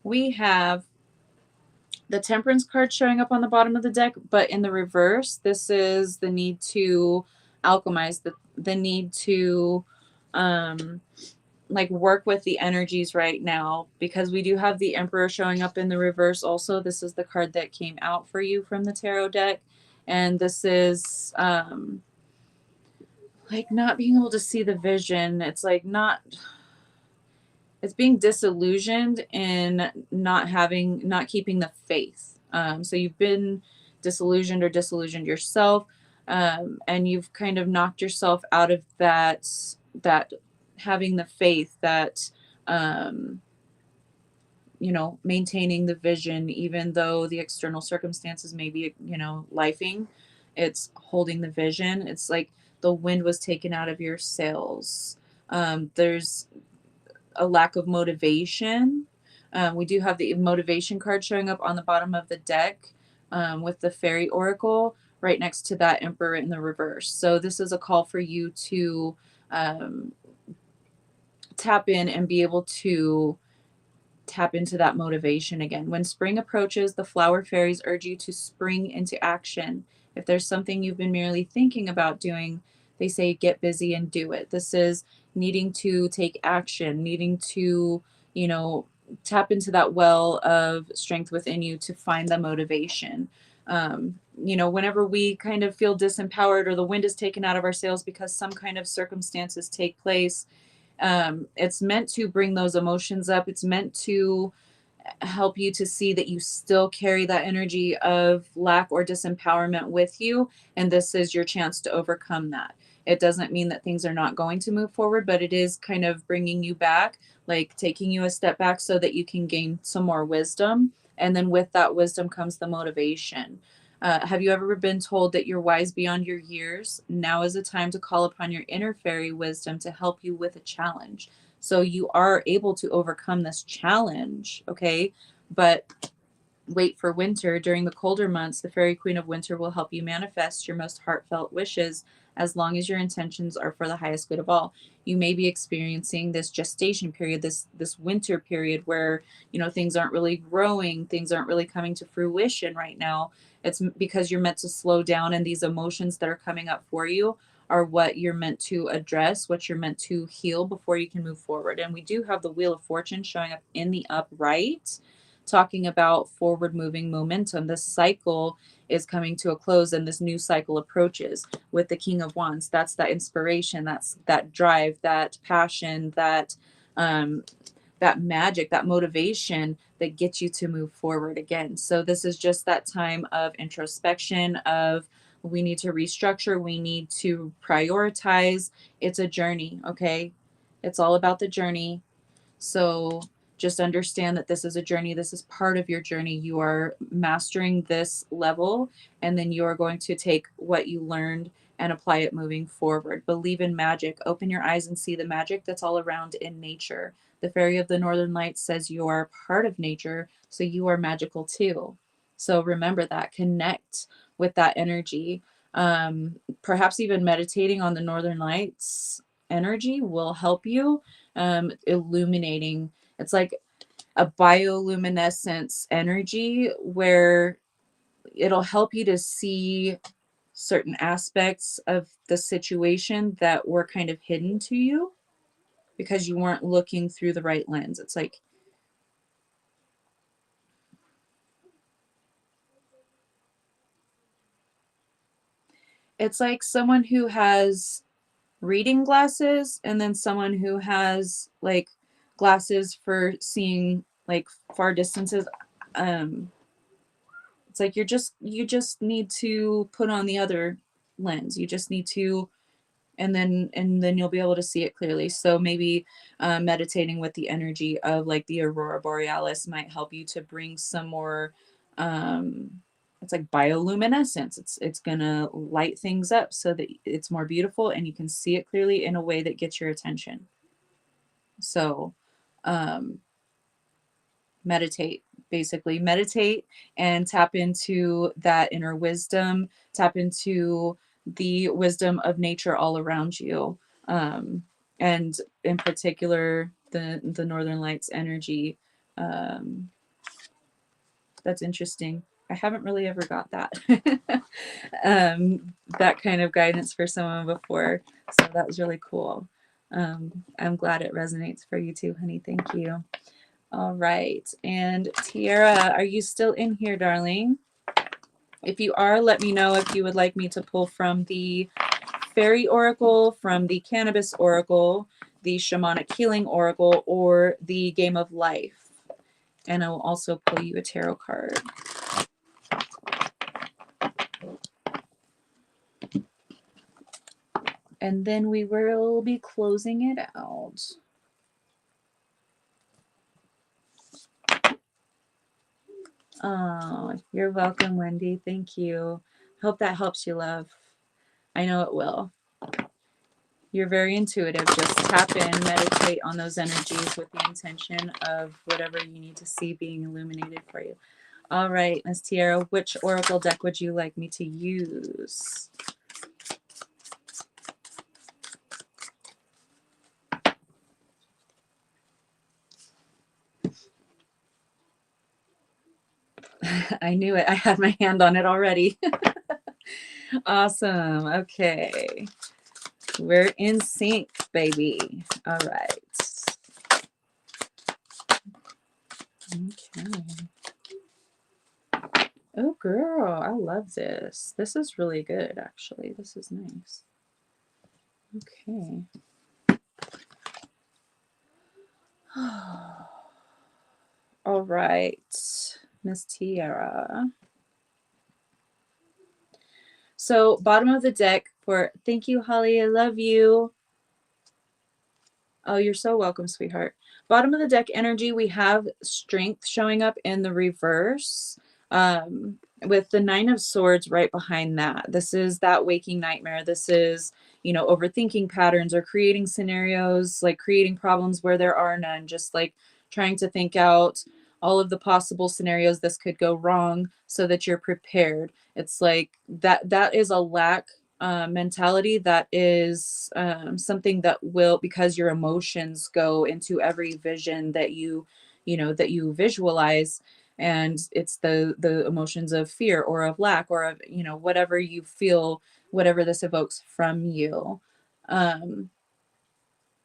we have the Temperance card showing up on the bottom of the deck, but in the reverse, this is the need to alchemize, the need to like work with the energies right now, because we do have the Emperor showing up in the reverse also. This is the card that came out for you from the tarot deck, and this is like not being able to see the vision. It's like not, it's being disillusioned in not keeping the faith. So you've been disillusioned or disillusioned yourself, and you've kind of knocked yourself out of that having the faith, that um, maintaining the vision, even though the external circumstances may be, lifing. It's holding the vision. It's like the wind was taken out of your sails. There's a lack of motivation. We do have the motivation card showing up on the bottom of the deck, with the fairy oracle right next to that emperor in the reverse. So this is a call for you to um, tap in and be able to tap into that motivation again. When spring approaches, the flower fairies urge you to spring into action. If there's something you've been merely thinking about doing, they say get busy and do it. This is needing to take action, needing to, tap into that well of strength within you to find the motivation. Whenever we kind of feel disempowered or the wind is taken out of our sails because some kind of circumstances take place, it's meant to bring those emotions up. It's meant to help you to see that you still carry that energy of lack or disempowerment with you. And this is your chance to overcome that. It doesn't mean that things are not going to move forward, but it is kind of bringing you back, like taking you a step back so that you can gain some more wisdom. And then with that wisdom comes the motivation. Have you ever been told that you're wise beyond your years? Now is a time to call upon your inner fairy wisdom to help you with a challenge. So you are able to overcome this challenge, okay? But wait for winter. During the colder months, the fairy queen of winter will help you manifest your most heartfelt wishes as long as your intentions are for the highest good of all. You may be experiencing this gestation period, this winter period where, things aren't really growing, things aren't really coming to fruition right now. It's because you're meant to slow down, and these emotions that are coming up for you are what you're meant to address, what you're meant to heal before you can move forward. And we do have the Wheel of Fortune showing up in the upright, talking about forward moving momentum. This cycle is coming to a close and this new cycle approaches with the King of Wands. That's that inspiration, that's that drive, that passion, um, that magic, that motivation that gets you to move forward again. So this is just that time of introspection, of we need to restructure, we need to prioritize. It's a journey, okay? It's all about the journey. So just understand that this is a journey. This is part of your journey. You are mastering this level, and then you are going to take what you learned and apply it moving forward. Believe in magic. Open your eyes and see the magic that's all around in nature. The Fairy of the Northern Lights says you are part of nature, so you are magical too. So remember that. Connect with that energy. Perhaps even meditating on the Northern Lights energy will help you, illuminating. It's like a bioluminescence energy where it'll help you to see certain aspects of the situation that were kind of hidden to you because you weren't looking through the right lens. It's like someone who has reading glasses and then someone who has like glasses for seeing like far distances. um it's like you just need to put on the other lens. You just need to, and then you'll be able to see it clearly. So maybe meditating with the energy of like the aurora borealis might help you to bring some more, um it's like bioluminescence. It's gonna light things up so that it's more beautiful and you can see it clearly in a way that gets your attention. So um meditate, basically meditate and tap into that inner wisdom, tap into the wisdom of nature all around you. And in particular, the Northern Lights energy. Um, that's interesting. I haven't really ever got that that kind of guidance for someone before, so that was really cool. I'm glad it resonates for you too, honey. Thank you. All right, and Tiara, are you still in here, darling? If you are, let me know if you would like me to pull from the Fairy Oracle, from the Cannabis Oracle, the Shamanic Healing Oracle, or the Game of Life. And I will also pull you a tarot card. And then we will be closing it out. Oh, you're welcome, Wendy. Thank you. Hope that helps you, love. I know it will. You're very intuitive. Just tap in, meditate on those energies with the intention of whatever you need to see being illuminated for you. All right, Miss Tiara, which oracle deck would you like me to use? I knew it. I had my hand on it already. Awesome. Okay. We're in sync, baby. All right. Okay. Oh, girl. I love this. This is really good, actually. This is nice. Okay. All right, Miss Tiara. So, bottom of the deck for thank you, Holly. I love you. Oh, you're so welcome, sweetheart. Bottom of the deck energy, we have strength showing up in the reverse, with the Nine of Swords right behind that. This is that waking nightmare. This is, you know, overthinking patterns or creating scenarios, like creating problems where there are none, just like trying to think out all of the possible scenarios this could go wrong so that you're prepared. It's like that is a lack mentality. That is something that will, because your emotions go into every vision that you know that you visualize, and it's the emotions of fear or of lack or of, you know, whatever you feel, whatever this evokes from you. um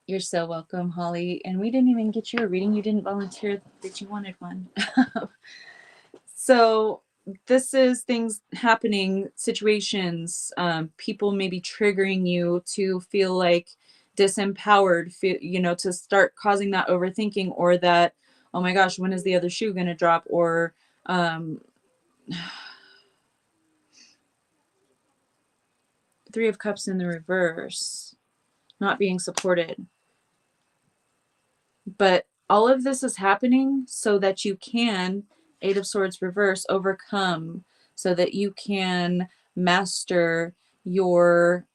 you're so welcome, Holly. And we didn't even get you a reading. You didn't volunteer that you wanted one. So this is things happening, situations, people maybe triggering you to feel like disempowered, feel, you know, to start causing that overthinking, or that, oh my gosh, when is the other shoe going to drop? Or Three of Cups in the reverse, not being supported. But all of this is happening so that you can, Eight of Swords reverse, overcome, so that you can master your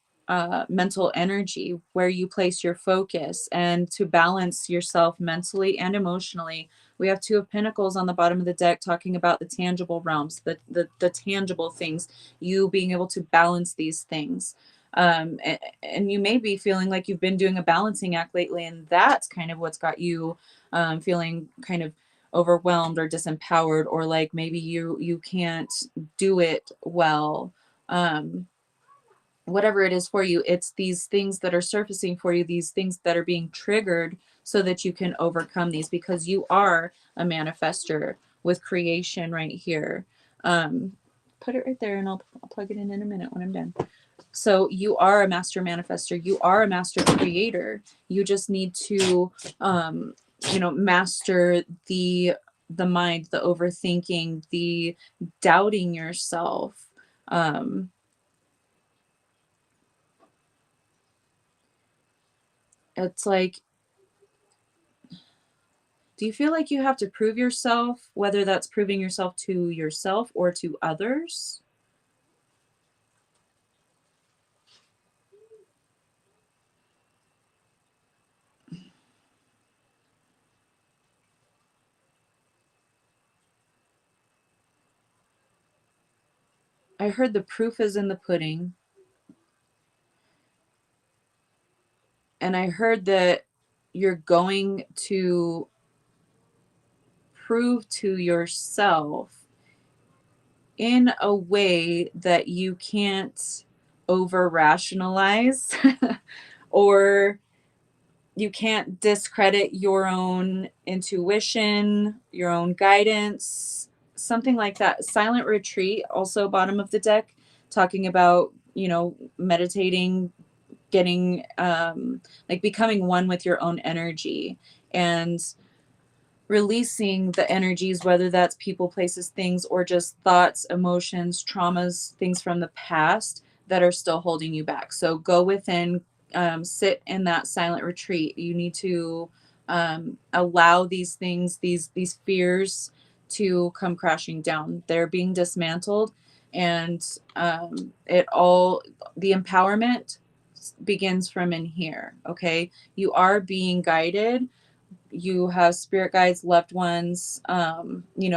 mental energy, where you place your focus, and to balance yourself mentally and emotionally. We have Two of Pentacles on the bottom of the deck, talking about the tangible realms, the tangible things, you being able to balance these things. And you may be feeling like you've been doing a balancing act lately, and that's kind of what's got you feeling kind of overwhelmed or disempowered, or like maybe you can't do it well. Whatever it is for you, it's these things that are surfacing for you, these things that are being triggered, so that you can overcome these, because you are a manifester with creation right here. Put it right there, and I'll plug it in a minute when I'm done. So you are a master manifester. You are a master creator. You just need to, you know, master the mind, the overthinking, the doubting yourself. It's like, do you feel like you have to prove yourself, whether that's proving yourself to yourself or to others? I heard the proof is in the pudding. And I heard that you're going to prove to yourself in a way that you can't over rationalize or you can't discredit your own intuition, your own guidance, something like that. Silent retreat, also bottom of the deck, talking about, meditating, getting, like becoming one with your own energy and releasing the energies, whether that's people, places, things, or just thoughts, emotions, traumas, things from the past that are still holding you back. So go within, sit in that silent retreat. You need to allow these things, these fears to come crashing down. They're being dismantled, and it all the empowerment begins from in here. Okay, you are being guided, you have spirit guides, loved ones,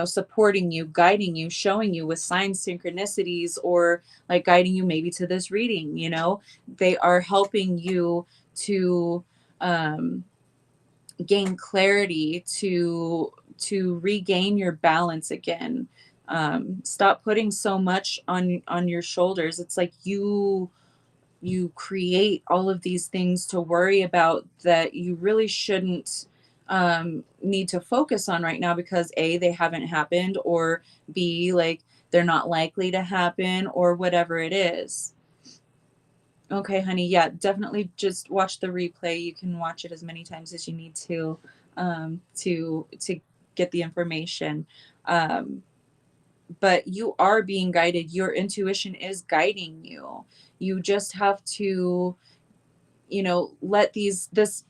supporting you, guiding you, showing you with signs, synchronicities, or like guiding you maybe to this reading. They are helping you to um, gain clarity, to regain your balance again. Stop putting so much on your shoulders. It's like you create all of these things to worry about that you really shouldn't need to focus on right now, because A, they haven't happened, or B, like they're not likely to happen, or whatever it is. Okay, honey. Yeah, definitely just watch the replay. You can watch it as many times as you need to get the information. But you are being guided. Your intuition is guiding you. You just have to, let this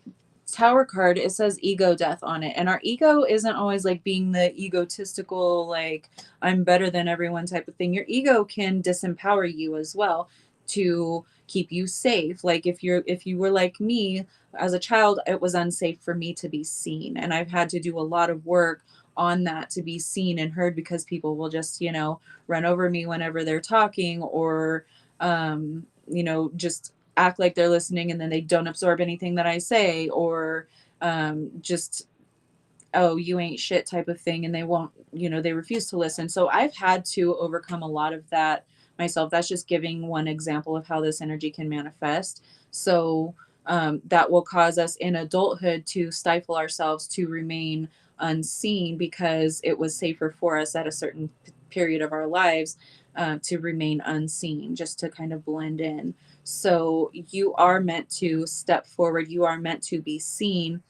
tower card, it says ego death on it, and our ego isn't always like being the egotistical, like I'm better than everyone type of thing. Your ego can disempower you as well, to keep you safe. Like if you were like me as a child, it was unsafe for me to be seen, and I've had to do a lot of work on that to be seen and heard, because people will just run over me whenever they're talking, or just act like they're listening and then they don't absorb anything that I say, or just, oh, you ain't shit type of thing, and they won't, they refuse to listen. So I've had to overcome a lot of that myself. That's just giving one example of how this energy can manifest. So that will cause us in adulthood to stifle ourselves, to remain unseen, because it was safer for us at a certain period of our lives to remain unseen, just to kind of blend in. So you are meant to step forward. You are meant to be seen.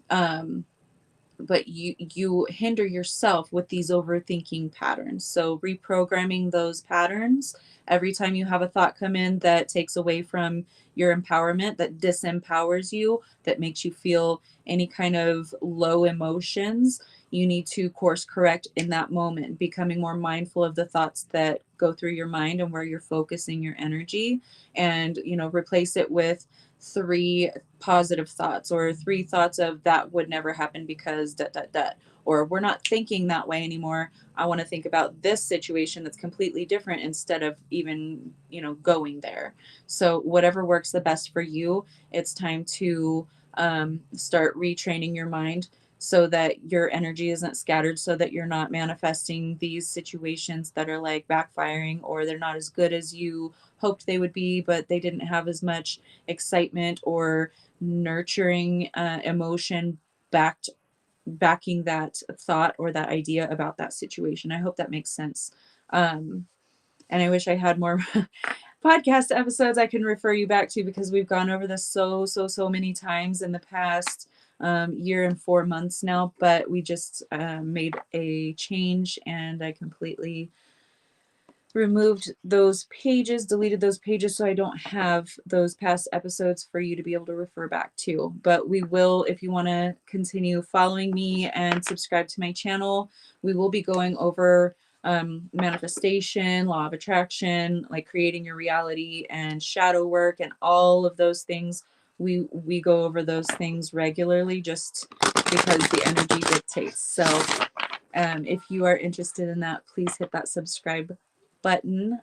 But you hinder yourself with these overthinking patterns. So reprogramming those patterns every time you have a thought come in that takes away from your empowerment, that disempowers you, that makes you feel any kind of low emotions, you need to course correct in that moment, becoming more mindful of the thoughts that go through your mind and where you're focusing your energy, and replace it with 3 positive thoughts, or 3 thoughts of that would never happen because dot dot dot, or we're not thinking that way anymore. I want to think about this situation that's completely different, instead of even going there. So whatever works the best for you, it's time to start retraining your mind, so that your energy isn't scattered, so that you're not manifesting these situations that are like backfiring, or they're not as good as you hoped they would be, but they didn't have as much excitement or nurturing emotion backing that thought or that idea about that situation. I hope that makes sense. And I wish I had more podcast episodes I can refer you back to, because we've gone over this so many times in the past year and 4 months now. But we just made a change, and I completely removed those pages, deleted those pages, so I don't have those past episodes for you to be able to refer back to. But we will, if you want to continue following me and subscribe to my channel, we will be going over manifestation, law of attraction, like creating your reality, and shadow work, and all of those things. We go over those things regularly, just because the energy dictates. So if you are interested in that, please hit that subscribe button.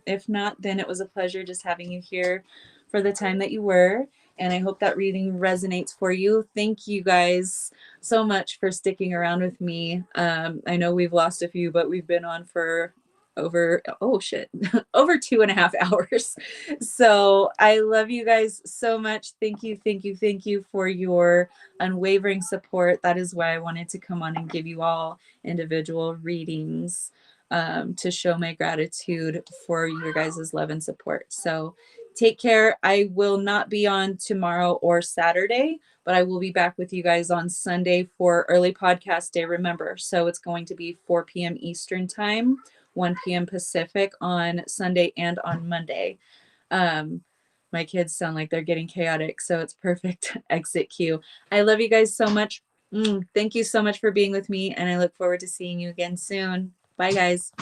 If not, then it was a pleasure just having you here for the time that you were. and I hope that reading resonates for you. Thank you guys so much for sticking around with me. I know we've lost a few, but we've been on for over, oh shit, over 2.5 hours. So I love you guys so much. Thank you, thank you, thank you for your unwavering support. That is why I wanted to come on and give you all individual readings, to show my gratitude for your guys' love and support. So take care. I will not be on tomorrow or Saturday, but I will be back with you guys on Sunday for early podcast day. Remember, so it's going to be 4 p.m. Eastern time, 1 p.m. Pacific on Sunday and on Monday. My kids sound like they're getting chaotic, so it's perfect exit cue. I love you guys so much. Thank you so much for being with me, and I look forward to seeing you again soon. Bye, guys.